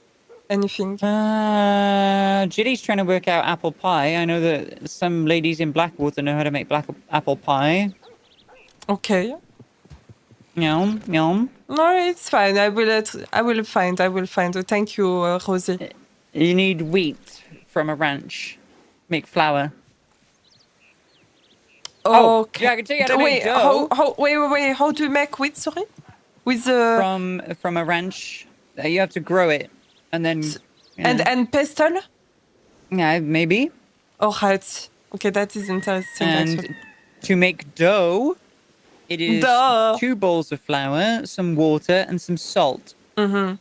anything. Jilly's trying to work out apple pie. I know that some ladies in Blackwater know how to make apple pie. Okay. Yum. No, it's fine. I will find. Thank you, Rosie. You need wheat from a ranch. Make flour. Okay. Yeah, I can tell you how to make dough. Wait. How do you make wheat? Sorry, with the from a ranch. You have to grow it, and then and pestle. Yeah, maybe. All right. Okay, that is interesting. And actually. to make dough, it is 2 bowls of flour, some water, and some salt. Mm-hmm.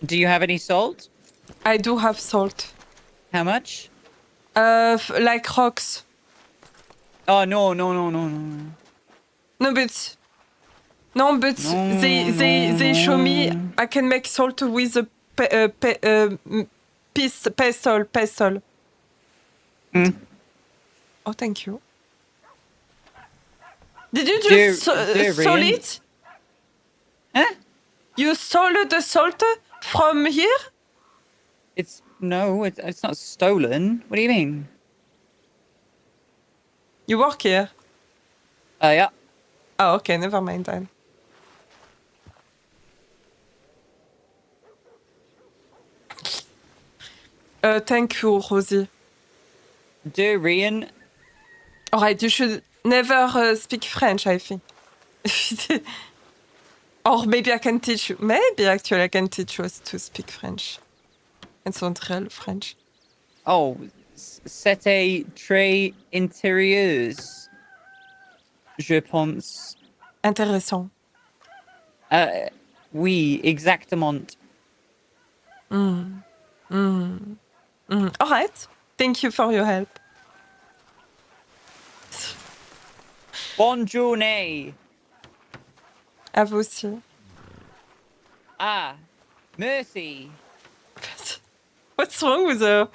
Do you have any salt? I do have salt. How much? Like rocks. Oh no. No, but they show me I can make salt with a pestle. Oh, thank you. Did you just stole it? Huh? You stole the salt from here? It's not stolen. What do you mean? You work here? Yeah. Oh, okay, never mind then. Thank you, Rosie. Durian. Alright, you should never speak French, I think. Or maybe I can teach you. Maybe actually I can teach you to speak French. It's not real French. Oh, c'était très intérieuse. Je pense. Intéressant. Oui, exactement. Alright. Thank you for your help. Bonne journée. À vous aussi. Ah, merci. What's wrong with her?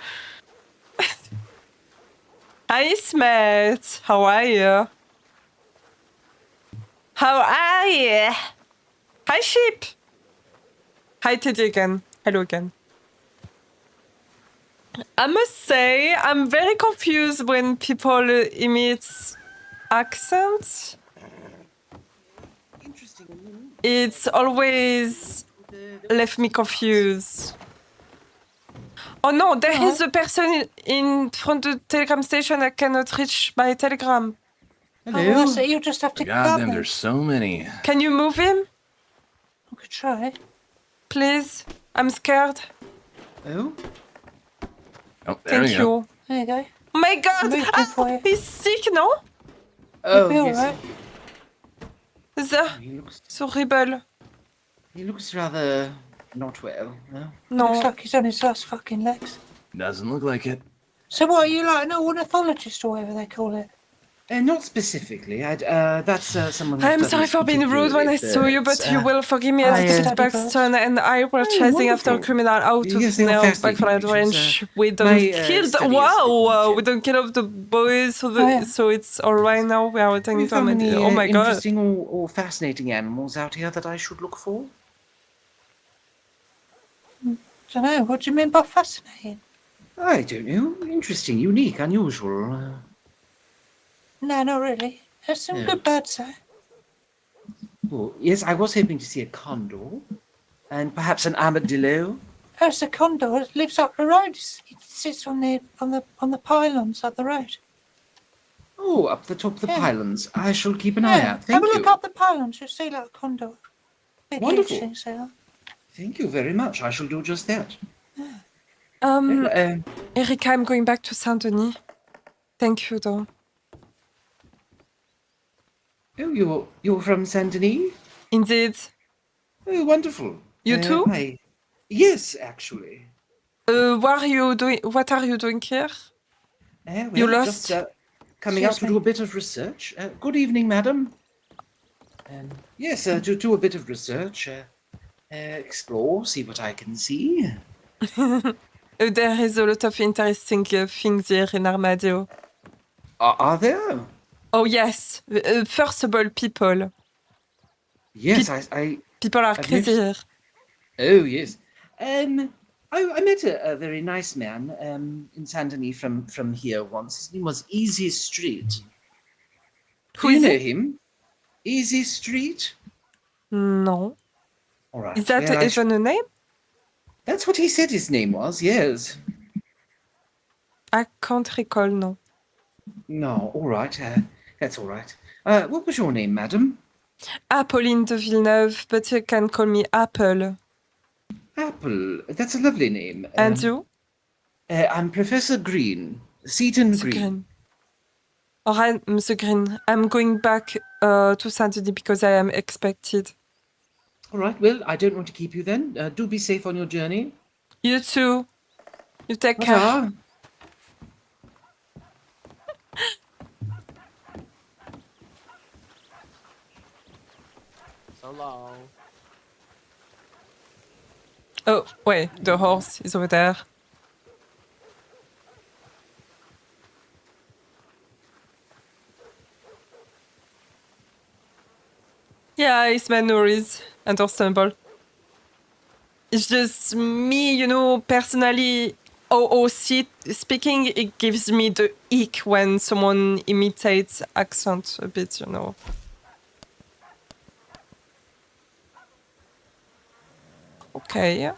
Hi, Smet. How are you? Hi, sheep. Hi, Teddy again. Hello again. I must say, I'm very confused when people emit accents. It's always left me confused. Oh no, there is a person in front of the telegram station that cannot reach my telegram. Hello. Oh, you just have to grab him. There's so many. Can you move him? I could try. Please? I'm scared. Oh? Oh, there Thank we you. go. There you go. Oh my god! He's sick, no? Oh, yes. It's horrible. He looks rather not well, no? No. Looks like he's on his last fucking legs. Doesn't look like it. So what, are you like an ornithologist or whatever they call it? Not specifically. That's someone. I'm sorry for being rude when I saw you, but you will forgive me as it is Paxton and I were chasing after a criminal out of Snell back for that range. We don't kill the we don't kill off the boys, so it's alright now. We are returning to Any oh my god. interesting or fascinating animals out here that I should look for? Don't know. What do you mean by fascinating? I don't know. Interesting, unique, unusual. No, not really. There's some good birds there. Well, yes, I was hoping to see a condor, and perhaps an armadillo. There's a condor. It lives up the road. It sits on the pylons up the road. Oh, up the top of the pylons. I shall keep an eye out. Thank Have a you. look up the pylons. You'll see like a condor. Bit Wonderful. itchy, so. Thank you very much. I shall do just that. Erika, I'm going back to Saint-Denis. Thank you, though. Oh, you're from Saint Denis? Indeed. Oh, wonderful. You too? Yes, actually. What are you doing? What are you doing here? Well, You lost? just coming out to do a bit of research. Good evening, madam. Yes, to do a bit of research. Explore, see what I can see. There is a lot of interesting things here in Armadillo. Are there? Oh, yes. First of all, people. Yes, People are crazy here. Oh, yes. I met a very nice man in Saint Denis from here once. His name was Easy Street. Who Do you is know it? him? Easy Street? No. All right. Is that well, even a name? That's what he said his name was, yes. I can't recall, no. No, all right. That's all right. What was your name, madam? Apolline de Villeneuve, but you can call me Apple. Apple. That's a lovely name. And you? I'm Professor Green. Seaton Green. All right, Mr. Green. I'm going back to Saint-Denis because I am expected. All right. Well, I don't want to keep you then. Do be safe on your journey. You too. You take care. Ta-ta. So long. Oh, wait, the horse is over there. Yeah, it's my worries. Understandable. It's just me, you know, personally, OOC speaking, it gives me the ick when someone imitates accent a bit, you know. Okay.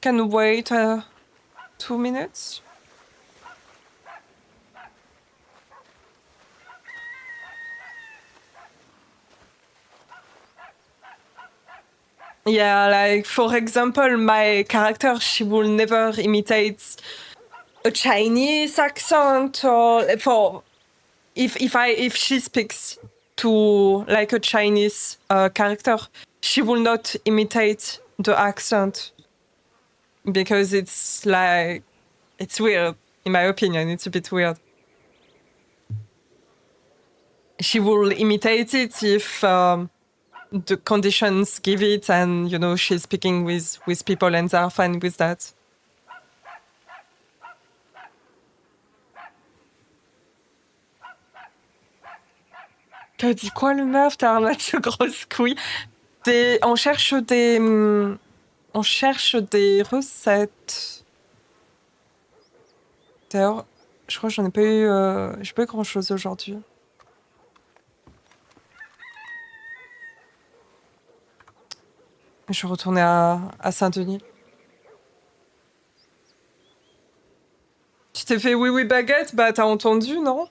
Can wait 2 minutes. Yeah, like for example, my character, she will never imitate a Chinese accent, or for if she speaks to like a Chinese character, she will not imitate the accent because it's like it's weird. In my opinion, it's a bit weird. She will imitate it if the conditions give it, and you know she's speaking with people and they're fine with that. T'as dit quoi le meuf? T'as un match de grosses couilles. On cherche des recettes. D'ailleurs, je crois que j'en ai pas eu, j'ai pas eu grand chose aujourd'hui. Je suis retournée à Saint-Denis. Tu t'es fait oui baguette? Bah t'as entendu, non?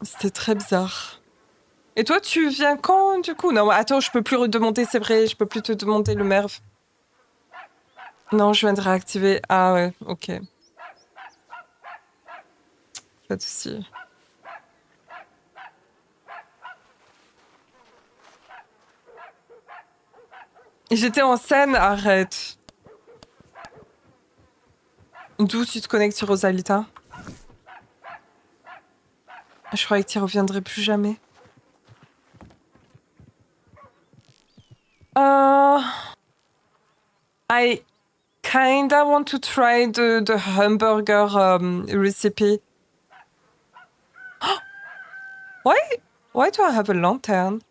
C'était très bizarre. Et toi, tu viens quand, du coup? Non, attends, je peux plus redemander, c'est vrai, je peux plus te demander le merve. Non, je viens de réactiver. Ah ouais, ok. Pas de souci. J'étais en scène, arrête. D'où tu te connectes sur Rosalita? Je croyais que tu reviendrais plus jamais. I kinda want to try the hamburger recipe. Why do I have a lantern?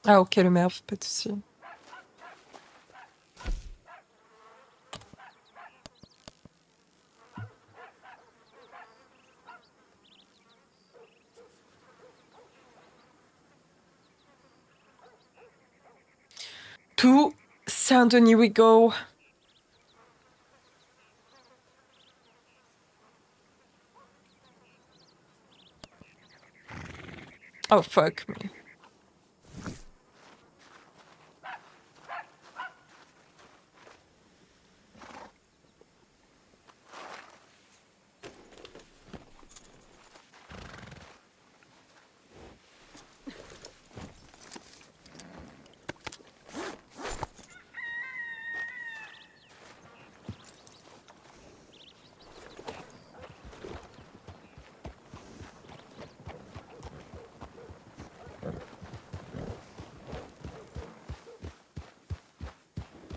Ah ok, le merve, pas de souci. To Saint-Denis we go. Oh, fuck me.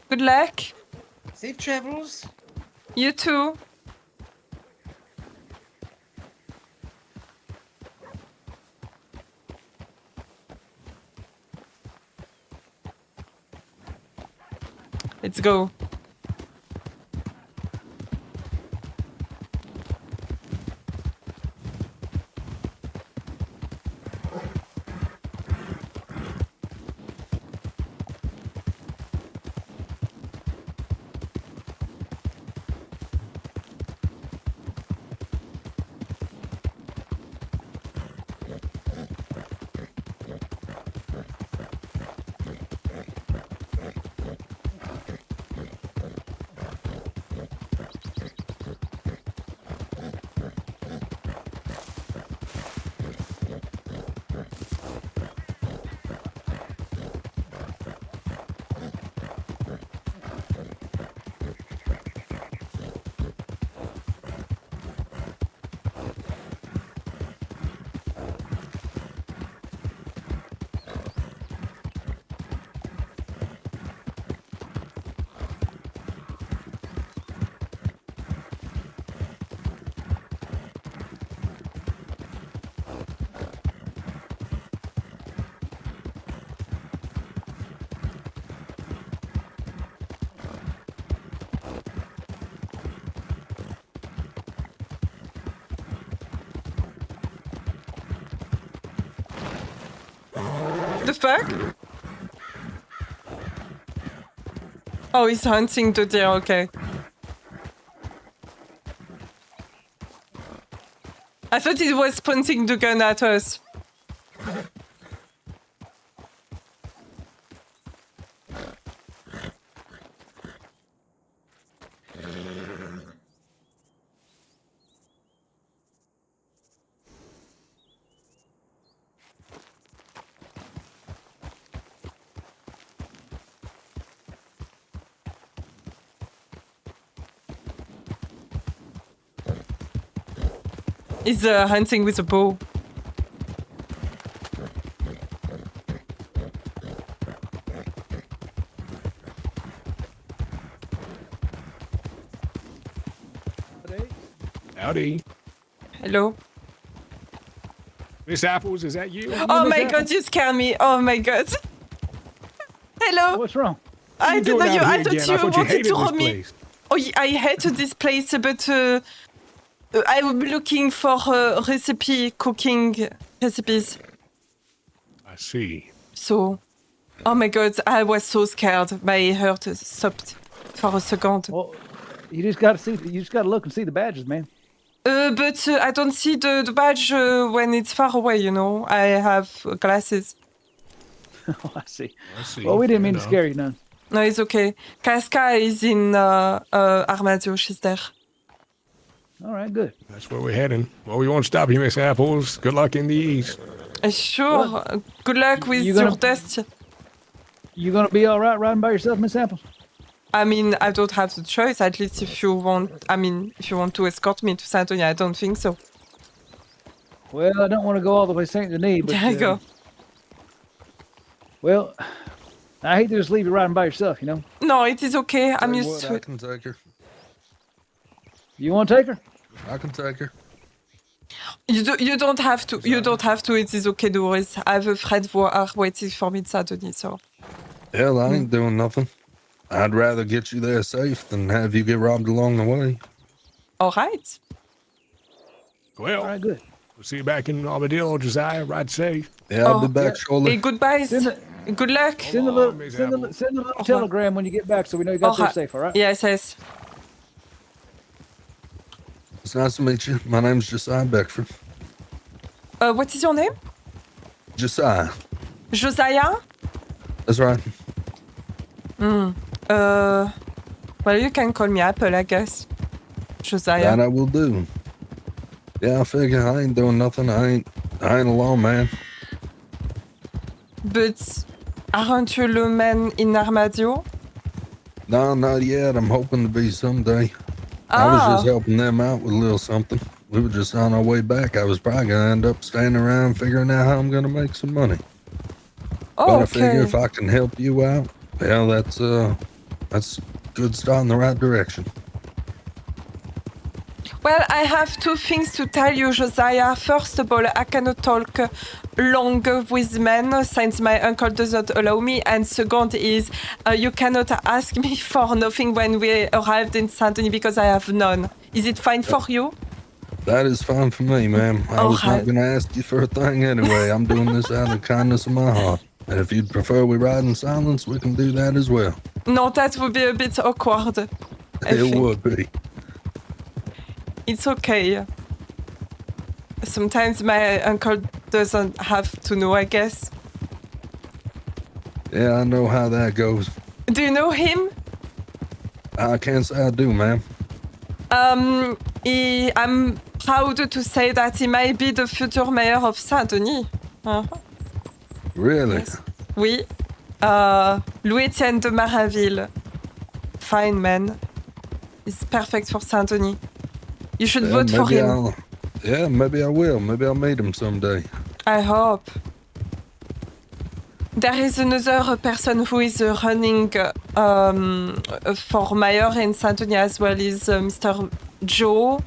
Good luck. Safe travels. You too. Let's go. The fuck? Oh, he's hunting the deer, okay. I thought he was pointing the gun at us. He's hunting with a bow. Howdy. Hello. Miss Apples, is that you? Oh my god, you scare me. Oh my god. Hello. What's wrong? I don't know you. I thought you wanted hated to this rob me. place. Oh, I hate this place, but I'm looking for cooking recipes. I see. So, oh my god, I was so scared. My heart stopped for a second. Well, you just gotta see. You just gotta look and see the badges, man. But I don't see the badge when it's far away. You know, I have glasses. Oh, I see. I see. Well, we didn't mean Fair to scare you none. No, it's okay. Casca is in Armadio. She's there. All right, good. That's where we're heading. Well, we won't stop you, Miss Apples. Good luck in the east. Sure. What? Good luck with You gonna- your test. You gonna be all right riding by yourself, Miss Apples? I mean, I don't have the choice. At least if you want, I mean, if you want to escort me to Saint Antonio, I don't think so. Well, I don't want to go all the way to Saint Denis, but There you go. well, I hate to just leave you riding by yourself. You know. No, it is okay. I'm Tell you used what, to I it. can take her. You want to take her? I can take her. You don't have to. You don't have to. It is okay, Doris. I have a friend who are waiting for me in Saint Denis, so. Hell, I ain't doing nothing. I'd rather get you there safe than have you get robbed along the way. All right. Well, All right, good. we'll see you back in Armadillo, Josiah. Ride safe. Yeah, I'll be back shortly. Hey, goodbyes. Good luck. Send a little telegram when you get back, so we know you got there safe. All right. Yes, yes. It's nice to meet you. My name's Josiah Beckford. What is your name? Josiah. Josiah? That's right. Well, you can call me Apple, I guess. Josiah. That I will do. Yeah, I figure I ain't doing nothing. I ain't alone, man. But aren't you the man in Armadio? No, not yet. I'm hoping to be someday. I was just helping them out with a little something. We were just on our way back. I was probably gonna end up standing around figuring out how I'm gonna make some money. But I figure if I can help you out, well, that's a good start in the right direction. Well, I have two things to tell you, Josiah. First of all, I cannot talk long with men since my uncle doesn't allow me. And second is, you cannot ask me for nothing when we arrived in Saint-Denis because I have none. Is it fine for you? That is fine for me, ma'am. I was not going to ask you for a thing anyway. I'm doing this out of the kindness of my heart. And if you'd prefer we ride in silence, we can do that as well. No, that would be a bit awkward. It would be. It's okay. Sometimes my uncle doesn't have to know, I guess. Yeah, I know how that goes. Do you know him? I can't say I do, ma'am. I'm proud to say that he might be the future mayor of Saint-Denis. Really? Yes. Oui. Louis-Étienne de Maraville. Fine man. He's perfect for Saint-Denis. You should vote for him. Maybe I will. Maybe I'll meet him someday. I hope. There is another person who is running for mayor in Saint-Denis as well. Is Mr. Joe,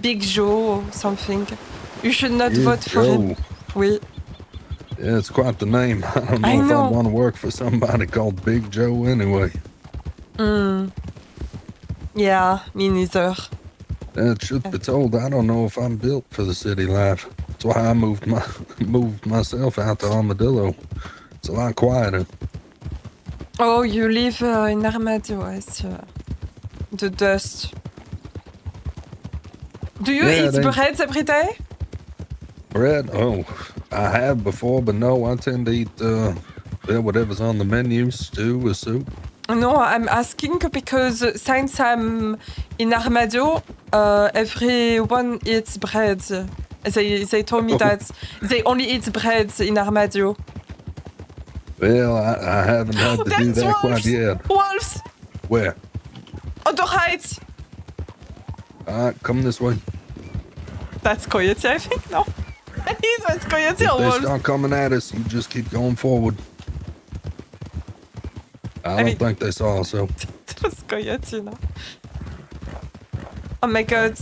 Big Joe or something. You should not vote for him. Oui. Yeah, it's quite the name. I don't know if I'd want to work for somebody called Big Joe anyway. Yeah, me neither. Truth be told, I don't know if I'm built for the city life. That's why I moved myself out to Armadillo. It's a lot quieter. Oh, you live in Armadio, I see. The dust. Do you eat bread every day? Bread? Oh, I have before, but no, I tend to eat whatever's on the menu, stew or soup. No, I'm asking because since I'm in Armadio, everyone eats bread. They told me that they only eat bread in Armadio. Well, I haven't had to do that quite yet. Wolves! Where? On the right! Alright, come this way. That's Coyote, I think, no? That's Coyote If or they Wolves? start coming at us, you just keep going forward. I don't think they saw us, so. That's Coyote, no? Oh my god.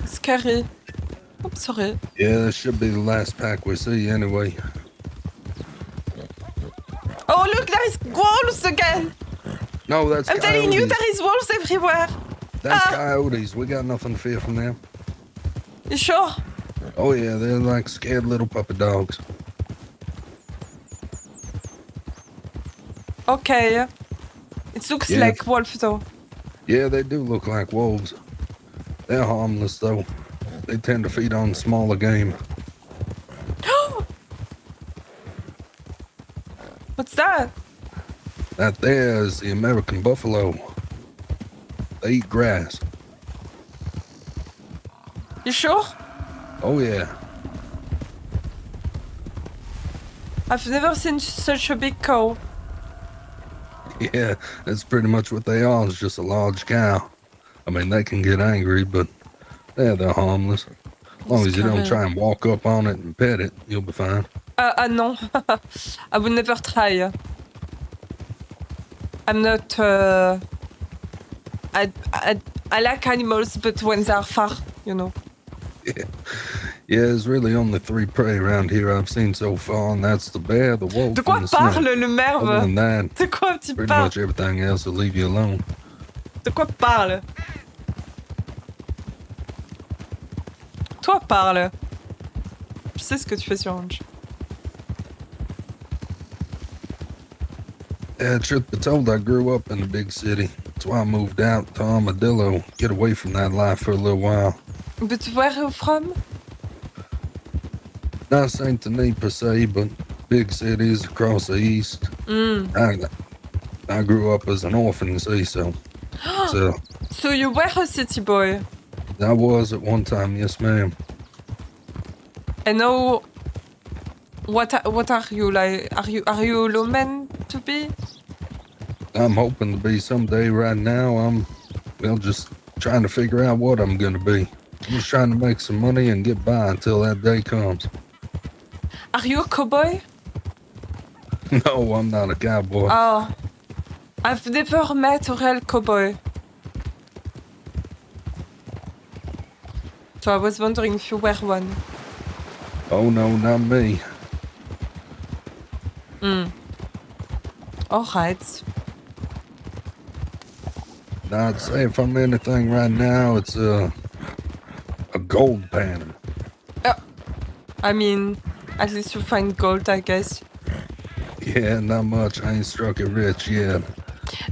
Scary. I'm sorry. Yeah, this should be the last pack we see anyway. Oh, look, there is wolves again! No, that's I'm telling you, there is wolves everywhere! That's coyotes. We got nothing to fear from them. You sure? Oh yeah, they're like scared little puppy dogs. Okay. It looks like wolf though. Yeah, they do look like wolves. They're harmless though. They tend to feed on smaller game. What's that? That there is the American buffalo. They eat grass. You sure? Oh yeah. I've never seen such a big cow. Yeah, that's pretty much what they are. It's just a large cow. I mean, they can get angry, but they're harmless. As long as you don't try and walk up on it and pet it, you'll be fine. No. I would never try. I'm not... I like animals, but when they're far, you know. Yeah, there's really only 3 prey around here I've seen so far, and that's the bear, the wolf, De quoi and the snake. parle le merve? Other than that, De quoi tu pretty parles? much everything else will leave you alone. De quoi parle? Toi parle. Je sais ce que tu fais sur Orange. Yeah, truth be told, I grew up in a big city. That's why I moved out to Armadillo, get away from that life for a little while. But where are you from? Not Saint Denis per se, but big cities across the east. I grew up as an orphan, see, so So you were a city boy. I was at one time, yes, ma'am. And now, what are you like? Are you low man to be? I'm hoping to be someday. Right now, I'm just trying to figure out what I'm gonna be. I'm just trying to make some money and get by until that day comes. Are you a cowboy? No, I'm not a cowboy. Oh, I've never met a real cowboy. So I was wondering if you were one. Oh no, not me. All right. Now, I'd say if I'm anything right now, it's a gold panning. I mean, at least you find gold, I guess. Yeah, not much. I ain't struck it rich yet.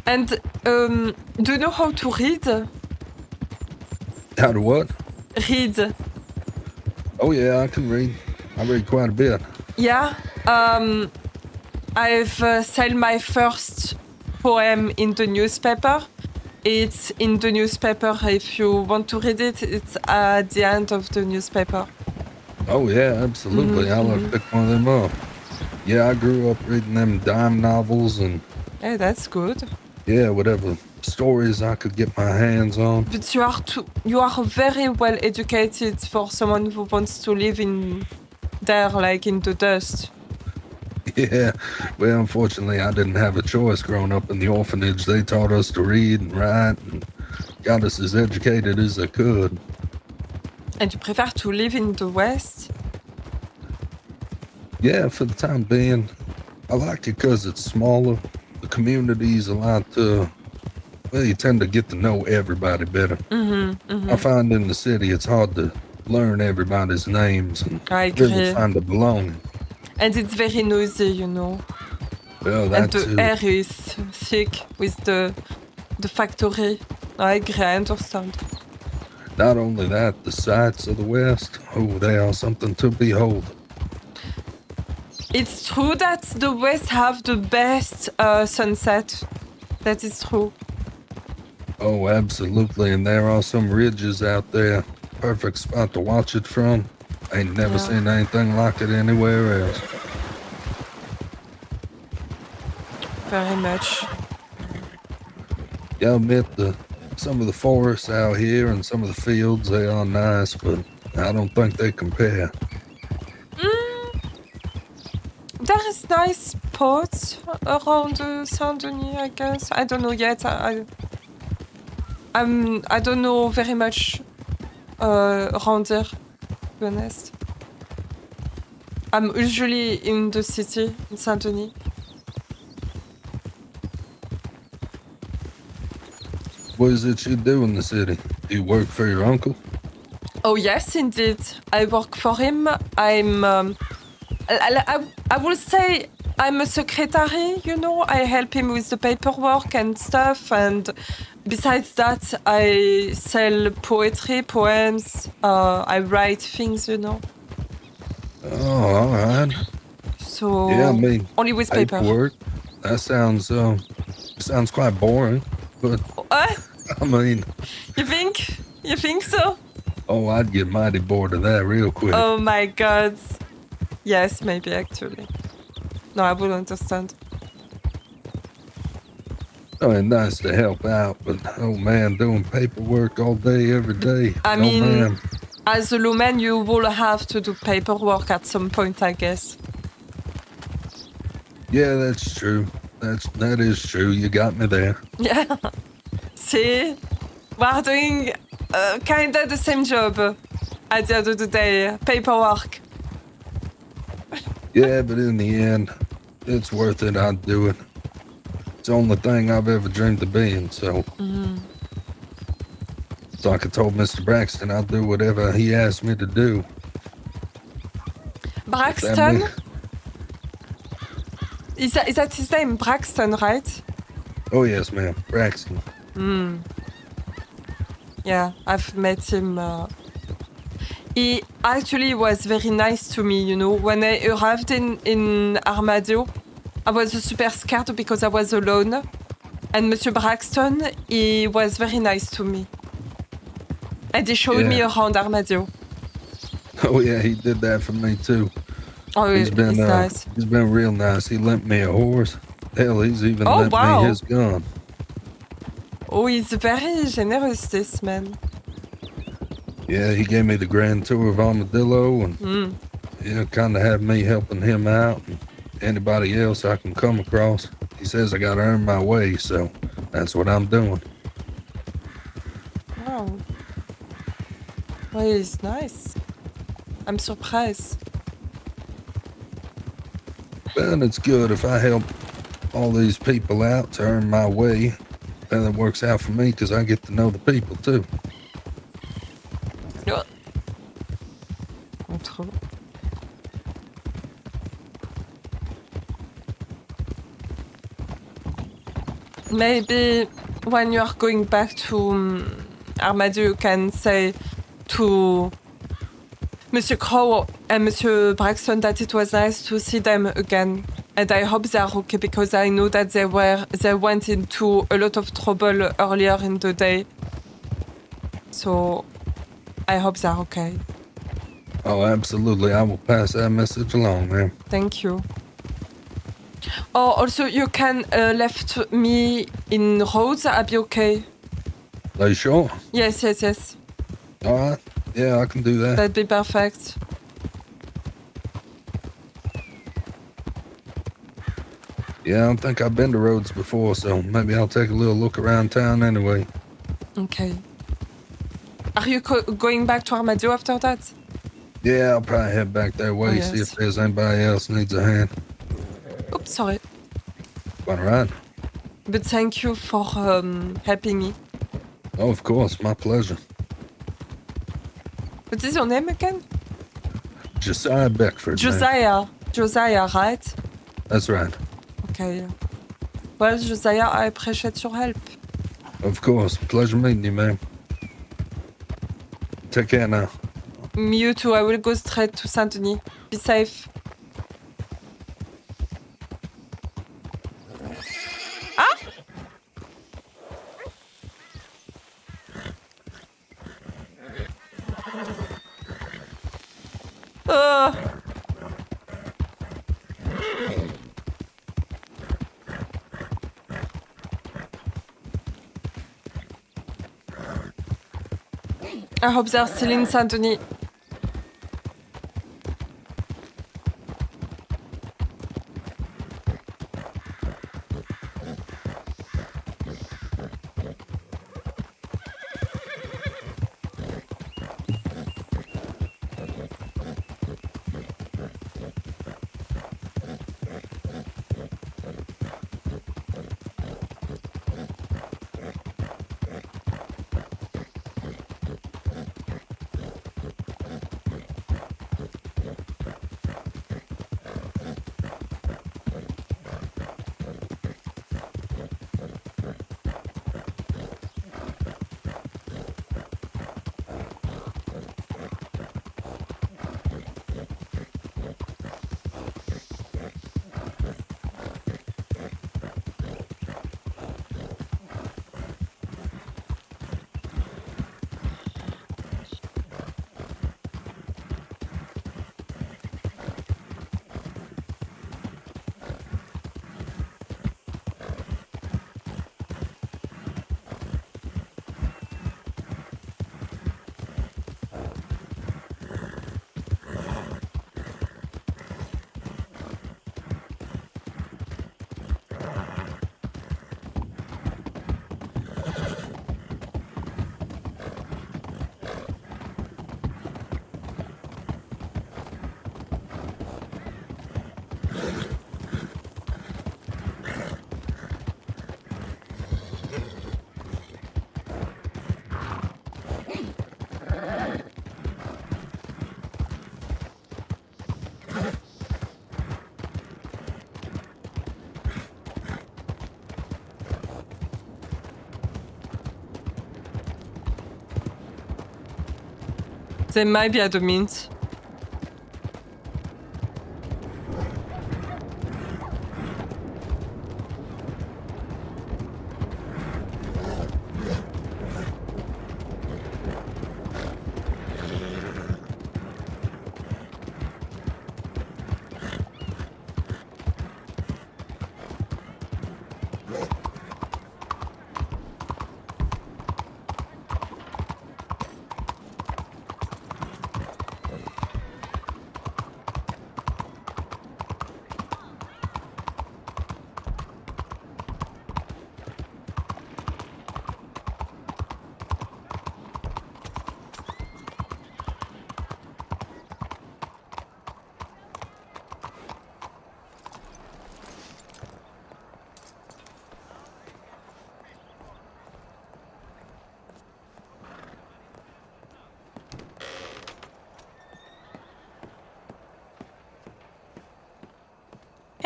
And do you know how to read? How to what? Read. Oh yeah, I can read. I read quite a bit. Yeah. I've sold my first poem in the newspaper. It's in the newspaper. If you want to read it, it's at the end of the newspaper. Oh yeah, absolutely. I'll have to pick one of them up. Yeah, I grew up reading them dime novels and Hey, that's good. yeah, whatever stories I could get my hands on. But you are very well educated for someone who wants to live in there, like in the dust. Yeah, well, unfortunately, I didn't have a choice growing up in the orphanage. They taught us to read and write and got us as educated as they could. And you prefer to live in the West? Yeah, for the time being. I like it because it's smaller. The community's a lot, well, you tend to get to know everybody better. I find in the city it's hard to learn everybody's names and I agree. really find a belonging. And it's very noisy, you know. Well, And that the too. air is thick with the factory. I agree, I understand. Not only that, the sights of the West, oh, they are something to behold. It's true that the West have the best sunset. That is true. Oh, absolutely, and there are some ridges out there. Perfect spot to watch it from. Ain't never seen anything like it anywhere else. Very much. Yeah, I admit some of the forests out here and some of the fields, they are nice, but I don't think they compare. There is nice spots around Saint-Denis, I guess. I don't know yet. I don't know very much around there, to be honest. I'm usually in the city, in Saint-Denis. What is it you do in the city? Do you work for your uncle? Oh yes, indeed. I work for him. I will say I'm a secretary, you know. I help him with the paperwork and stuff. And besides that, I sell poetry, poems. I write things, you know. Oh, all right. So Yeah, I mean, only with paper. paperwork. That sounds quite boring, but I mean, You think? You think so? oh, I'd get mighty bored of that real quick. Oh my god. Yes, maybe actually. No, I will understand. I mean, nice to help out, but oh man, doing paperwork all day, every day. I oh, mean, man. as a lawman, you will have to do paperwork at some point, I guess. Yeah, that's true. That is true. You got me there. Yeah. See, we're doing kinda the same job at the end of the day. Paperwork. Yeah, but in the end, it's worth it. I'd do it. It's the only thing I've ever dreamed of being, so. It's like I told Mr. Braxton, I'll do whatever he asks me to do. Braxton? Is that his name? Braxton, right? Oh, yes, ma'am. Braxton. Yeah, I've met him he actually was very nice to me, you know. When I arrived in Armadillo, I was super scared because I was alone. And Monsieur Braxton, he was very nice to me. And he showed me around Armadillo. Oh yeah, he did that for me too. Oh, he's nice. He's been real nice. He lent me a horse. Hell, he's even lent me his gun. Oh, he's very generous, this man. Yeah, he gave me the grand tour of Armadillo and kind of had me helping him out and anybody else I can come across. He says I got to earn my way, so that's what I'm doing. Wow. Well, he's nice. I'm surprised. Well, it's good if I help all these people out to earn my way. Then it works out for me because I get to know the people too. Maybe when you are going back to Armadillo, you can say to Monsieur Crow and Monsieur Braxton that it was nice to see them again. And I hope they are okay because I know that they went into a lot of trouble earlier in the day. So I hope they're okay. Oh, absolutely. I will pass that message along, man. Thank you. Oh, also you can left me in Rhodes. I'll be okay. Are you sure? Yes. All right. Yeah, I can do that. That'd be perfect. Yeah, I don't think I've been to Rhodes before, so maybe I'll take a little look around town anyway. Okay. Are you going back to Armadillo after that? Yeah, I'll probably head back that way, see if there's anybody else needs a hand. Oops, sorry. All right. But thank you for helping me. Oh, of course, my pleasure. What is your name again? Josiah Beckford. Josiah. Josiah, right? That's right. Okay. Well, Josiah, I appreciate your help. Of course. Pleasure meeting you, man. Take care now. You too. I will go straight to Saint-Denis. Be safe. Ah! I hope they're still in Saint-Denis. They might be at the mint.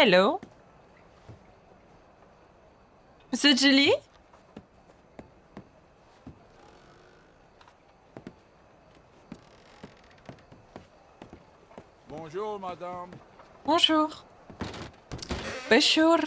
Hello. Monsieur Julie? Bonjour, madame. Bonjour. Bonjour.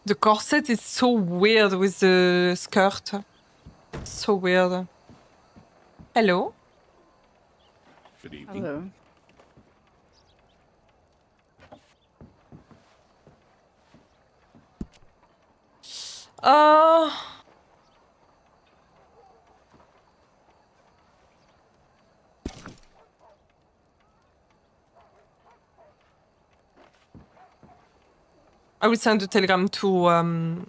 The corset is so weird with the skirt. So weird. Hello. Good evening. Hello. I will send a telegram to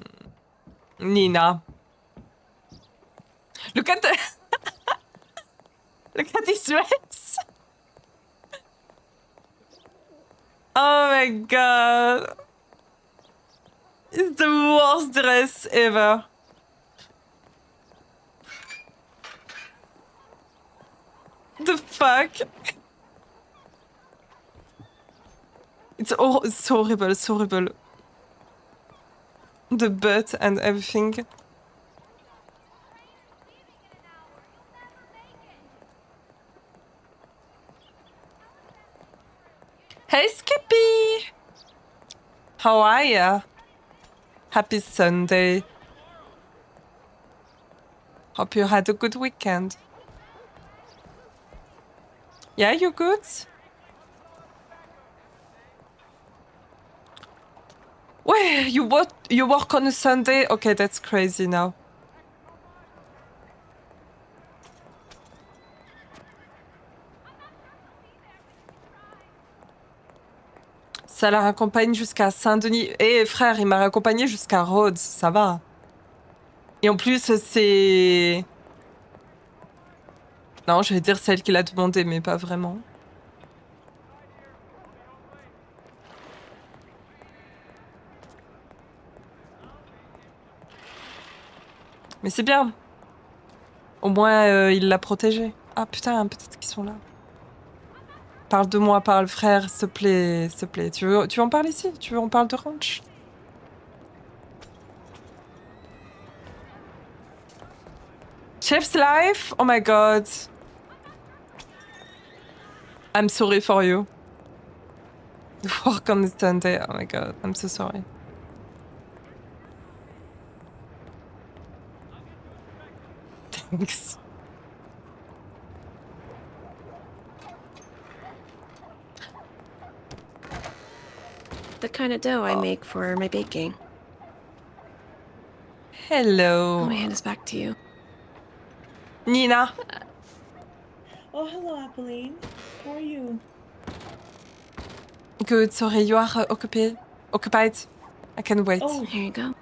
Nina. Look at the look at his dress. Oh my god. It's the worst dress ever. The fuck? It's so horrible, so horrible. The butt and everything. Hey Skippy! How are ya? Happy Sunday. Hope you had a good weekend. Yeah, you good? Wait, you work on a Sunday? Okay, that's crazy now. Ça la raccompagne jusqu'à Saint-Denis. Eh frère, il m'a raccompagné jusqu'à Rhodes, ça va. Et en plus, c'est... Non, je vais dire celle qui l'a demandé, mais pas vraiment. Mais c'est bien. Au moins, il l'a protégée. Ah putain, peut-être qu'ils sont là. Parle de moi, parle frère, s'il te plaît, s'il te plaît. Tu veux en parler ici? Tu veux en parler de ranch? Chef's life? Oh my god. I'm sorry for you. Work on this Sunday. Oh my god, I'm so sorry. Thanks. The kind of dough I make for my baking. Hello. I'll hand this back to you. Nina. Oh, hello, Apolline. How are you? Good. Sorry, you are occupied. I can wait. Oh, here you go.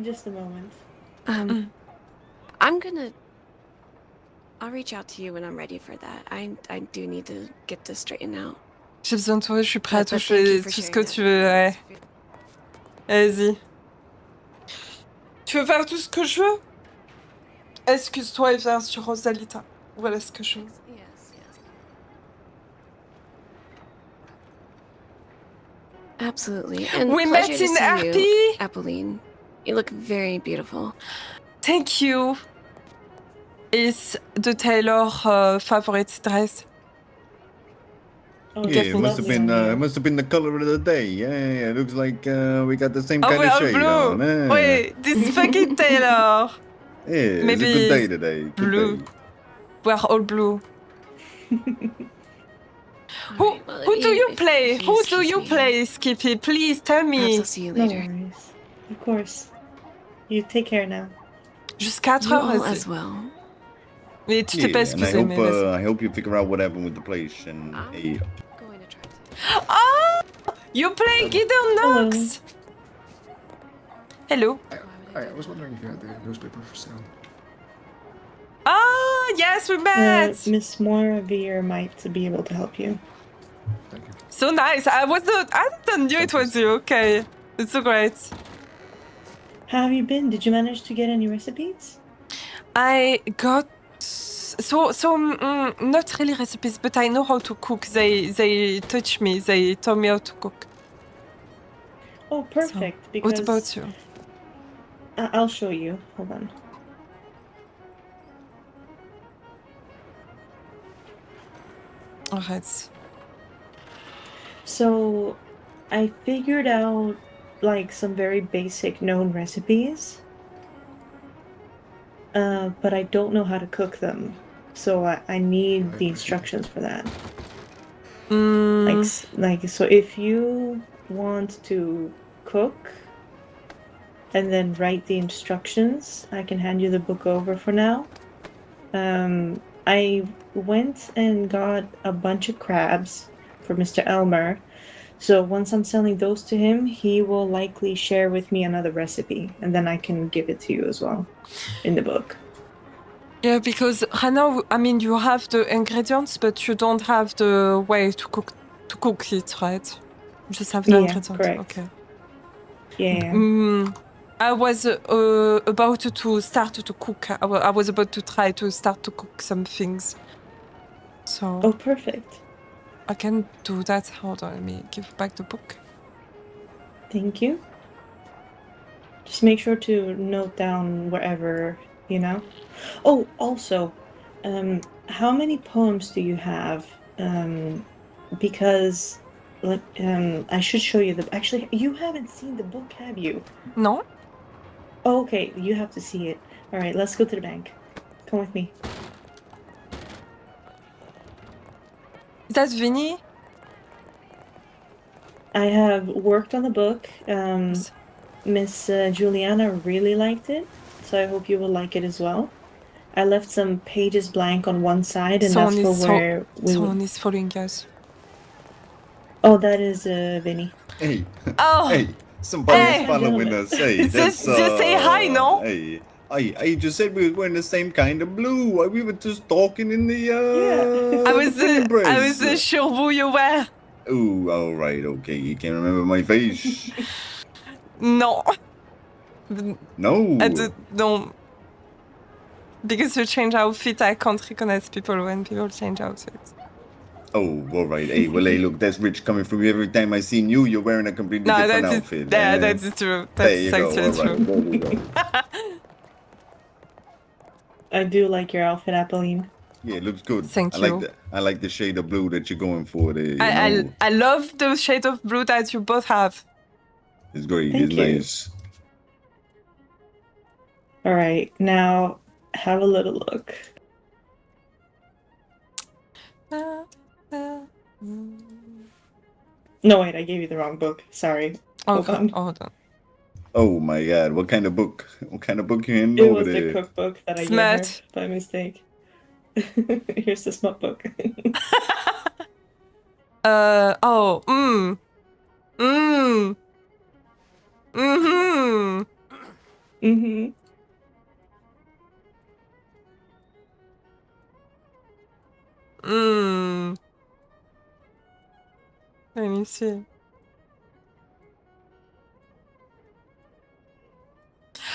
Just a moment. I'm gonna. I'll reach out to you when I'm ready for that. I do need to get this straightened out. J'ai besoin de toi, je suis prêt à tout, But je thank you fais for tout ce sharing que that tu with veux. me. Ouais. Vas-y. Tu veux faire tout ce que je veux? Excuse-toi et viens sur Rosalita. Voilà ce que je veux. Yes. Absolutely. And We pleasure met to in see RP. you, Apolline. You look very beautiful. Thank you. Is the tailor favorite dress? Oh, Yeah, it must have been the color of the day. Yeah. It looks like we got the same Oh, kind we're of all shade blue. on. Eh? Wait, this fucking tailor. Yeah, Maybe it's a good day it's today. Good blue. day. We're all blue. Who do you play? Who do you play, Skippy? Please tell me. Perhaps I'll see you No later. worries. Of course. You take care now. Jusqu'à 4 You heures all aussi. as well. Mais tu t'es pas Yeah, and excusé, mais vas-y. I hope you figure out what happened with the place. And hey, Oh! You play Gideon Knox! Hello. I was wondering if you had the newspaper for sale. Ah, yes, we met! Miss Moira Veer might be able to help you. So nice. I didn't know it was you. Okay. It's so great. How have you been? Did you manage to get any recipes? I got not really recipes, but I know how to cook. They touch me. They told me how to cook. Oh, perfect. So, because what about you? I'll show you. Hold on. Alright. So, I figured out like some very basic known recipes. But I don't know how to cook them. So I need the instructions for that. Like so if you want to cook and then write the instructions, I can hand you the book over for now. I went and got a bunch of crabs for Mr. Elmer. So once I'm selling those to him, he will likely share with me another recipe, and then I can give it to you as well in the book. Yeah, because right now, I mean, you have the ingredients, but you don't have the way to cook it, right? You just have the ingredients. Correct. Okay. Yeah. I was about to start to cook. I was about to try to start to cook some things. So. Oh, perfect. I can do that. Hold on, let me give back the book. Thank you. Just make sure to note down wherever, you know. Oh, also, how many poems do you have? Because, like, I should show you the. Actually, you haven't seen the book, have you? No. Oh, okay, you have to see it. All right, let's go to the bank. Come with me. Is that Vinny? I have worked on the book. Miss Juliana really liked it, so I hope you will like it as well. I left some pages blank on one side, and that's for where someone is following us. Oh, that is Vinny. Hey. Oh. Hey. Somebody's following us. Hey, just say hi, no? Hey. I just said we were wearing the same kind of blue. We were just talking in the I was sure who you were. Oh, all right, okay. You can't remember my face. No. No. No. Because you change outfit, I can't recognize people when people change outfits. Oh, all right. Hey, well, hey, look, that's rich coming from you. Every time I seen you, you're wearing a completely different outfit. Yeah, that's true. That's actually true. I do like your outfit, Apolline. Yeah, it looks good. Thank you. I like the shade of blue that you're going for there. You know? I love the shade of blue that you both have. It's great. Thank it's you. nice. All right, now have a little look. No, wait, I gave you the wrong book. Sorry. Hold on. Hold on. Oh my God! What kind of book? What kind of book you in It over was there? the cookbook that I gave her by mistake. Here's the smut book. Oh. Mm-hmm. Mm-hmm. Let me see.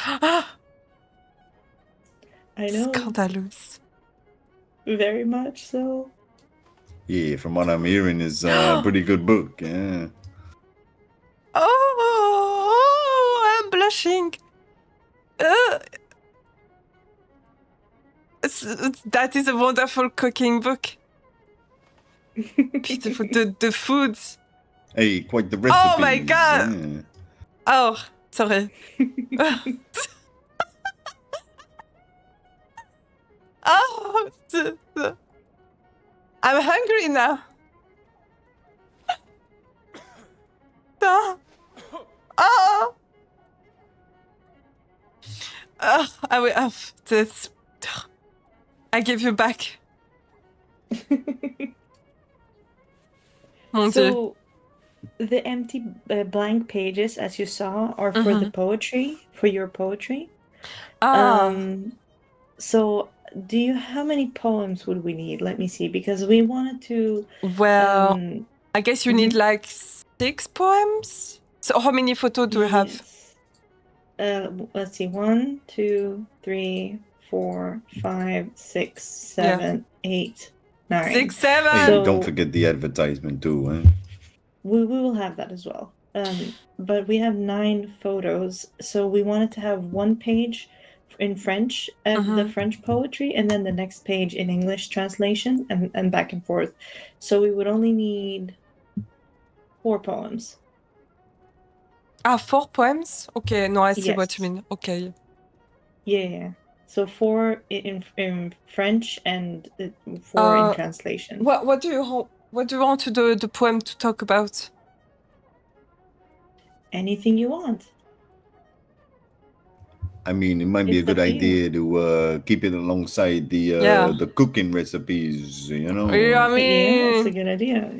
I know. Scandalous. Very much so. Yeah, from what I'm hearing, is a pretty good book. Yeah. Oh, I'm blushing. That is a wonderful cooking book. Beautiful. The foods. Hey, quite the recipe. Oh my god. Yeah. Oh, sorry. Oh, I'm hungry now. Oh. I will have this. I give you back. Mon Dieu. So, the empty blank pages, as you saw, are for the poetry, for your poetry. So, how many poems would we need? Let me see, because we wanted to. Well, I guess you need like 6 poems. So, how many photos do you have? Let's see, 1, 2, 3, 4, 5, 6, 7, 8, 9. 6, 7. Hey, So don't forget the advertisement too. Eh? we will have that as well. But we have 9 photos, so we wanted to have one page in French of the French poetry, and then the next page in English translation, and back and forth. So we would only need 4 poems. 4 poems? Okay, no, I see what Yes. you mean. Okay. Yeah. So 4 in French and 4 in translation. What do you want the poem to talk about? Anything you want. I mean, it might be a good idea to keep it alongside the cooking recipes. You know. Yeah, I mean, that's a good idea.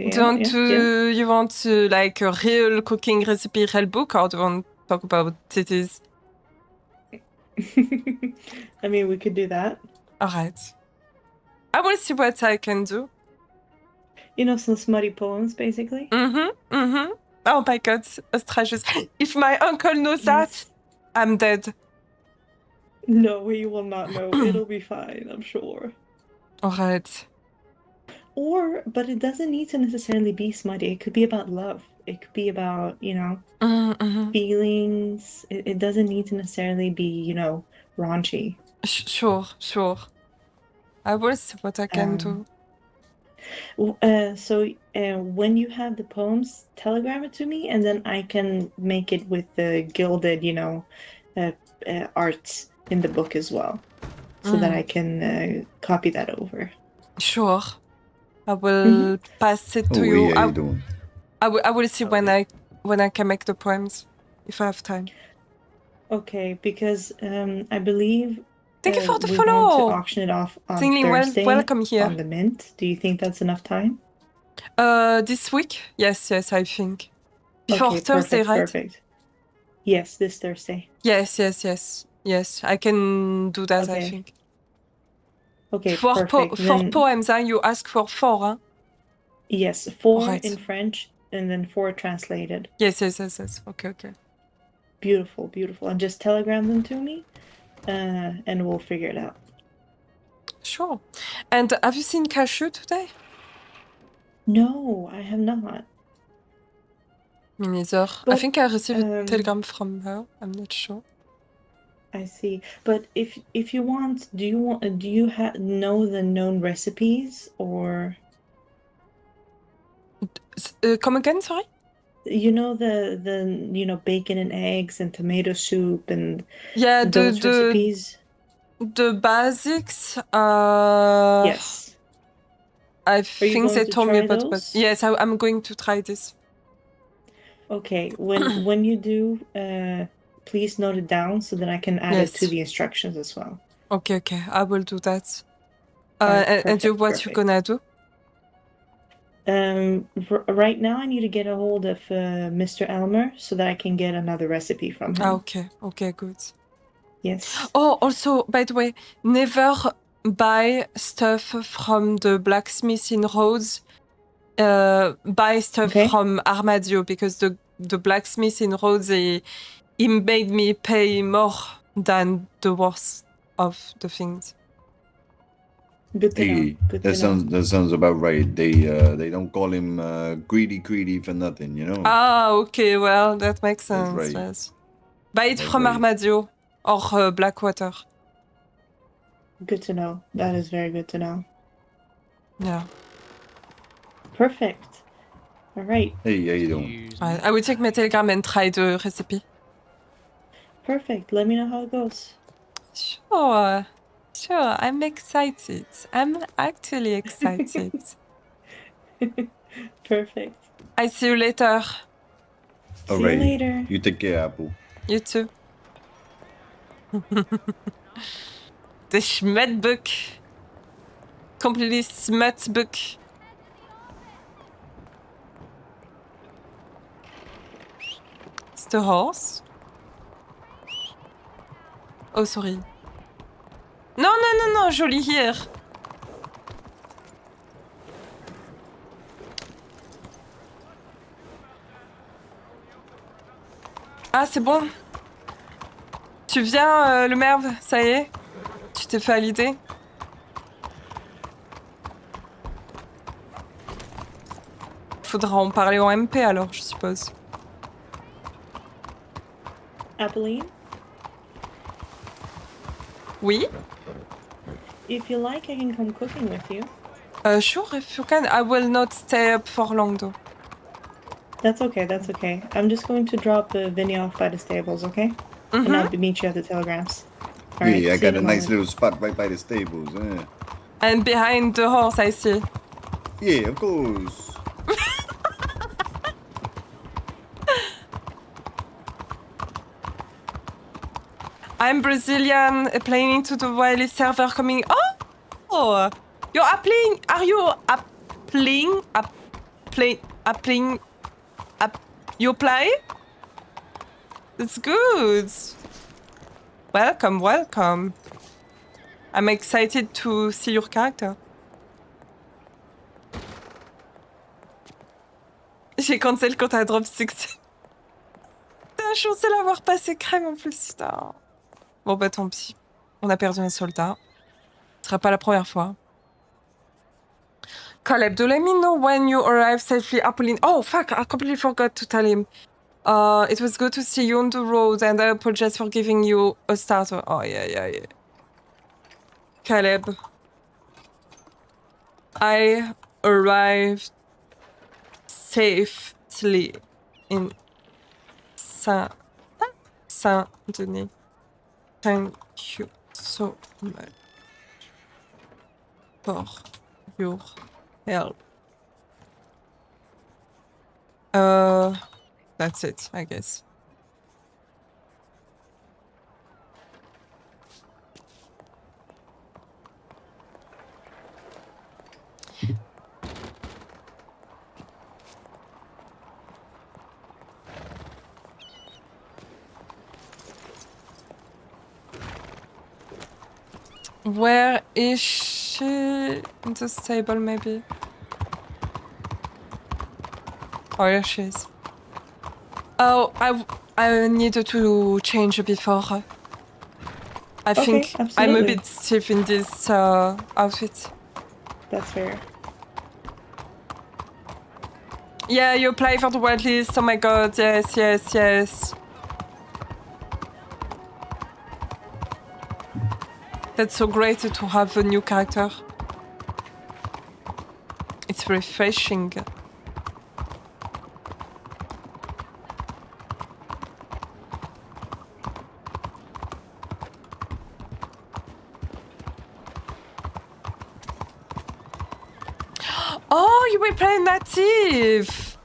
You want to like a real cooking recipe, real book, or do you want to talk about cities? I mean, we could do that. All right. I will see what I can do. You know, some smutty poems, basically. Oh my god, astracious. If my uncle knows that, I'm dead. No, he will not know. It'll be fine, I'm sure. All right. But it doesn't need to necessarily be smutty. It could be about love. It could be about, feelings. It doesn't need to necessarily be, raunchy. Sure. I will see what I can do. So when you have the poems, telegram it to me, and then I can make it with the gilded, art in the book as well, so that I can copy that over. Sure. I will pass it to you. Yeah, how you doing? I will see when I can make the poems, if I have time. Okay, because I believe thank you for the we follow. want to auction it off on Thursday welcome here on the Mint. Do you think that's enough time? This week? Yes, I think. Before Thursday, right? Perfect. Yes, this Thursday. Yes. I can do that. I think. Okay, perfect. 4 poems. You ask for 4, huh? Yes, 4 in French and then 4 translated. Yes. Okay. Beautiful. And just telegram them to me, and we'll figure it out. Sure. And have you seen Cashew today? No, I have not. Me neither. I think I received a telegram from her. I'm not sure. I see. But if you want, do you know the known recipes, or? Come again, sorry? You know the bacon and eggs and tomato soup and those recipes. The basics. Yes. I think they told me about. Those? Yes, I'm going to try this. Okay. When you do, please note it down so that I can add it to the instructions as well. Okay. I will do that. And you, what you gonna do? Right now I need to get a hold of Mr. Elmer so that I can get another recipe from him. Okay, good. Yes. Oh, also, by the way, never buy stuff from the blacksmith in Rhodes. Buy stuff from Armadio, because the blacksmith in Rhodes, he made me pay more than the worth of the things. Good to know. Hey, Good that to know. sounds about right. They don't call him greedy for nothing, you know. Ah, okay, well, that makes sense. That's right. Yes. Buy it That's from right. Armadio or Blackwater. Good to know. That is very good to know. Yeah. Perfect. All right. Hey, how you doing? I will check my Telegram and try the recipe. Perfect. Let me know how it goes. Sure. I'm excited. I'm actually excited. Perfect. I see you later. All See you right. later. You take care, Apple. You too. The Schmet book. Completely smut book. It's the horse. Oh, sorry. Non, joli here. Ah, c'est bon. Tu viens, le merve, ça y est? Tu t'es fait à l'idée? Faudra en parler en MP alors, je suppose. Apolline? Oui? If you like, I can come cooking with you. Sure, if you can. I will not stay up for long though. That's okay, that's okay. I'm just going to drop Vinny off by the stables, okay? And I'll meet you at the telegrams. All right, Yeah, I see you got in a nice moment. little spot right by the stables. And behind the horse, I see. Yeah, of course. I'm Brazilian, planning to the Wiley server coming. Oh! You're applying. Are you applying? You apply? That's good. Welcome. I'm excited to see your character. J'ai cancel quand t'as drop 6. T'as chancé l'avoir passé crème en plus, putain. Bon bah tant pis. On a perdu un soldat. Ce sera pas la première fois. Caleb, do let me know when you arrive safely, Apolline. Oh fuck, I completely forgot to tell him. It was good to see you on the road, and I apologize for giving you a starter. Oh yeah. Caleb, I arrived safely in Saint-Denis. Thank you so much for your help. That's it, I guess. Where is she? In the stable, maybe? Oh, here she is. Oh, I needed to change before. I think I'm a bit stiff in this outfit. That's fair. Yeah, you apply for the whitelist. Oh my god, yes. That's so great to have a new character. It's refreshing. Oh, you will play native!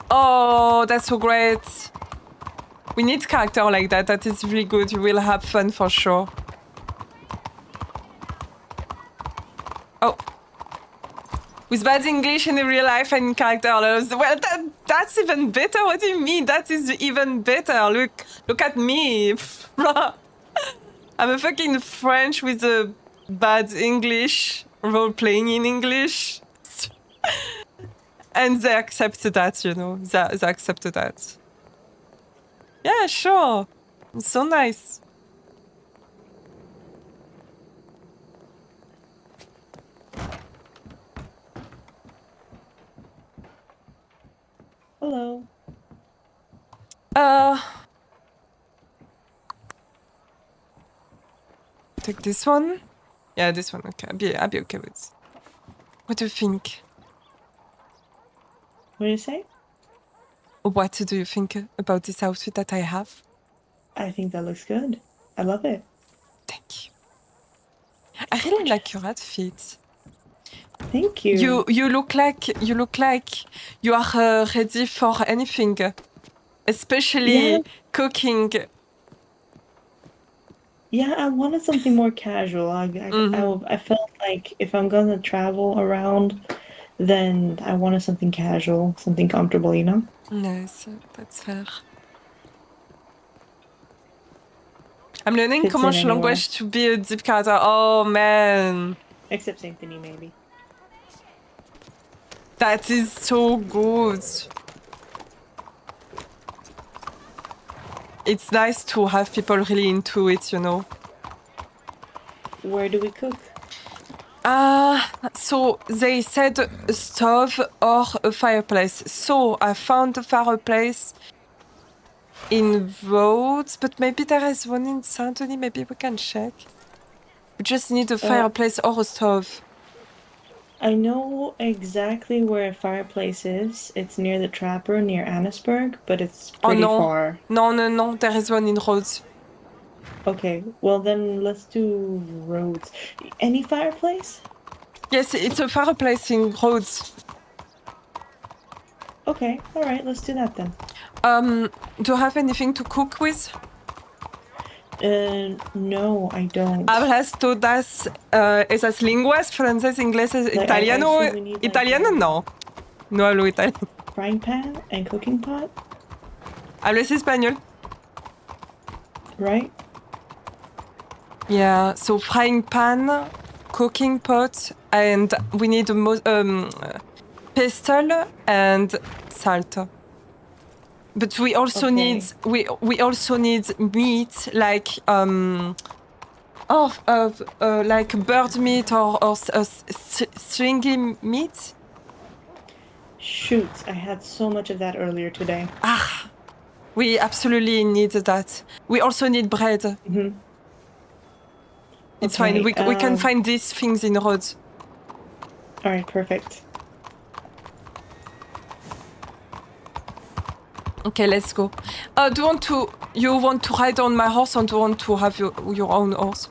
Oh, that's so great. We need character like that. That is really good. You will have fun for sure. Oh. With bad English in real life and character. Well, that's even better. What do you mean? That is even better. Look at me. I'm a fucking French with a bad English, role-playing in English. And they accept that, you know. They accept that. Yeah, sure. It's so nice. Hello. Take this one. Yeah, this one. Okay, I'll be okay with it. What do you think? What do you say? What do you think about this outfit that I have? I think that looks good. I love it. Thank you. I really like your outfit. Thank you. You look like you are ready for anything, especially cooking. Yeah, I wanted something more casual. I felt like if I'm gonna travel around, then I wanted something casual, something comfortable, you know? Nice, that's fair. I'm learning Fits Comanche in anywhere. language to be a deep character. Oh man. Except Symphony, maybe. That is so good. It's nice to have people really into it, you know. Where do we cook? So they said a stove or a fireplace. So I found a fireplace in Rhodes, but maybe there is one in Saint-Denis. Maybe we can check. We just need a fireplace or a stove. I know exactly where a fireplace is. It's near the Trapper, near Annisburg, but it's pretty far. No. There is one in Rhodes. Okay, well then let's do Rhodes. Any fireplace? Yes, it's a fireplace in Rhodes. Okay, alright, let's do that then. Do you have anything to cook with? No, I don't. Hablas todas esas lenguas, francés, inglés, italiano. Italiano no. No hablo italiano. Frying pan and cooking pot? Hablas español. Right? Yeah, so frying pan, cooking pot, and we need a pestle and salt. But we also need we also need meat like like bird meat or stringy meat. Shoot, I had so much of that earlier today. We absolutely need that. We also need bread. Mm-hmm. It's fine. We can find these things in Rhodes. All right, perfect. Okay, let's go. You want to ride on my horse, or do you want to have your own horse?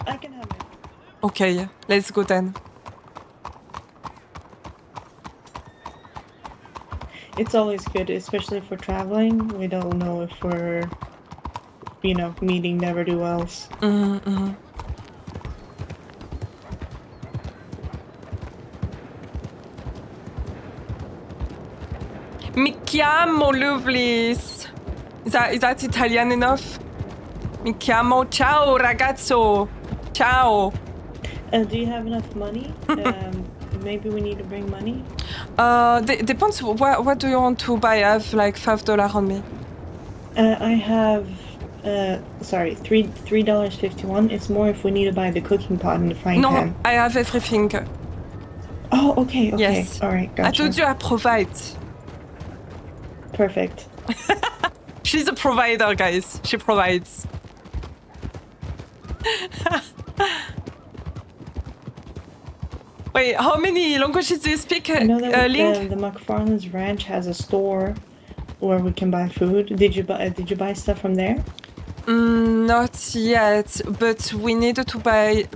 I can have it. Okay, let's go then. It's always good, especially for traveling. We don't know if we're, meeting never-do-wells. Mi chiamo Lovelace. Is that Italian enough? Mi chiamo. Ciao, ragazzo. Ciao. Do you have enough money? Maybe we need to bring money? Depends. What do you want to buy? I have like $5 on me. I have, $3.51. It's more if we need to buy the cooking pot and the frying pan. No, I have everything. Oh, okay. Yes. All right, gotcha. I told you I provide. Perfect. She's a provider, guys. She provides. Wait, how many languages do you speak, I know that Link? the McFarland's Ranch has a store where we can buy food. Did you buy stuff from there? Not yet, but we need to buy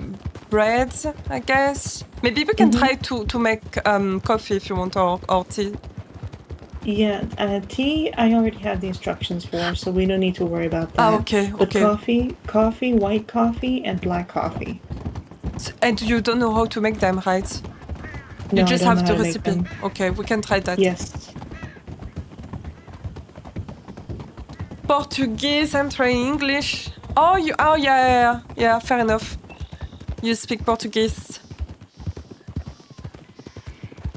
bread, I guess. Maybe we can try to make coffee if you want, or tea. Yeah, tea I already have the instructions for, so we don't need to worry about that. Okay, But coffee, white coffee, and black coffee. And you don't know how to make them, right? No, You I just don't have know the how to make recipe. them. Okay, we can try that. Yes. Portuguese and try English. Oh, yeah, fair enough. You speak Portuguese.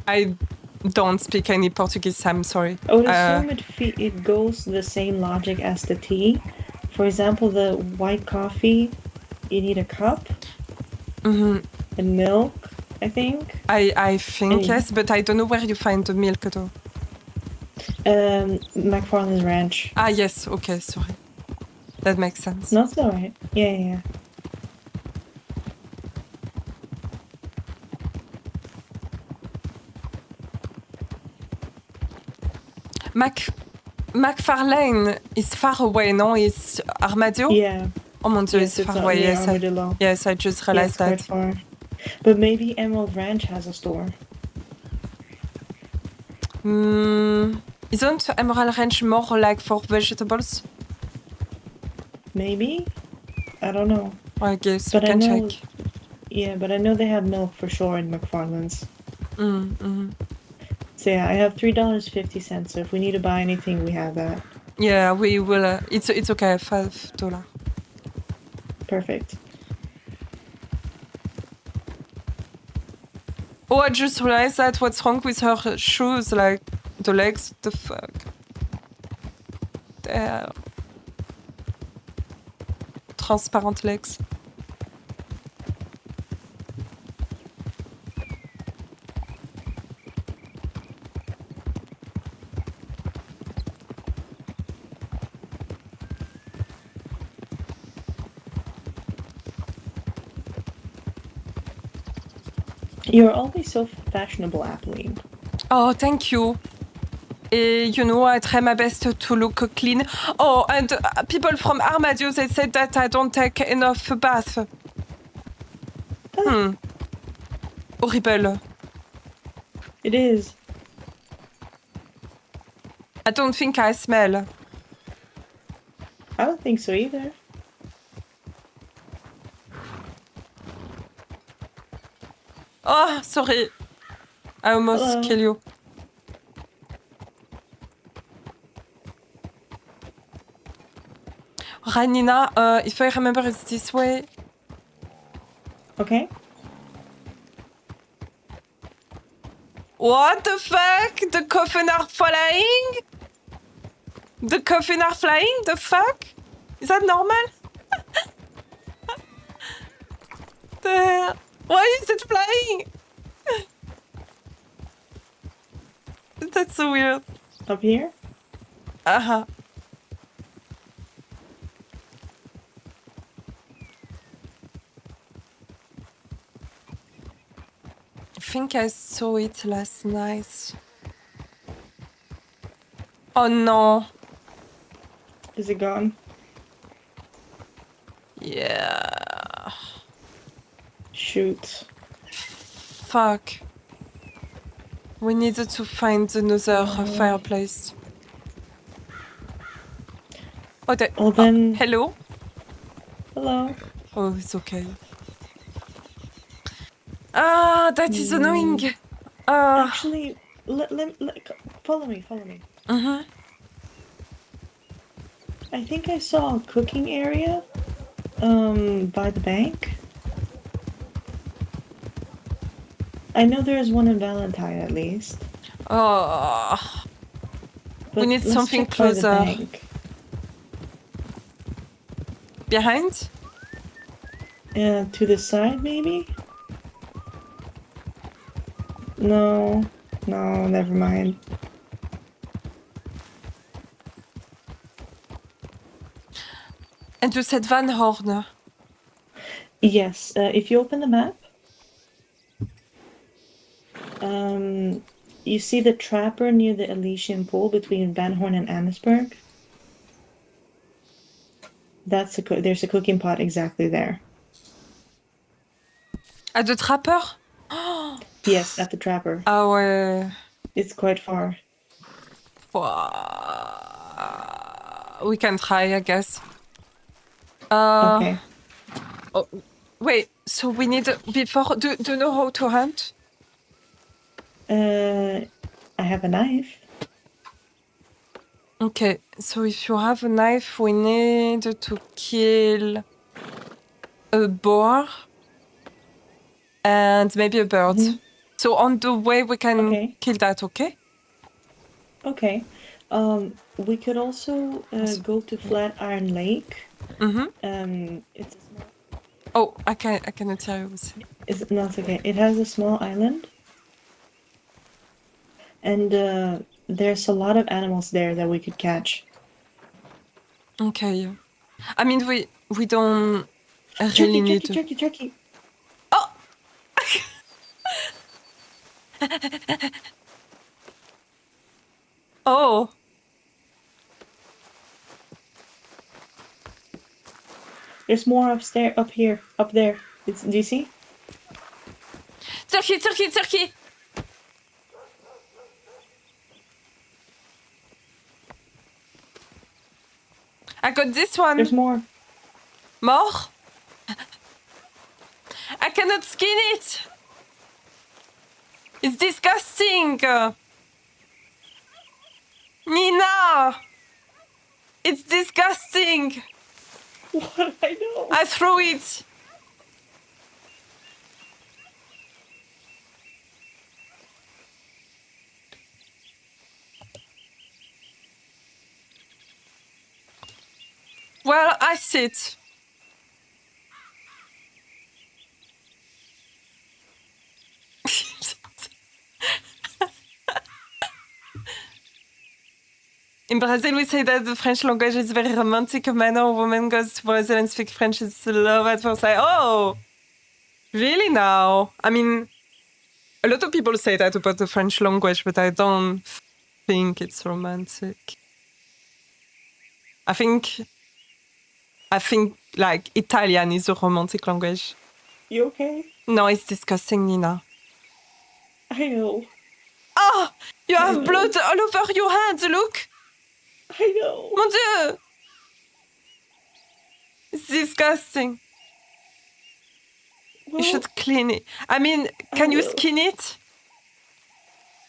I don't speak any Portuguese, I'm sorry. I would assume it goes the same logic as the tea. For example, the white coffee, you need a cup and milk, I think. I think yes, but I don't know where you find the milk though. McFarland's Ranch. Ah, yes, okay, sorry. That makes sense. No, it's alright. Yeah. McFarlane is far away, no? It's Armadillo? Yeah. Oh mon dieu, Yes, it's far on away. near Yes, Armadillo. yes, I just realized yeah, that. Quite far. But maybe Emerald Ranch has a store. Isn't Emerald Ranch more like for vegetables? Maybe? I don't know. I guess but we can know, check. Yeah, but I know they have milk for sure in McFarland's. Mm-hmm. So yeah, I have $3.50. So if we need to buy anything, we have that. Yeah, we will. It's okay. $5. Perfect. Oh, I just realized that what's wrong with her shoes, like the legs. The fuck. They're transparent legs. You're always so fashionable, Apolline. Oh, thank you. You know, I try my best to look clean. Oh, and people from Armadillo, they said that I don't take enough bath. Horrible. It is. I don't think I smell. I don't think so either. Oh, sorry. I almost kill you. Ranina, if I remember, it's this way. Okay. What the fuck? The coffin are flying? The coffin are flying? The fuck? Is that normal? Why is it flying? That's so weird. Up here? Uh-huh. I think I saw it last night. Oh no. Is it gone? Yeah. Shoot. Fuck. We needed to find another fireplace. Oh, well then. Hello? Hello. Oh, it's okay. Ah, that is annoying. Actually, follow me. Mm-hmm. I think I saw a cooking area, by the bank. I know there's one in Valentine at least. Oh. We need let's something check by the closer. bank. Behind? To the side, maybe? No, never mind. And you said Van Horn. Yes, if you open the map, you see the trapper near the Elysian pool between Van Horn and Annisburg? There's a cooking pot exactly there. At the trapper? Yes, at the trapper. Ah ouais. It's quite far. We can try, I guess. Okay. Oh, wait, So we need before. Do you know how to hunt? I have a knife. Okay, so if you have a knife, we need to kill a boar and maybe a bird. So on the way we can kill that, okay? Okay. We could also go to Flatiron Lake. It's a small. Oh, I cannot hear you. It's not okay. It has a small island, and there's a lot of animals there that we could catch. Okay. I mean, we don't really need to. Turkey. Oh! Oh! There's more upstairs, up there. Do you see? Turkey! I got this one. There's more. More? I cannot skin it. It's disgusting. Nina! It's disgusting. What? I know. I threw it. Well, I sit. In Brazil, we say that the French language is very romantic. A man or woman goes to Brazil and speaks French. It's love at first sight. Oh, really now? I mean, a lot of people say that about the French language, but I don't think it's romantic. I think like Italian is a romantic language. You okay? No, it's disgusting, Nina. I know. Oh, you have blood all over your hands. Look. I know. Mon Dieu! It's disgusting. Well, you should clean it. I mean, can you skin it?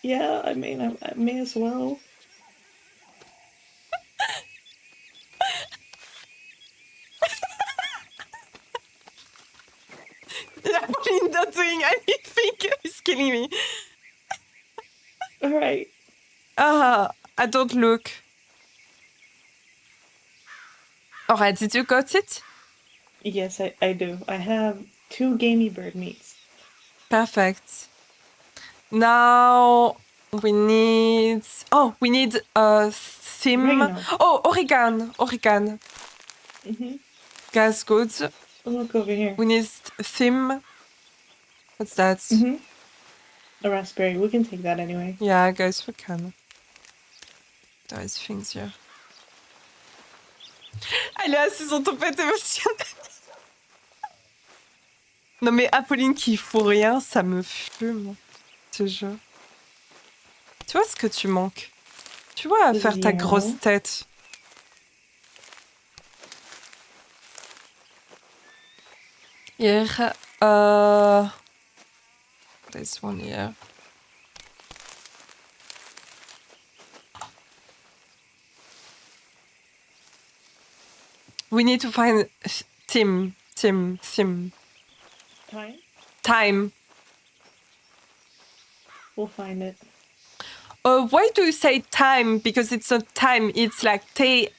Yeah, I mean, I may as well. Apolline not doing anything. It's killing me. All right. I don't look. Alright, did you got it? Yes, I do. I have 2 gamey bird meats. Perfect. Now we need a theme. Oregano. Oh, Oregon. That's good. Look over here. We need a theme. What's that? A raspberry. We can take that anyway. Yeah, I guess we can. There is things here. Elle est assise en tempête émotionnelle. Non mais Apolline qui fout rien, ça me fume. Ce jeu. Tu vois ce que tu manques? Tu vois à faire ta grosse tête. Here, this one here. We need to find Tim. Time. We'll find it. Why do you say time? Because it's not time. It's like THIM.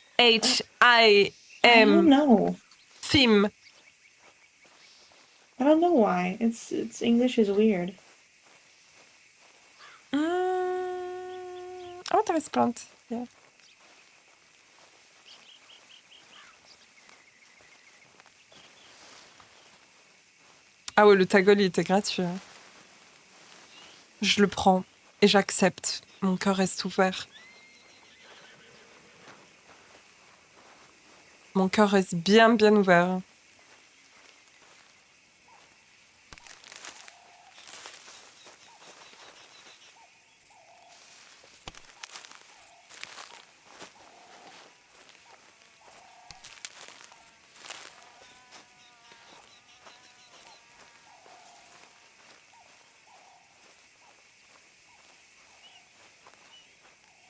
I don't know. Theme. I don't know why. It's English is weird. Oh, there is plant. Yeah. Ah ouais, le tagol, il était gratuit. Hein. Je le prends et j'accepte. Mon cœur reste ouvert. Mon cœur reste bien ouvert.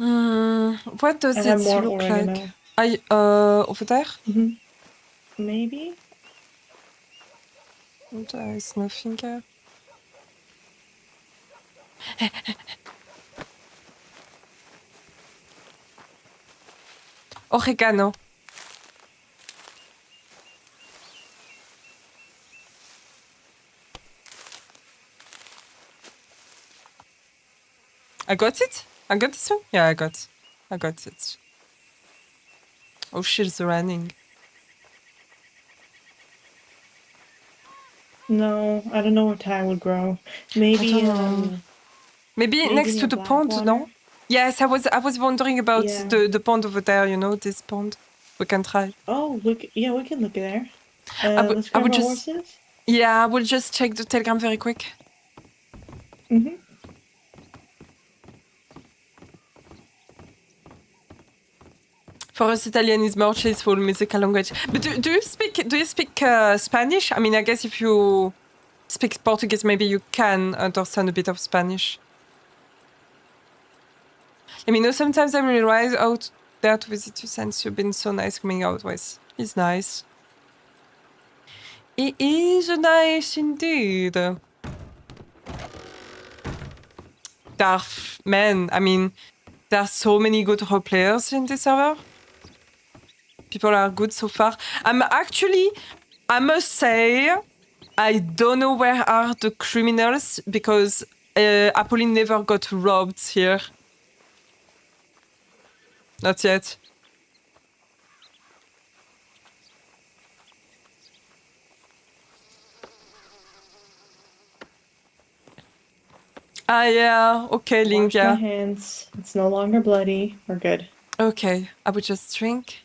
What does I it have more look oregano. like? Over there? Maybe? There is nothing here. Oregano. I got it? I got this one? Yeah, I got it. Oh, she's running. No, I don't know where Thai would grow. Maybe, Maybe next to near the pond, Blackwater? no? Yes, I was wondering about Yeah. the pond over there, you know, this pond. We can try. Oh, yeah, we can look there. I Let's grab would our just... horses. Yeah, I will just check the telegram very quick. For us, Italian is more chaseful musical language. But do you speak Spanish? I mean, I guess if you speak Portuguese, maybe you can understand a bit of Spanish. Let me know. Sometimes I will rise out there to visit you since you've been so nice coming out with. He's nice. He is nice indeed. Man, I mean, there are so many good role players in this server. People are good so far. I must say, I don't know where are the criminals because Apolline never got robbed here. Not yet. Ah, yeah. Okay, Link, Wash my yeah. hands. It's no longer bloody. We're good. Okay, I would just drink.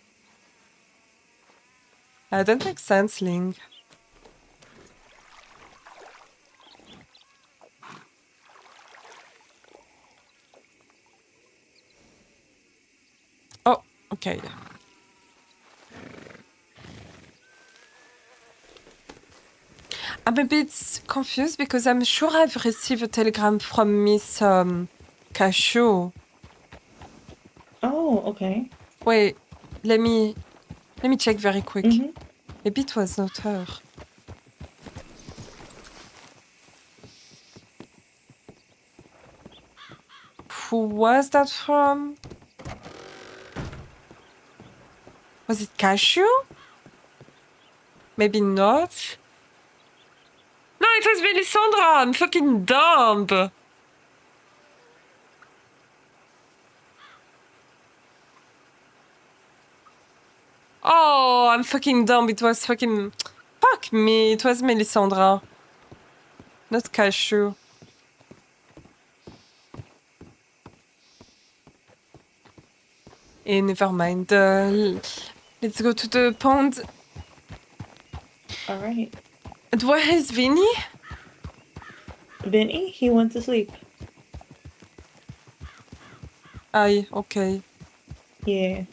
That makes sense, Link. Oh, okay. I'm a bit confused because I'm sure I've received a telegram from Miss Cashew. Oh, okay. Wait, let me check very quick. Maybe it was not her. Who was that from? Was it Cashew? Maybe not. No, it was Melisandra. I'm fucking dumb. Oh, I'm fucking dumb. It was fucking... Fuck me. It was Melisandra. Not Cashew. Never mind. Let's go to the pond. All right. And where is Vinny? Vinny? He went to sleep. Aye, okay. Yeah.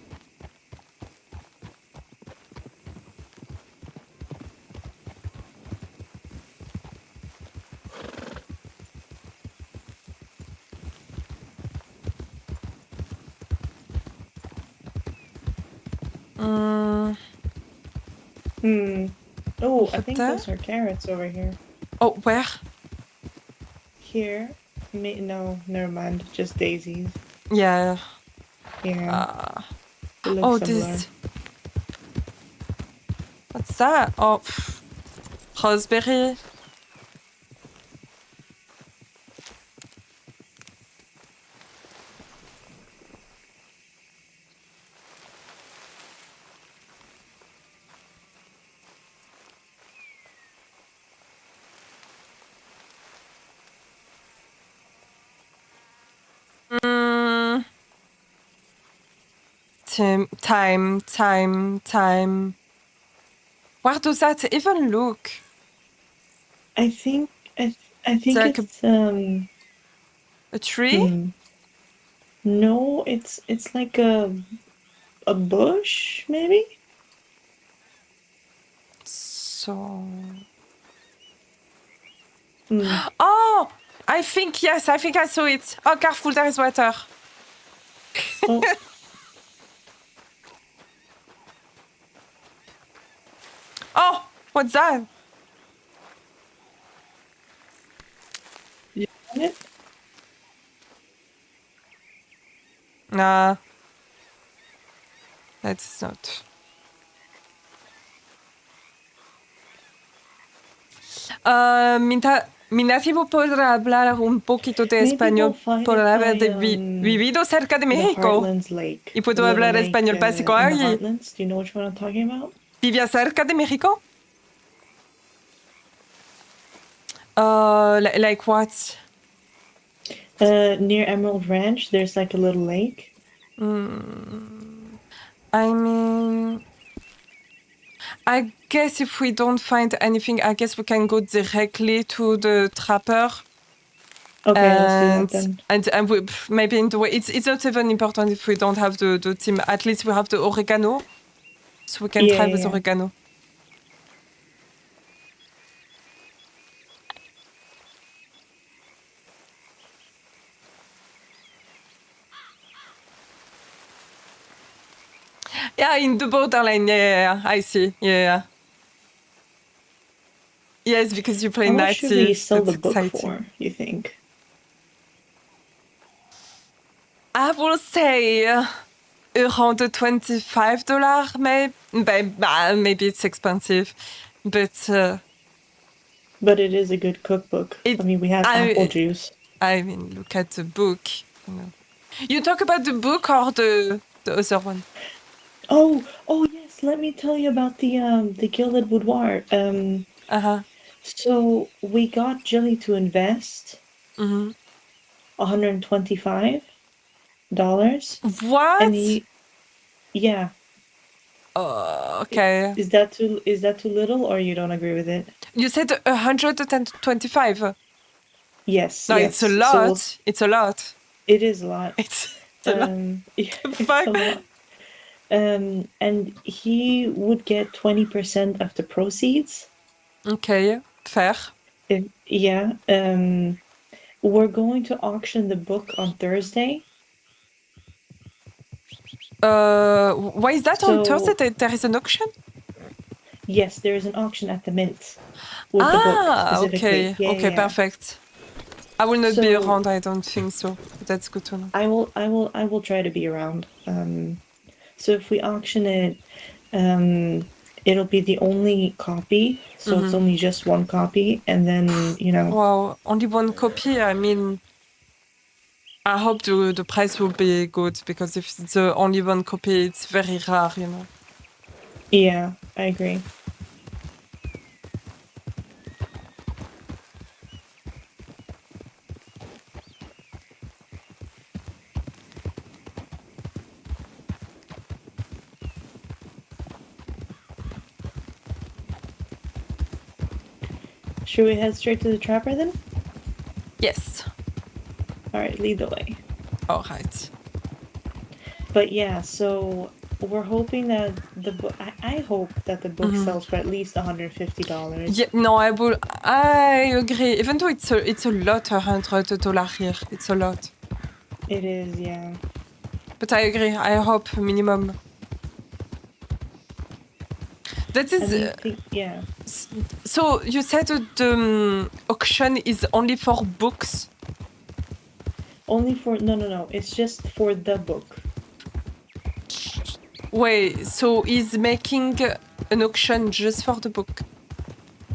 Oh, I think those are carrots over here. Oh, where? Here? No, never mind. Just daisies. Yeah. Yeah. They look Oh, similar. this. What's that? Oh, raspberry. Time. Where does that even look? I think like it's a tree? No, it's like a bush, maybe? So Oh, I think yes, I think I saw it. Oh, careful, there is water. Oh, what's that? You want it? Nah. That's not. Mi nativo podrá hablar un poquito de Maybe español go find por it haber by vivido cerca de the México. Heartlands Lake. Y puedo The little hablar lake, español básico in the ahí. Heartlands. Do you know which one I'm talking about? ¿Vivía cerca de México? Like what? Near Emerald Ranch, there's like a little lake. I mean, I guess if we don't find anything, I guess we can go directly to the trapper. Okay, let's do that then. And we, maybe in the way, it's not even important if we don't have the team. At least we have the oregano, so we can try with oregano. Yeah, in the borderline. Yeah, I see. Yeah. Yes, because you play How much native. should we sell That's the book exciting. for, you think? I will say around the $25, maybe it's expensive, but it is a good cookbook. I mean, we have apple juice. I mean, look at the book. You talk about the book or the other one? Oh yes. Let me tell you about the Gilded Boudoir. So we got Jilly to invest $125. What? And yeah. Okay. Is that too little, or you don't agree with it? You said 125. Yes. No, yes. it's a lot. It's a lot. It is a lot. It's a lot. Yeah, it's a lot. And he would get 20% of the proceeds. Okay, fair. Yeah. We're going to auction the book on Thursday. Why is that on Thursday? There is an auction? Yes, there is an auction at the Mint with the book specifically. Okay. Yeah, Okay, yeah. Perfect. I will not be around, I don't think so. But that's good to know. I will try to be around. So if we auction it, it'll be the only copy. So it's only just one copy, and then Wow, only one copy. I mean, I hope the price will be good, because if it's only one copy, it's very rare, Yeah, I agree. Should we head straight to the trapper then? Yes. All right, lead the way. All right. But yeah, so we're hoping that the book. I hope that the book sells for at least $150. Yeah, no, I agree. Even though it's a lot, $100 here. It's a lot. It is, yeah. But I agree. I hope minimum. That is. Yeah. So you said the auction is only for books? Only for no. It's just for the book. Wait, so he's making an auction just for the book?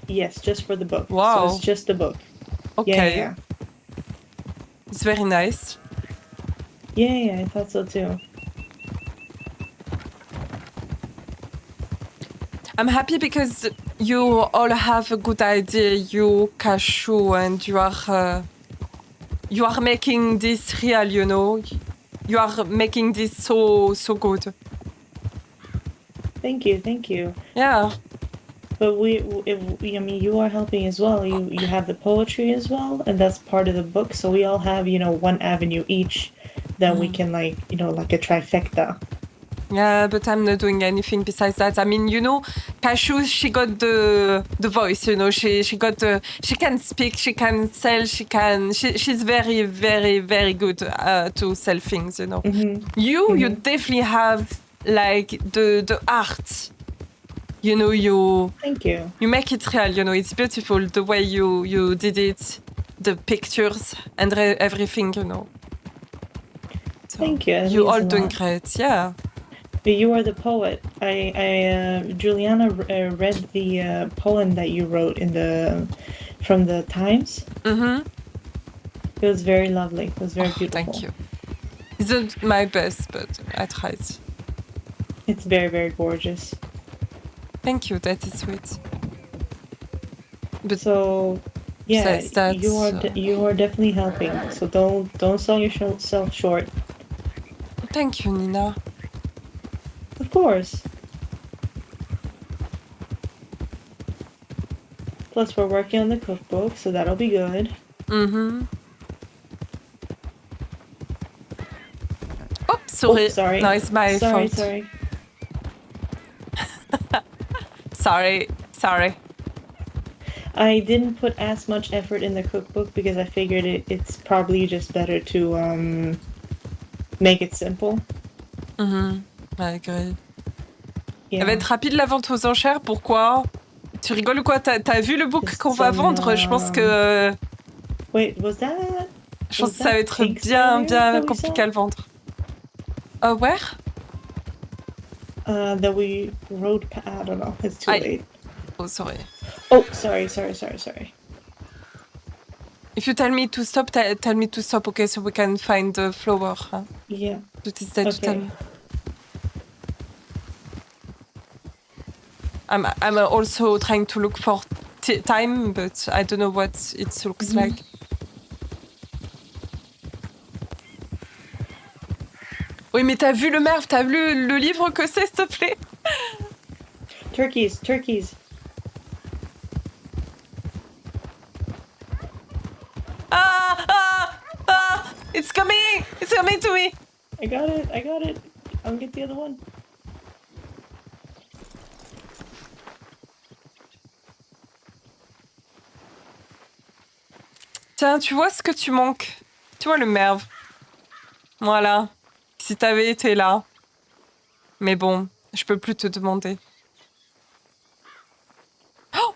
Yes, just for the book. Wow. So it's just the book. Okay. Yeah. It's very nice. Yeah, I thought so too. I'm happy because you all have a good idea, you Cashew, and you are making this real, You are making this so good. Thank you. Yeah. But I mean, you are helping as well. You have the poetry as well, and that's part of the book. So we all have, one avenue each that we can like a trifecta. Yeah, but I'm not doing anything besides that. I mean, you know, Cashew, she got the voice, you know, she got she can speak, she can sell, she's very, very, very good to sell things, you know. You definitely have like the art, you know, Thank you. You make it real, you know, it's beautiful the way you did it, the pictures and everything, you know. So, Thank you. That you means all a doing lot. great, yeah. You are the poet. Juliana read the poem that you wrote from the Times. Mm-hmm. It was very lovely. It was very beautiful. Thank you. Isn't my best, but I tried. It's very, very gorgeous. Thank you. That is sweet. But so, yeah, besides that, you are definitely helping. So don't sell yourself short. Thank you, Nina. Of course. Plus, we're working on the cookbook, so that'll be good. Mm-hmm. Oops, sorry. Oh, sorry. No, it's my fault. Sorry. Sorry. I didn't put as much effort in the cookbook because I figured it's probably just better to make it simple. Mm-hmm. I agree. Elle va être rapide la vente aux enchères. Pourquoi? Tu rigoles ou quoi? T'as vu le book qu'on va vendre? Je pense que. Wait, was that? Je pense que ça va être bien compliqué à le vendre. Where? That we wrote. I don't know. It's too late. Oh, sorry. Oh, sorry. If you tell me to stop, tell me to stop, okay? So we can find the flower. Huh? Yeah. That is that you tell me. I'm also trying to look for time, but I don't know what it looks like. Oui, mais t'as vu le merve, t'as vu le livre que c'est, s'il te plaît? Turkeys. It's coming to me. I got it. I'll get the other one. Tiens, tu vois ce que tu manques? Tu vois le merve? Voilà. Si t'avais été là. Mais bon, je peux plus te demander. Oh!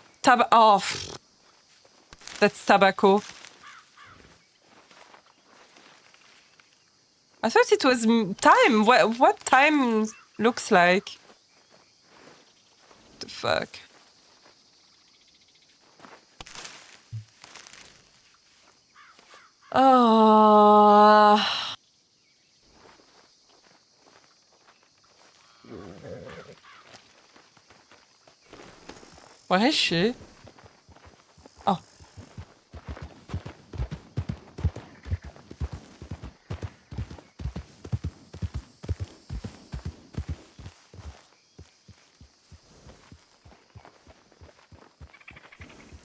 That's tobacco. I thought it was time. What time looks like? The fuck? Oh. Where is she? Oh.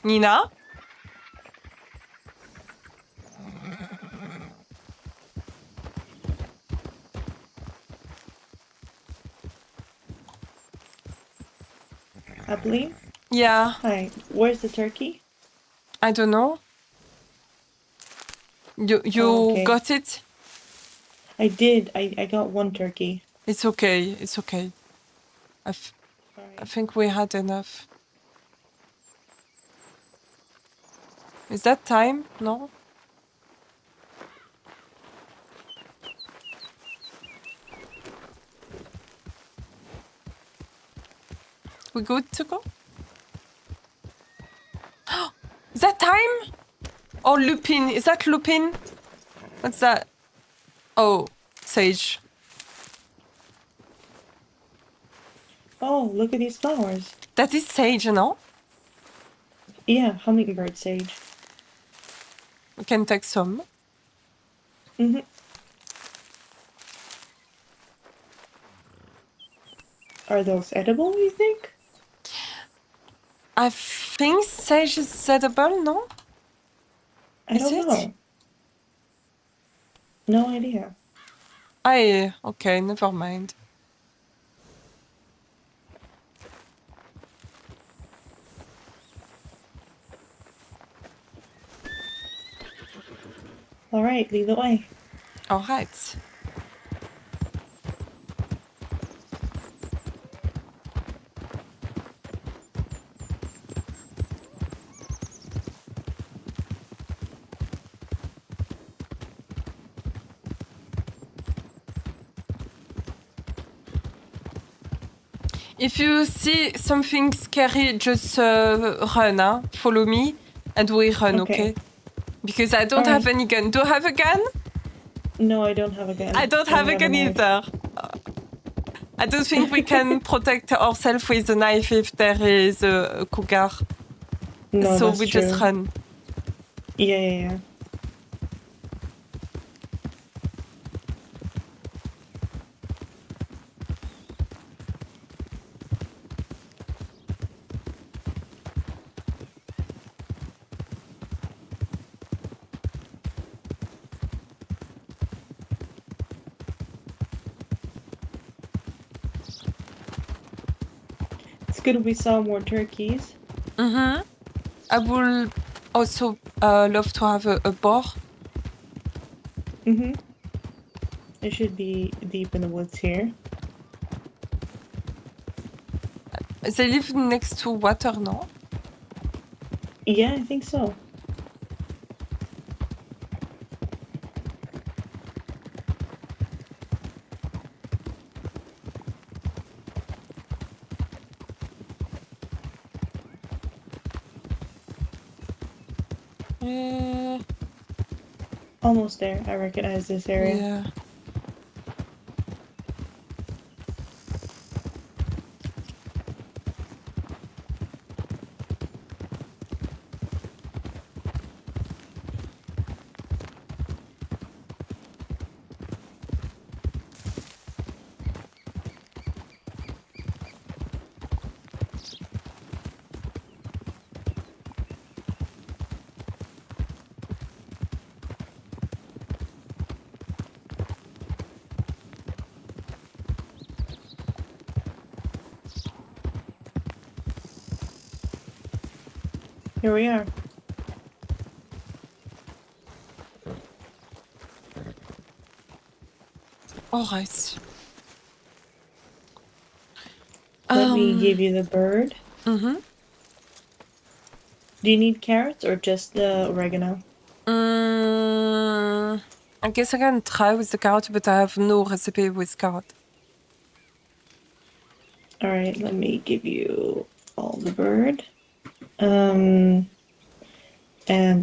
Nina? Apolline? Yeah. Hi. Where's the turkey? I don't know. You okay. got it? I did. I got one turkey. It's okay. I think we had enough. Is that time? No? We good to go? Is that time? Or lupin? Is that lupin? What's that? Oh, sage. Oh, look at these flowers. That is sage, no? Yeah, hummingbird sage. We can take some. Mm-hmm. Are those edible, you think? I think sage is edible, no? I don't know. No idea. Okay, never mind. All right, lead the way. All right. If you see something scary, just run, huh? Follow me, and we run, okay? Because I don't have any gun. Do you have a gun? No, I don't have a gun. I don't have a gun either. I don't think we can protect ourselves with a knife if there is a cougar. No, so that's we true. just run. Yeah. It's good we saw more turkeys. Mm-hmm. I would also love to have a boar. Mm-hmm. It should be deep in the woods here. They live next to water, no? Yeah, I think so. Almost there. I recognize this area. Yeah. Here we are. All right. Let me give you the bird. Mm-hmm. Do you need carrots or just the oregano? I guess I can try with the carrot, but I have no recipe with carrot. All right, let me give you all the bird. And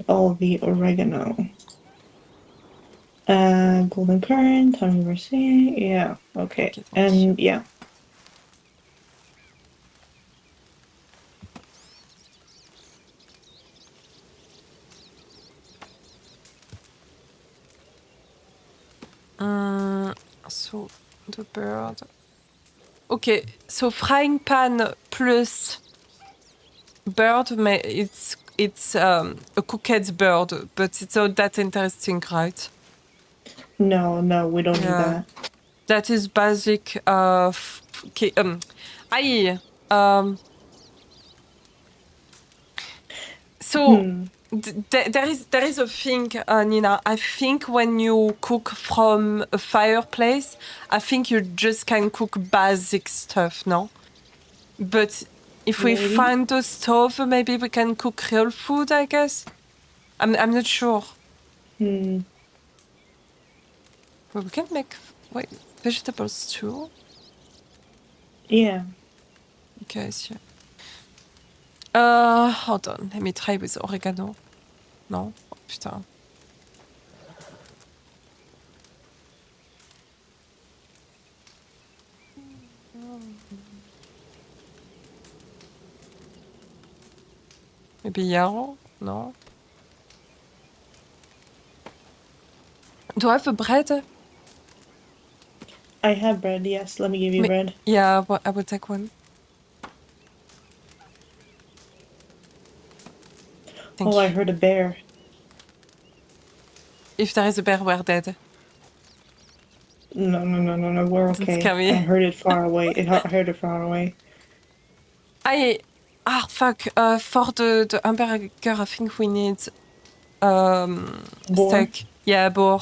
all the oregano. Golden currant, honey mercy. Yeah, okay. And yeah. So the bird. Okay, so frying pan plus bird, it's a cooked bird, but it's not that interesting, right? No, we don't need that. That is basic. So there is a thing, Nina. I think when you cook from a fireplace, I think you just can cook basic stuff, no? But if we Maybe. find a stove, maybe we can cook real food, I guess. I'm not sure. Well, we can make vegetable stew. Yeah. Okay, so. Hold on. Let me try with oregano. Non? Oh, putain. Maybe yarrow? No. Do I have a bread? I have bread, yes. Let me give you bread. Yeah, I will take one. I heard a bear. If there is a bear, we're dead. No, we're okay. Scary. I heard it far away. I heard it far away. Fuck. For the hamburger, I think we need steak. Yeah, boar.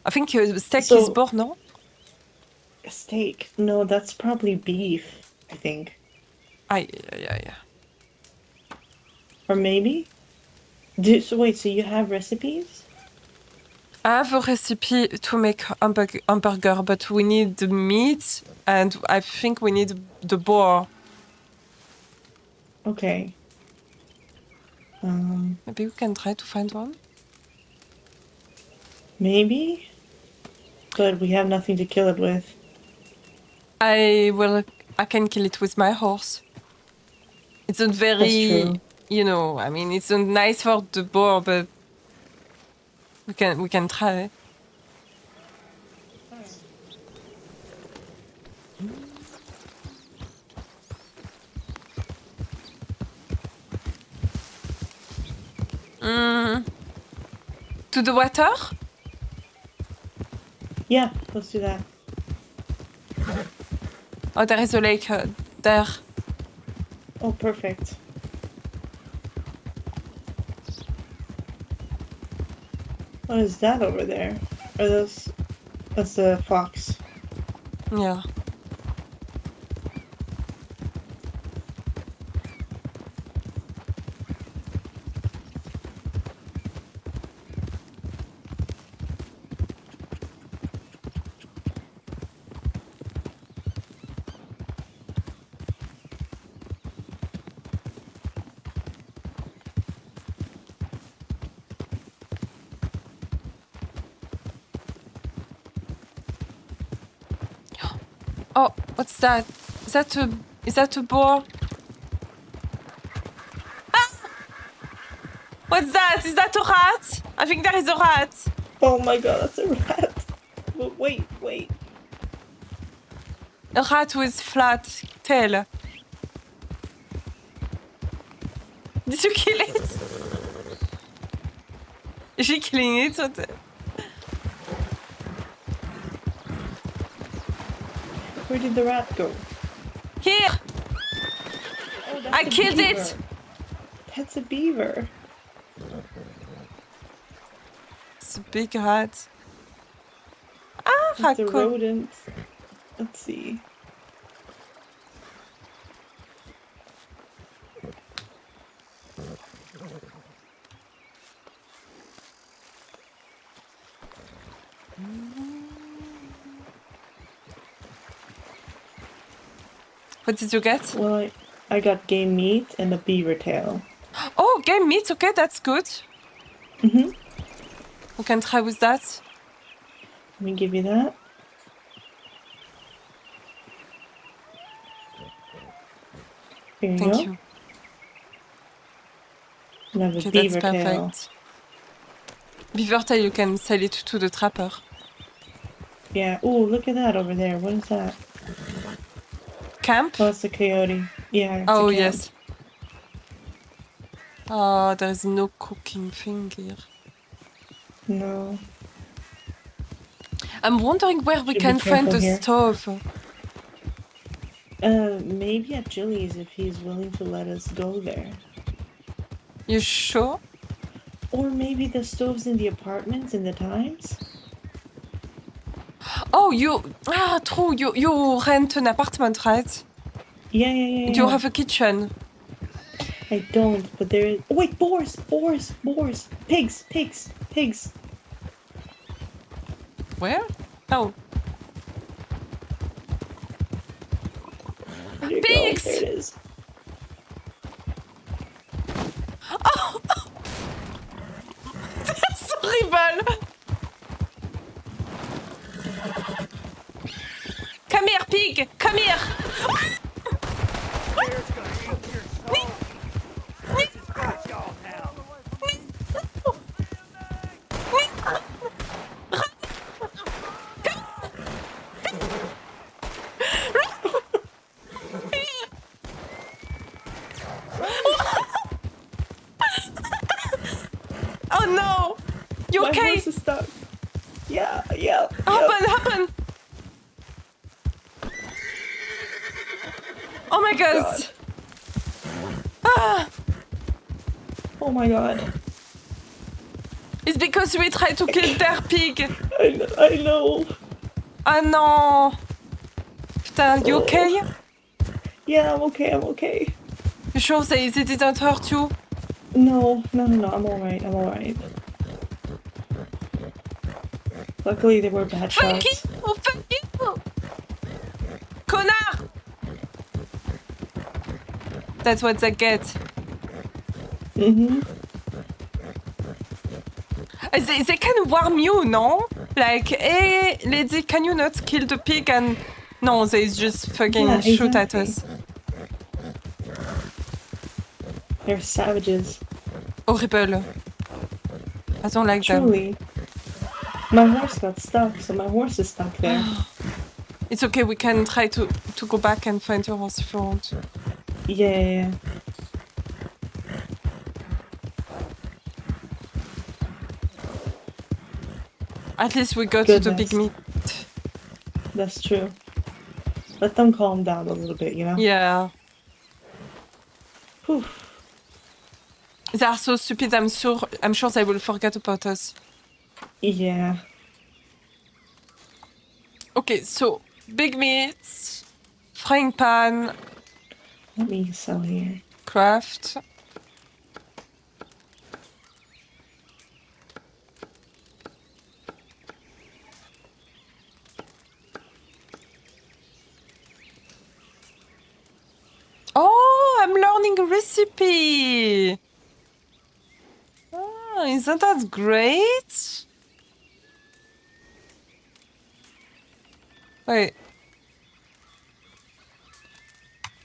I think steak is boar, no? Steak? No, that's probably beef, I think. Yeah. Or maybe? So wait, so you have recipes? I have a recipe to make hamburger, but we need the meat, and I think we need the boar. Okay. Maybe we can try to find one. Maybe? But we have nothing to kill it with. I can kill it with my horse. It's not very, That's true. you know, I mean, it's not nice for the boar, but we can try. To the water? Yeah, let's do that. Oh, there is a lake there. Oh, perfect. What is that over there? That's a fox. Yeah. Oh, what's that? Is that a boar? Ah! What's that? Is that a rat? I think there is a rat. Oh my god, that's a rat. But wait. A rat with flat tail. Did you kill it? Is she killing it? Where did the rat go? Here! Oh, that's I a killed beaver. it! That's a beaver. It's a big rat. Ah, It's a raccoon. rodent. Let's see. What did you get? Well, I got game meat and a beaver tail. Oh, game meat. Okay, that's good. Mm-hmm. We can try with that. Let me give you that. Here you Thank go. you. And I have a Okay, beaver that's tail. perfect. Beaver tail, you can sell it to the trapper. Yeah. Ooh, look at that over there. What is that? Camp? Oh, it's a coyote. Yeah. It's Oh, a camp. yes. Oh, there is no cooking thing here. No. I'm wondering where we Should can be find careful the here. stove. Maybe at Chili's if he's willing to let us go there. You sure? Or maybe the stoves in the apartments in the Times? Oh, true. You rent an apartment, right? Yeah. Do you have a kitchen? I don't, but there is... Oh, wait, boars! Pigs! Where? Oh. Where'd it Pigs! go? There it is. Oh! That's horrible! Come here, pig! Come here! Oh no! You My okay? horse is stuck. Yeah. Happen! Oh my god! Ah! Oh my god. It's because we tried to kill their pig. I know. Ah non. Putain, you okay? Yeah, I'm okay. You sure they didn't hurt you? No, I'm alright. Luckily, they were bad shots. Fuck you! Connard! That's what they get. They can warn you, no? Like, hey, lady, can you not kill the pig? And no, they just fucking shoot at us. They're savages. Horrible. I don't like Truly. them. My horse got stuck, so my horse is stuck there. It's okay, we can try to go back and find your horse if you want. Yeah. At least we go to the big meat. That's true. Let them calm down a little bit, you know? Yeah. Whew. They are so stupid, I'm sure they will forget about us. Yeah. Okay, so big meat, frying pan. Let me sell here. Craft. Oh, I'm learning a recipe. Oh, isn't that great? Wait.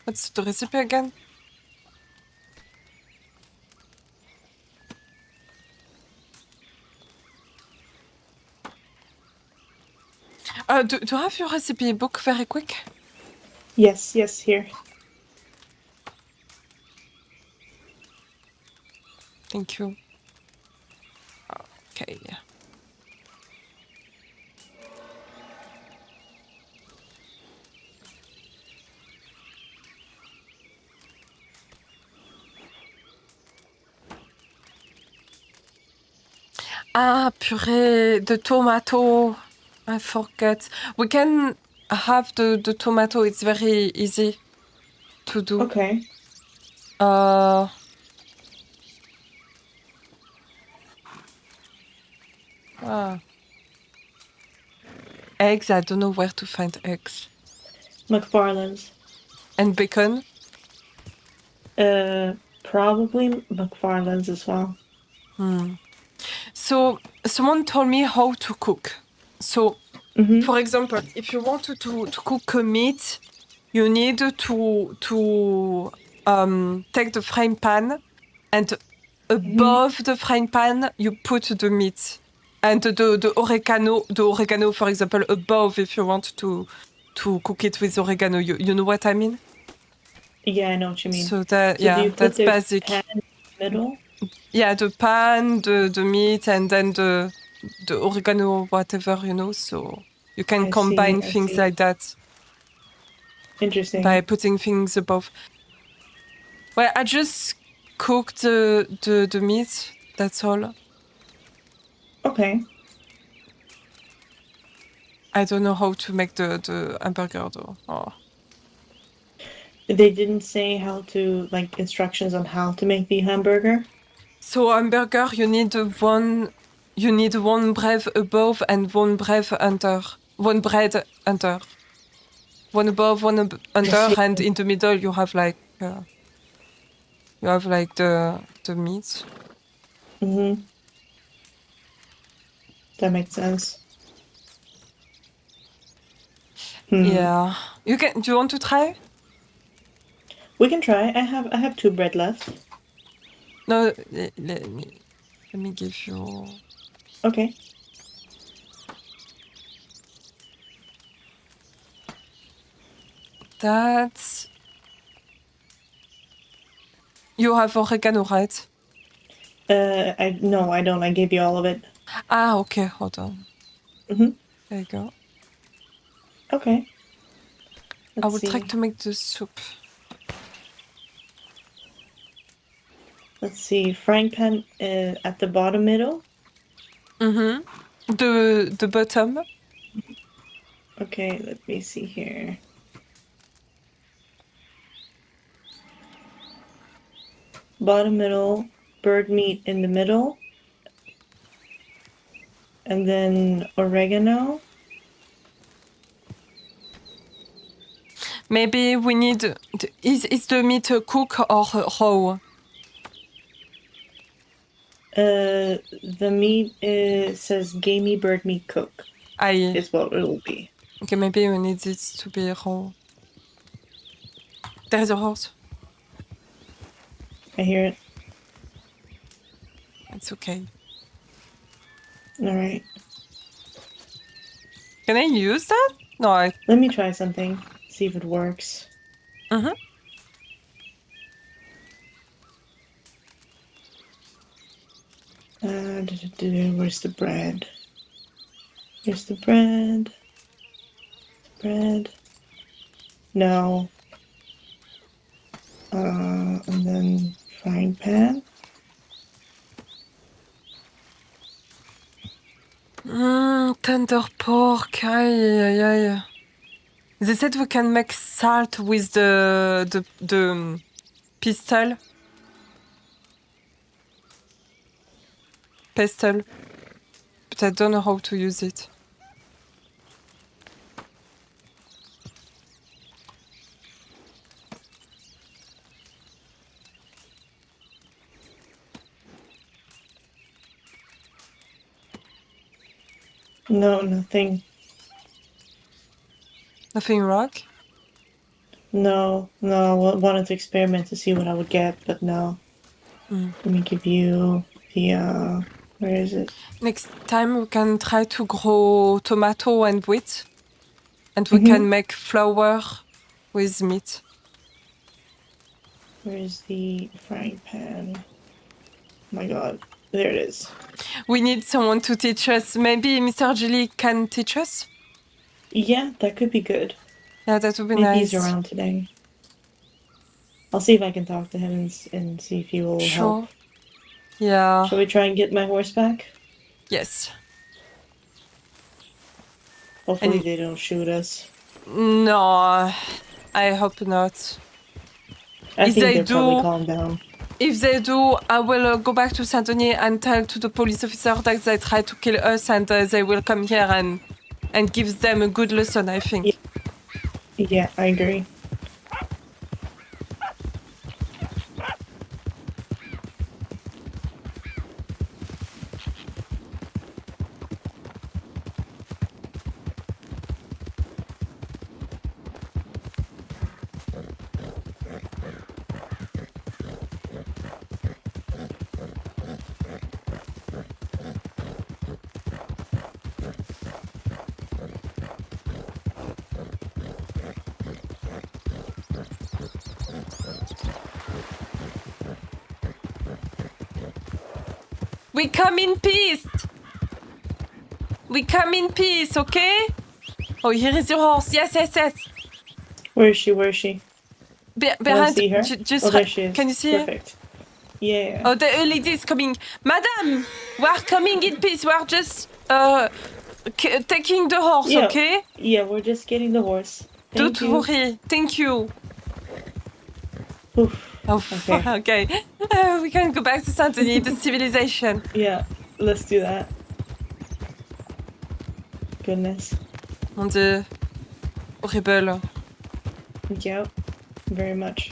What's the recipe again? Do you have your recipe book very quick? Yes, here. Thank you. Okay. Ah, puree, the tomato. I forget. We can have the tomato. It's very easy to do. Okay. Eggs, I don't know where to find eggs. McFarland's. And bacon? Probably McFarland's as well. So, someone told me how to cook. So, for example, if you want to cook a meat, you need to take the frying pan, and above the frying pan, you put the meat. And the oregano, for example, above, if you want to cook it with oregano. You know what I mean? Yeah, I know what you mean. So that, do you put that's the basic. Pan in the middle? Yeah, the pan, the meat, and then the oregano, whatever, you know. So you can combine things like that. Interesting. By putting things above. Well, I just cooked the meat. That's all. Okay. I don't know how to make the hamburger though. Oh. They didn't say how to, like, instructions on how to make the hamburger? So hamburger, you need one bread above and one bread under. One bread under. One above, one under, and in the middle you have like the meat. That makes sense. Yeah. Do you want to try? We can try. I have 2 bread left. No, let me give you. Okay. That's. You have oregano, right? No, I don't. I gave you all of it. Ah, okay. Hold on. There you go. Okay. I will try to make the soup. Let's see. Frying pan at the bottom middle. Mm-hmm. The bottom. Okay, let me see here. Bottom middle, bird meat in the middle, and then oregano. Maybe we need. Is the meat cooked or raw? The meat says gamey bird meat cook. Aye. Is what it will be. Okay, maybe we need it to be raw. There's a horse. I hear it. It's okay. All right. Can I use that? No, Let me try something. See if it works. Mm-hmm. Where's the bread? Here's the bread. Bread. No. And then frying pan. Tender pork. Aye, aye, aye. They said we can make salt with the pistol. Pestle. But I don't know how to use it. No, nothing. Nothing wrong? No, I wanted to experiment to see what I would get, but no. Let me give you the, where is it? Next time we can try to grow tomato and wheat. And we can make flour with meat. Where is the frying pan? Oh my god, there it is. We need someone to teach us. Maybe Mr. Jelly can teach us? Yeah, that could be good. Yeah, that would be Maybe nice. he's around today. I'll see if I can talk to him and see if he will help. Yeah. Shall we try and get my horse back? Yes. Hopefully they don't shoot us. No, I hope not. I think they'll probably calm down. If they do, I will go back to Saint-Denis and tell to the police officer that they try to kill us, and they will come here and give them a good lesson, I think. Yeah, I agree. We come in peace. We come in peace, okay? Oh, here is your horse. Yes, yes, yes. Where is she? Where is she? Behind. Can I see her? Just there she is. Can you see Perfect. her? Yeah. Oh, the lady is coming. Madam, we are coming in peace. We are just taking the horse, Yeah. okay? Yeah, we're just getting the horse. Thank Don't you. worry. Thank you. Oof. Oh, Okay. okay. We can go back to Saint-Denis, the civilization. Yeah, let's do that. Goodness. Mon Dieu. Horrible. Yep, very much.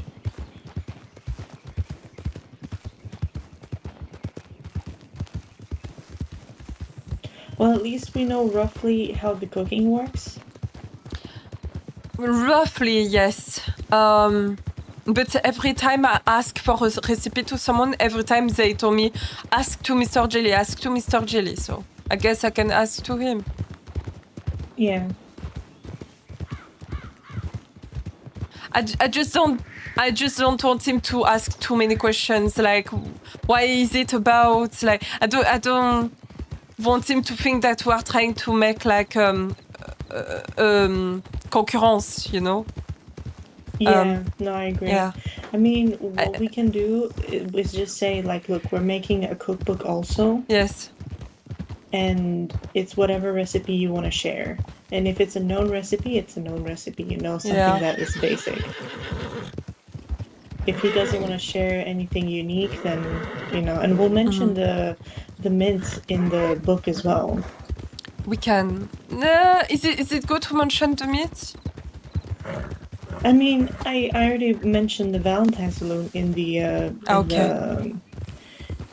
Well, at least we know roughly how the cooking works. Roughly, yes. But every time I ask for a recipe to someone, every time they told me, ask to Mr. Jelly, ask to Mr. Jelly. So I guess I can ask to him. Yeah. I just don't want him to ask too many questions. Like, why is it about? Like, I don't want him to think that we are trying to make like concurrence, you know. Yeah, no, I agree. Yeah. I mean, what we can do is just say, like, look, we're making a cookbook also. Yes. and it's whatever recipe you want to share. And if it's a known recipe, it's a known recipe. Something that is basic. If he doesn't want to share anything unique, then and we'll mention the mint in the book as well. We can. Is it good to mention the meat? I mean, I already mentioned the Valentine Saloon in the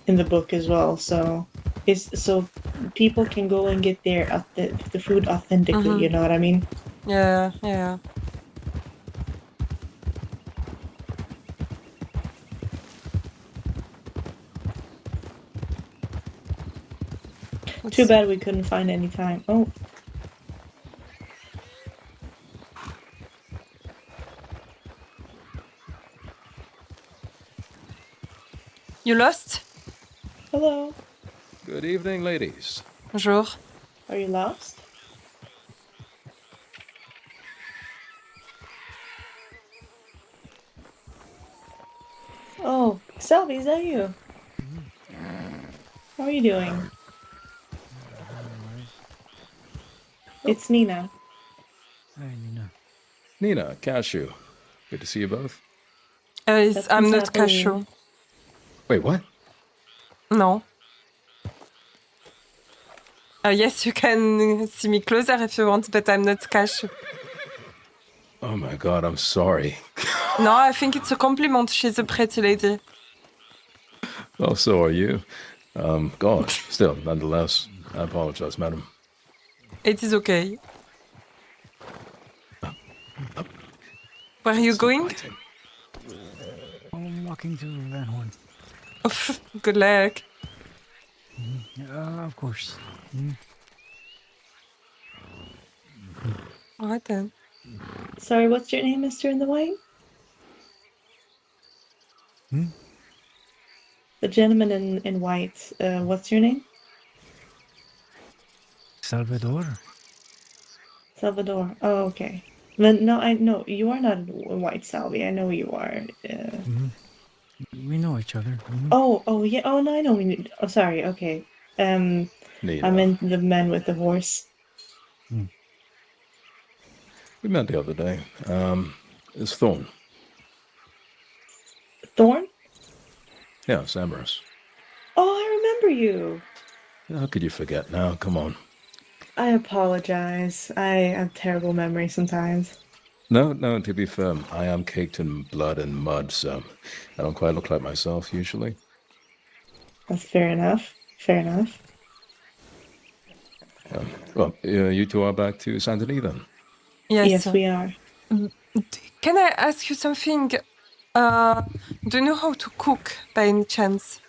in the book as well. So people can go and get the food authentically. You know what I mean? Yeah. Too bad we couldn't find any time. Oh. You lost? Hello. Good evening, ladies. Bonjour. Are you lost? Oh, Selby, is that you? How are you doing? It's Nina. Hi, Nina. Nina, Cashew. Good to see you both. I'm not Cashew. Wait, what? No. Yes, you can see me closer if you want, but I'm not Cashew. Oh my god, I'm sorry. No, I think it's a compliment. She's a pretty lady. Oh, so are you. God, still, nonetheless, I apologize, madam. It is okay. Where are you going? I'm walking to Van Horn. Oh, good luck. Of course. All right then. Sorry, what's your name, Mr. in the White? The gentleman in white. What's your name? Salvador. Salvador. Oh, okay. Then no, I know you are not a white Salvi. I know you are. We know each other. Oh yeah. Oh no, I know. Oh, sorry. Okay. I meant the man with the horse. We met the other day. It's Thorn. Thorn? Yes, Amorous. Oh, I remember you. How could you forget now? Come on. I apologize. I have terrible memory sometimes. No, to be fair, I am caked in blood and mud, so I don't quite look like myself usually. That's fair enough. Fair enough. Well, you two are back to Saint Denis then? Yes, we are. Can I ask you something? Do you know how to cook by any chance?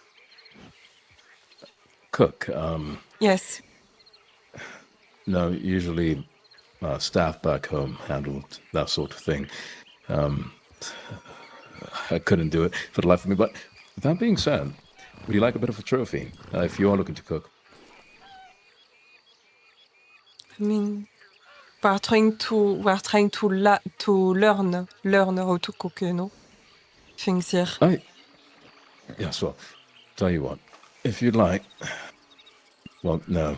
Cook? Yes. No, usually staff back home handled that sort of thing. I couldn't do it for the life of me, but that being said, would you like a bit of a trophy if you are looking to cook? I mean, we're trying to learn how to cook, things here. Yes, well, tell you what, if you'd like. Well, no,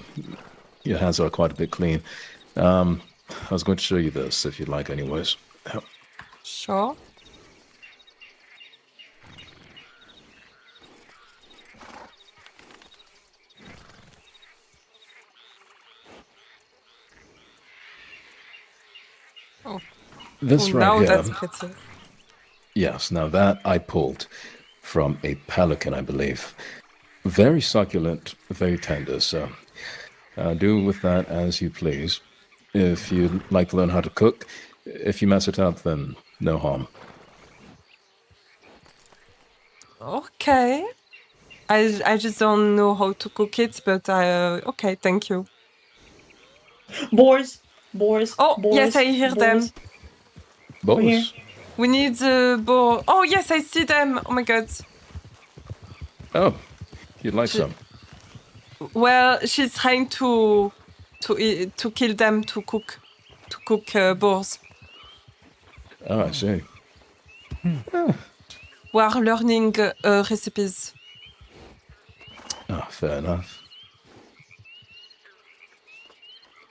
your hands are quite a bit clean. I was going to show you this if you'd like, anyways. Sure. Oh. This right now here. That's pretty. Yes, now that I pulled from a pelican, I believe. Very succulent, very tender, so do with that as you please. If you'd like to learn how to cook, if you mess it up, then no harm. Okay. I just don't know how to cook it, but okay, thank you. Boars. Oh, yes, I hear them. Boars? We need boar. Oh, yes, I see them. Oh my god. Oh, you'd like some? Well, she's trying to kill them to cook boars. Oh, I see. We are learning recipes. Oh, fair enough.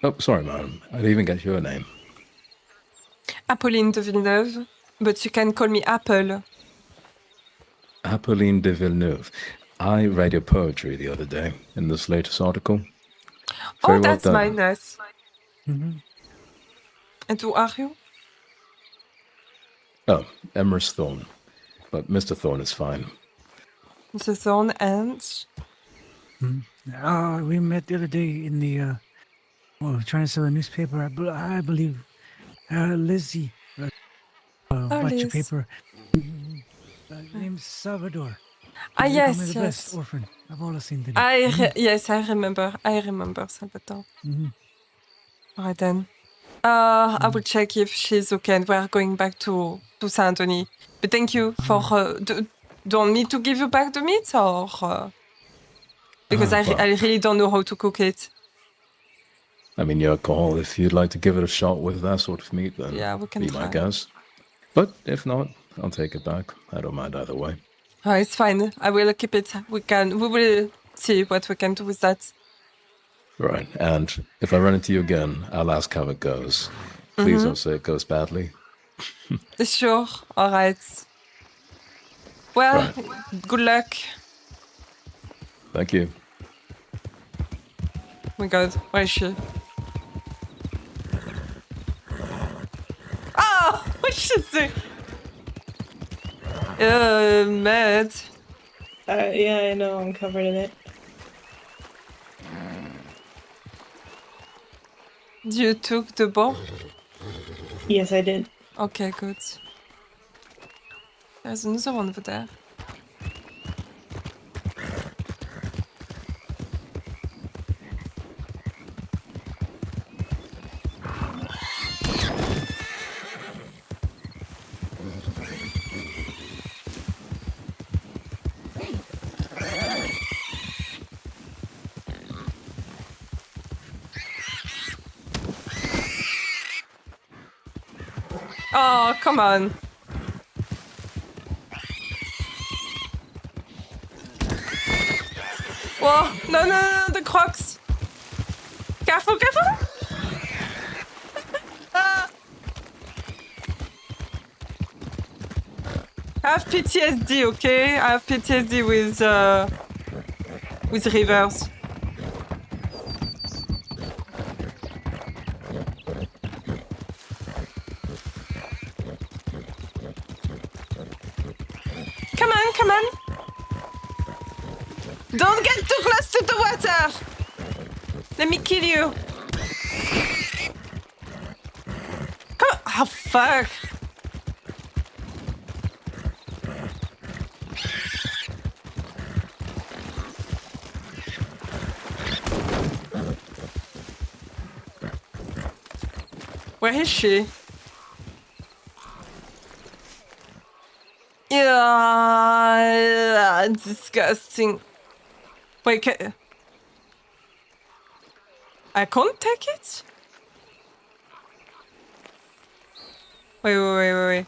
Oh, sorry, madam. I didn't even get your name. Apolline de Villeneuve, but you can call me Apple. Apolline de Villeneuve. I read your poetry the other day in this latest article. Very well That's done. nice. Mm-hmm. And who are you? Oh, Emrys Thorne. But Mr. Thorne is fine. Mr. Thorne and... We met the other day in the, trying to sell a newspaper. I believe Lizzie bought your Liz. paper. Named Salvador. Ah, They call me yes, the best yes. orphan of all the Saint Denis. Yes, I remember. I remember Salvatore. Mhm. All right, then. I will check if she's okay and we're going back to Saint Denis. But thank you for... do you want me to give you back the meat or... because well. I really don't know how to cook it. I mean, your call. If you'd like to give it a shot with that sort of meat, then Yeah, we can be my try. guess. But if not, I'll take it back. I don't mind either way. Oh, it's fine. I will keep it. We will see what we can do with that. Right, and if I run into you again, I'll ask how it goes. Please don't say it goes badly. Sure. All right. Well, good luck. Thank you. Oh my God, where is she? Ah, what should say? Mad. Yeah, I know. I'm covered in it. You took the ball? Yes, I did. Okay, good. There's another one over there. Oh, come on. Whoa, no, the crocs. Careful. I have PTSD, okay? I have PTSD with rivers. Come on. Don't get too close to the water. Let me kill you. Come on. Oh, fuck. Where is she? Yeah, disgusting. Wait, I can't take it? Wait.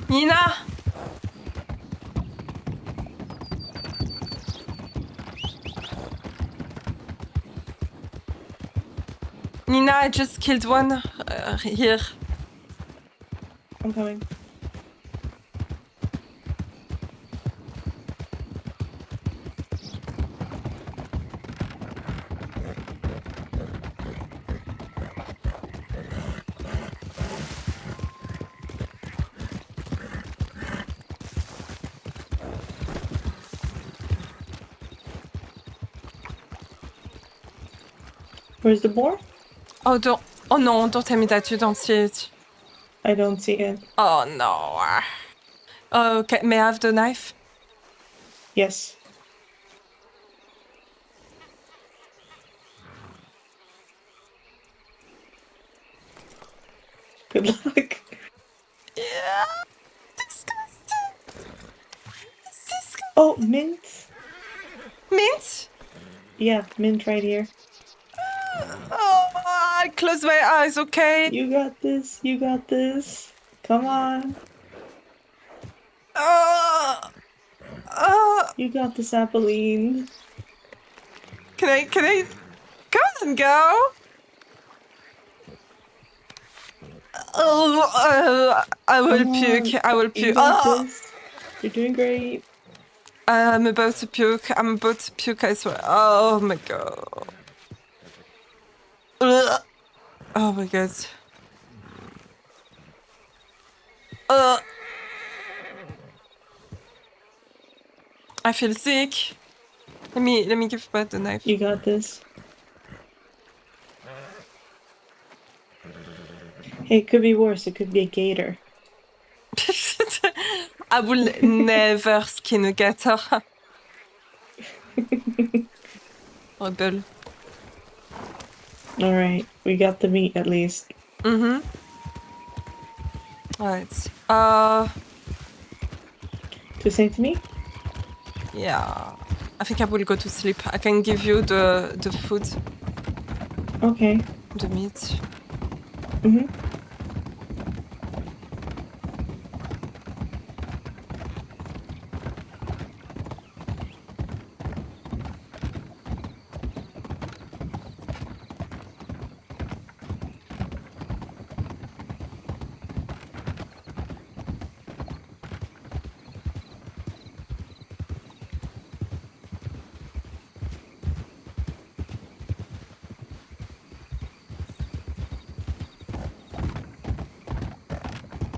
Nina! Nina, I just killed one here. I'm coming. Where's the boar? Oh no, don't tell me that you don't see it. I don't see it. Oh no. Okay, may I have the knife? Yes. Good luck. Yeah. Disgusting. Oh, mint. Mint? Yeah, mint right here. Oh, I close my eyes, okay? You got this. Come on. You got this, Apolline. Can I come and go? Oh, I will puke. I will You puke. got this. You're doing great. I'm about to puke. I swear. Oh my god. Ugh. Oh my god. I feel sick. Let me give Brad the knife. You got this. Hey, it could be worse. It could be a gator. I will never skin a gator. Rebel. Alright, we got the meat at least. Mm-hmm. Alright. To say to me? Yeah. I think I will go to sleep. I can give you the food. Okay. The meat. Mm-hmm.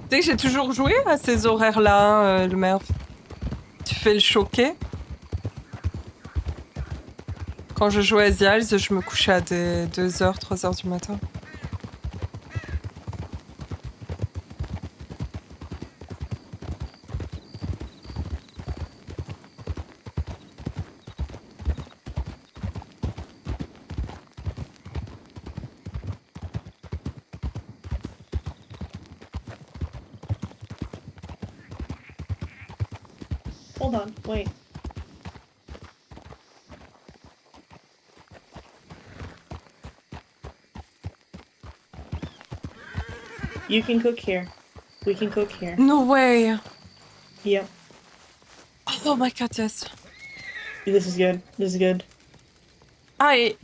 Tu sais que j'ai toujours joué à ces horaires-là, le Merv. Tu fais le choqué. Quand je jouais à The Isles, je me couchais à des 2h, 3h du matin. Hold on, wait. You can cook here. We can cook here. No way! Yep. Oh my god, yes. This is good. This is good. Okay,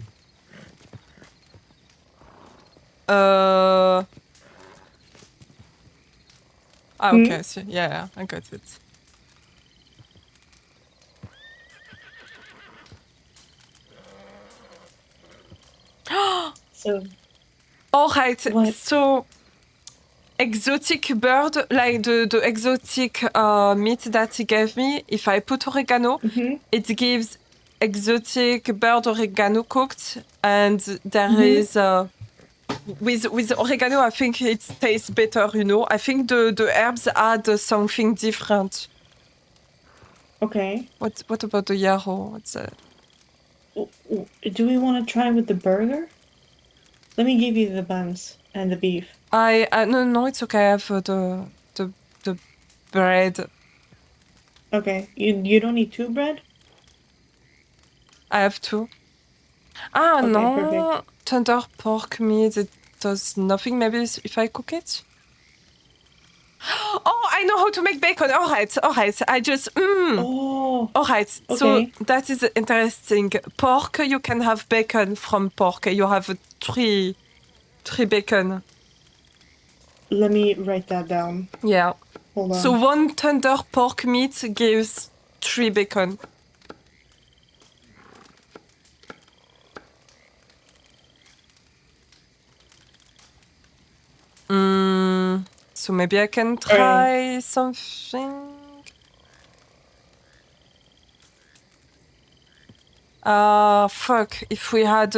I see. Yeah, I got it. So. Alright, so exotic bird, like the exotic meat that he gave me, if I put oregano, it gives exotic bird oregano cooked, and there is with oregano, I think it tastes better, you know. I think the herbs add something different. Okay. What about the yarrow? What's that? Do we want to try with the burger? Let me give you the buns and the beef. No, it's okay. I have the bread. Okay. You don't need 2 bread? I have 2. Ah, okay, no. Perfect. Tender pork meat, it does nothing. Maybe if I cook it? Oh, I know how to make bacon. All right. I just... Oh. All right. Okay. So that is interesting. Pork, you can have bacon from pork. You have 3 bacon. Let me write that down. Yeah. Hold on. So 1 tender pork meat gives 3 bacon. So maybe I can try something. Fuck. If we had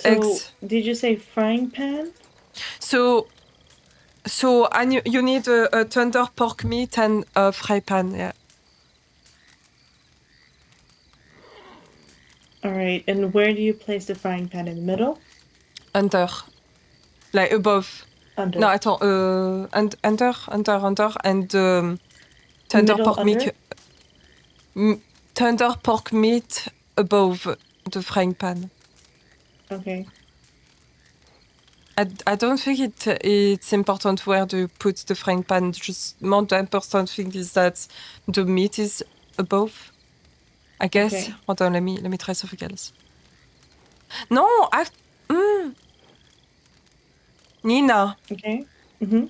eggs. Did you say frying pan? So you need a tender pork meat and a fry pan, yeah. All right. And where do you place the frying pan? In the middle? Under. Like above. Under. No, attends, under, and tender Middle pork under? meat. Tender pork meat above the frying pan. Okay. I don't think it's important where to put the frying pan. Just more the important thing is that the meat is above. I guess. Okay. Hold on, let me try something else. No, Nina. Okay. Mm-hmm.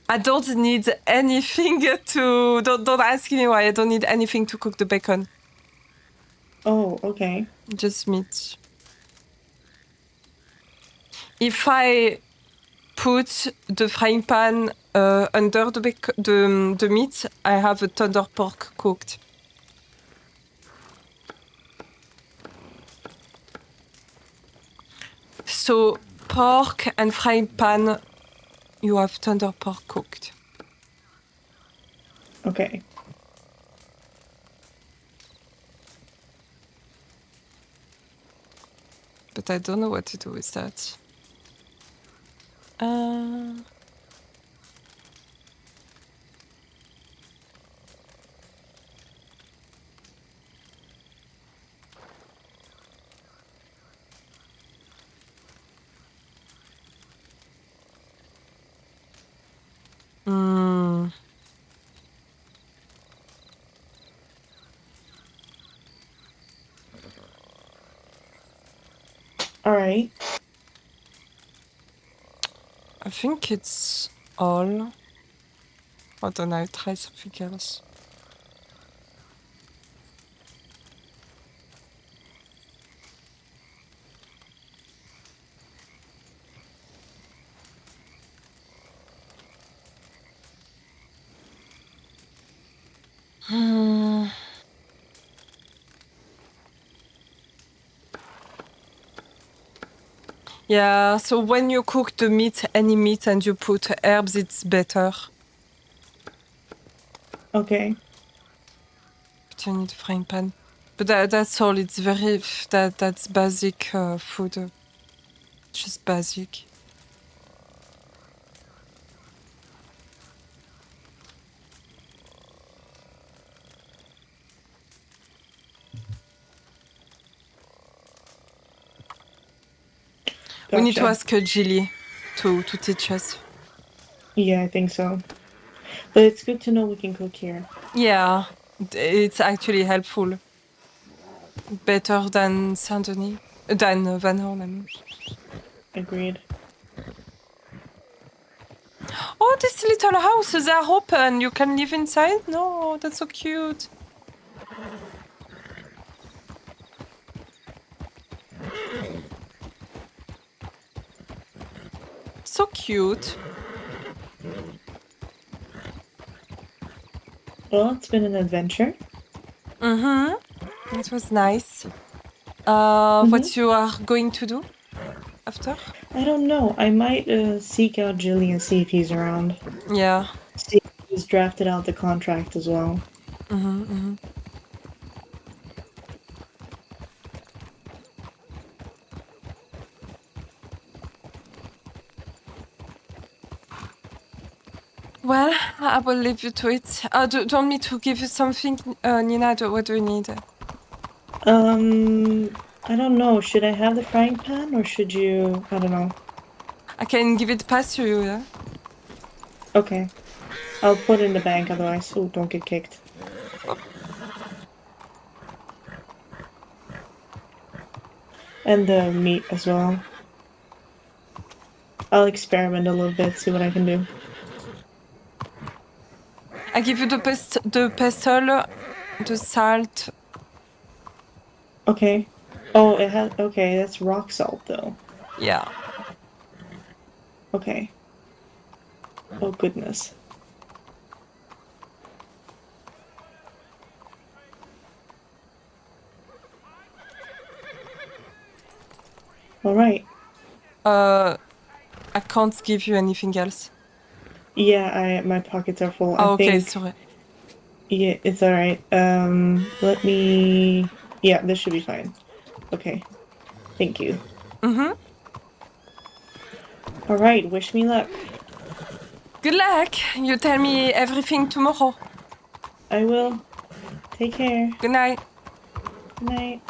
I don't need anything to. Don't ask me why. I don't need anything to cook the bacon. Oh, okay. Just meat. If I put the frying pan under the meat, I have a tender pork cooked. So pork and frying pan, you have tender pork cooked. Okay. But I don't know what to do with that. All right. I think it's all. Hold on, I'll try something else. Yeah, so when you cook the meat, any meat, and you put herbs, it's better. Okay. But you need a frying pan. But that's all. It's very that's basic food. Just basic. We need to Gotcha. ask Jilly to teach us. Yeah, I think so. But it's good to know we can cook here. Yeah, it's actually helpful. Better than Saint-Denis. Than Van Horn, I mean. Agreed. Oh, this little houses are open. You can live inside? No, that's so cute. So cute. Well, it's been an adventure. Mm-hmm. It was nice. What you are going to do after? I don't know. I might seek out Jilly and see if he's around. Yeah. See if he's drafted out the contract as well. Mm-hmm. Well, I will leave you to it. Do you want me to give you something, Nina? What do you need? I don't know. Should I have the frying pan or should you? I don't know. I can give it past you, yeah? Okay. I'll put it in the bank otherwise. Oh, don't get kicked. And the meat as well. I'll experiment a little bit, see what I can do. I give you the pestle, the salt. Okay. Oh, it has. Okay, that's rock salt though. Yeah. Okay. Oh goodness. All right. I can't give you anything else. Yeah, my pockets are full. Oh, I okay, think. sorry. Yeah, it's all right. Let me. Yeah, this should be fine. Okay. Thank you. Mm-hmm. All right. Wish me luck. Good luck. You tell me everything tomorrow. I will. Take care. Good night. Good night.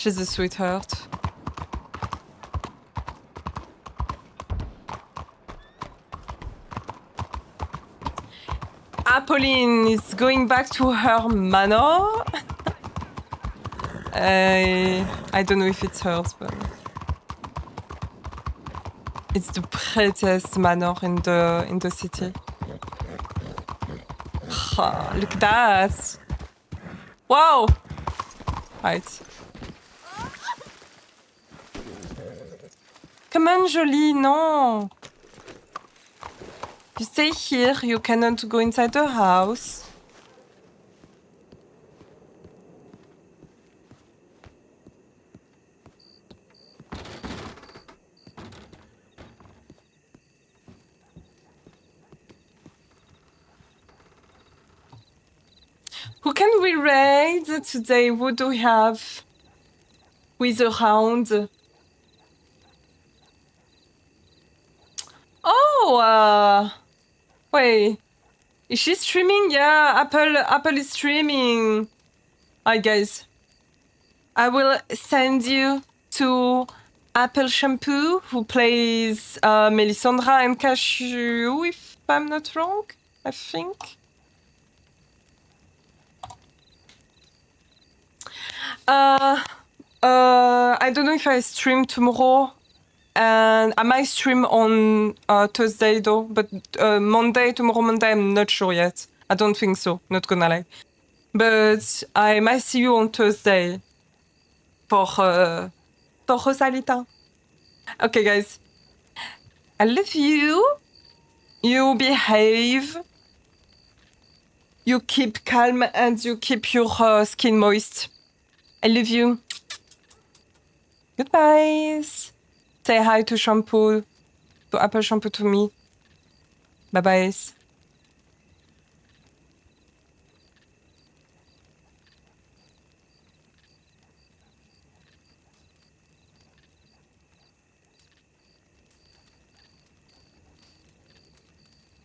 She's a sweetheart. Apolline is going back to her manor. I don't know if it's hers, but it's the prettiest manor in the city. Oh, look at that! Wow! Right. Come on, Jolie, no! You stay here, you cannot go inside the house. Who can we raid today? Who do we have? Who is around? Oh, wait. Is she streaming? Yeah, Apple is streaming. Hi, guys. I will send you to Apple Shampoo, who plays Melisandre and Cashew, if I'm not wrong, I think. I don't know if I stream tomorrow, and I might stream on Thursday though, but tomorrow Monday, I'm not sure yet. I don't think so, not gonna lie. But I might see you on Thursday for Rosalita. Okay, guys. I love you. You behave. You keep calm and you keep your skin moist. I love you. Goodbye. Say hi to Shampoo, to Apple Shampoo to me. Bye-bye.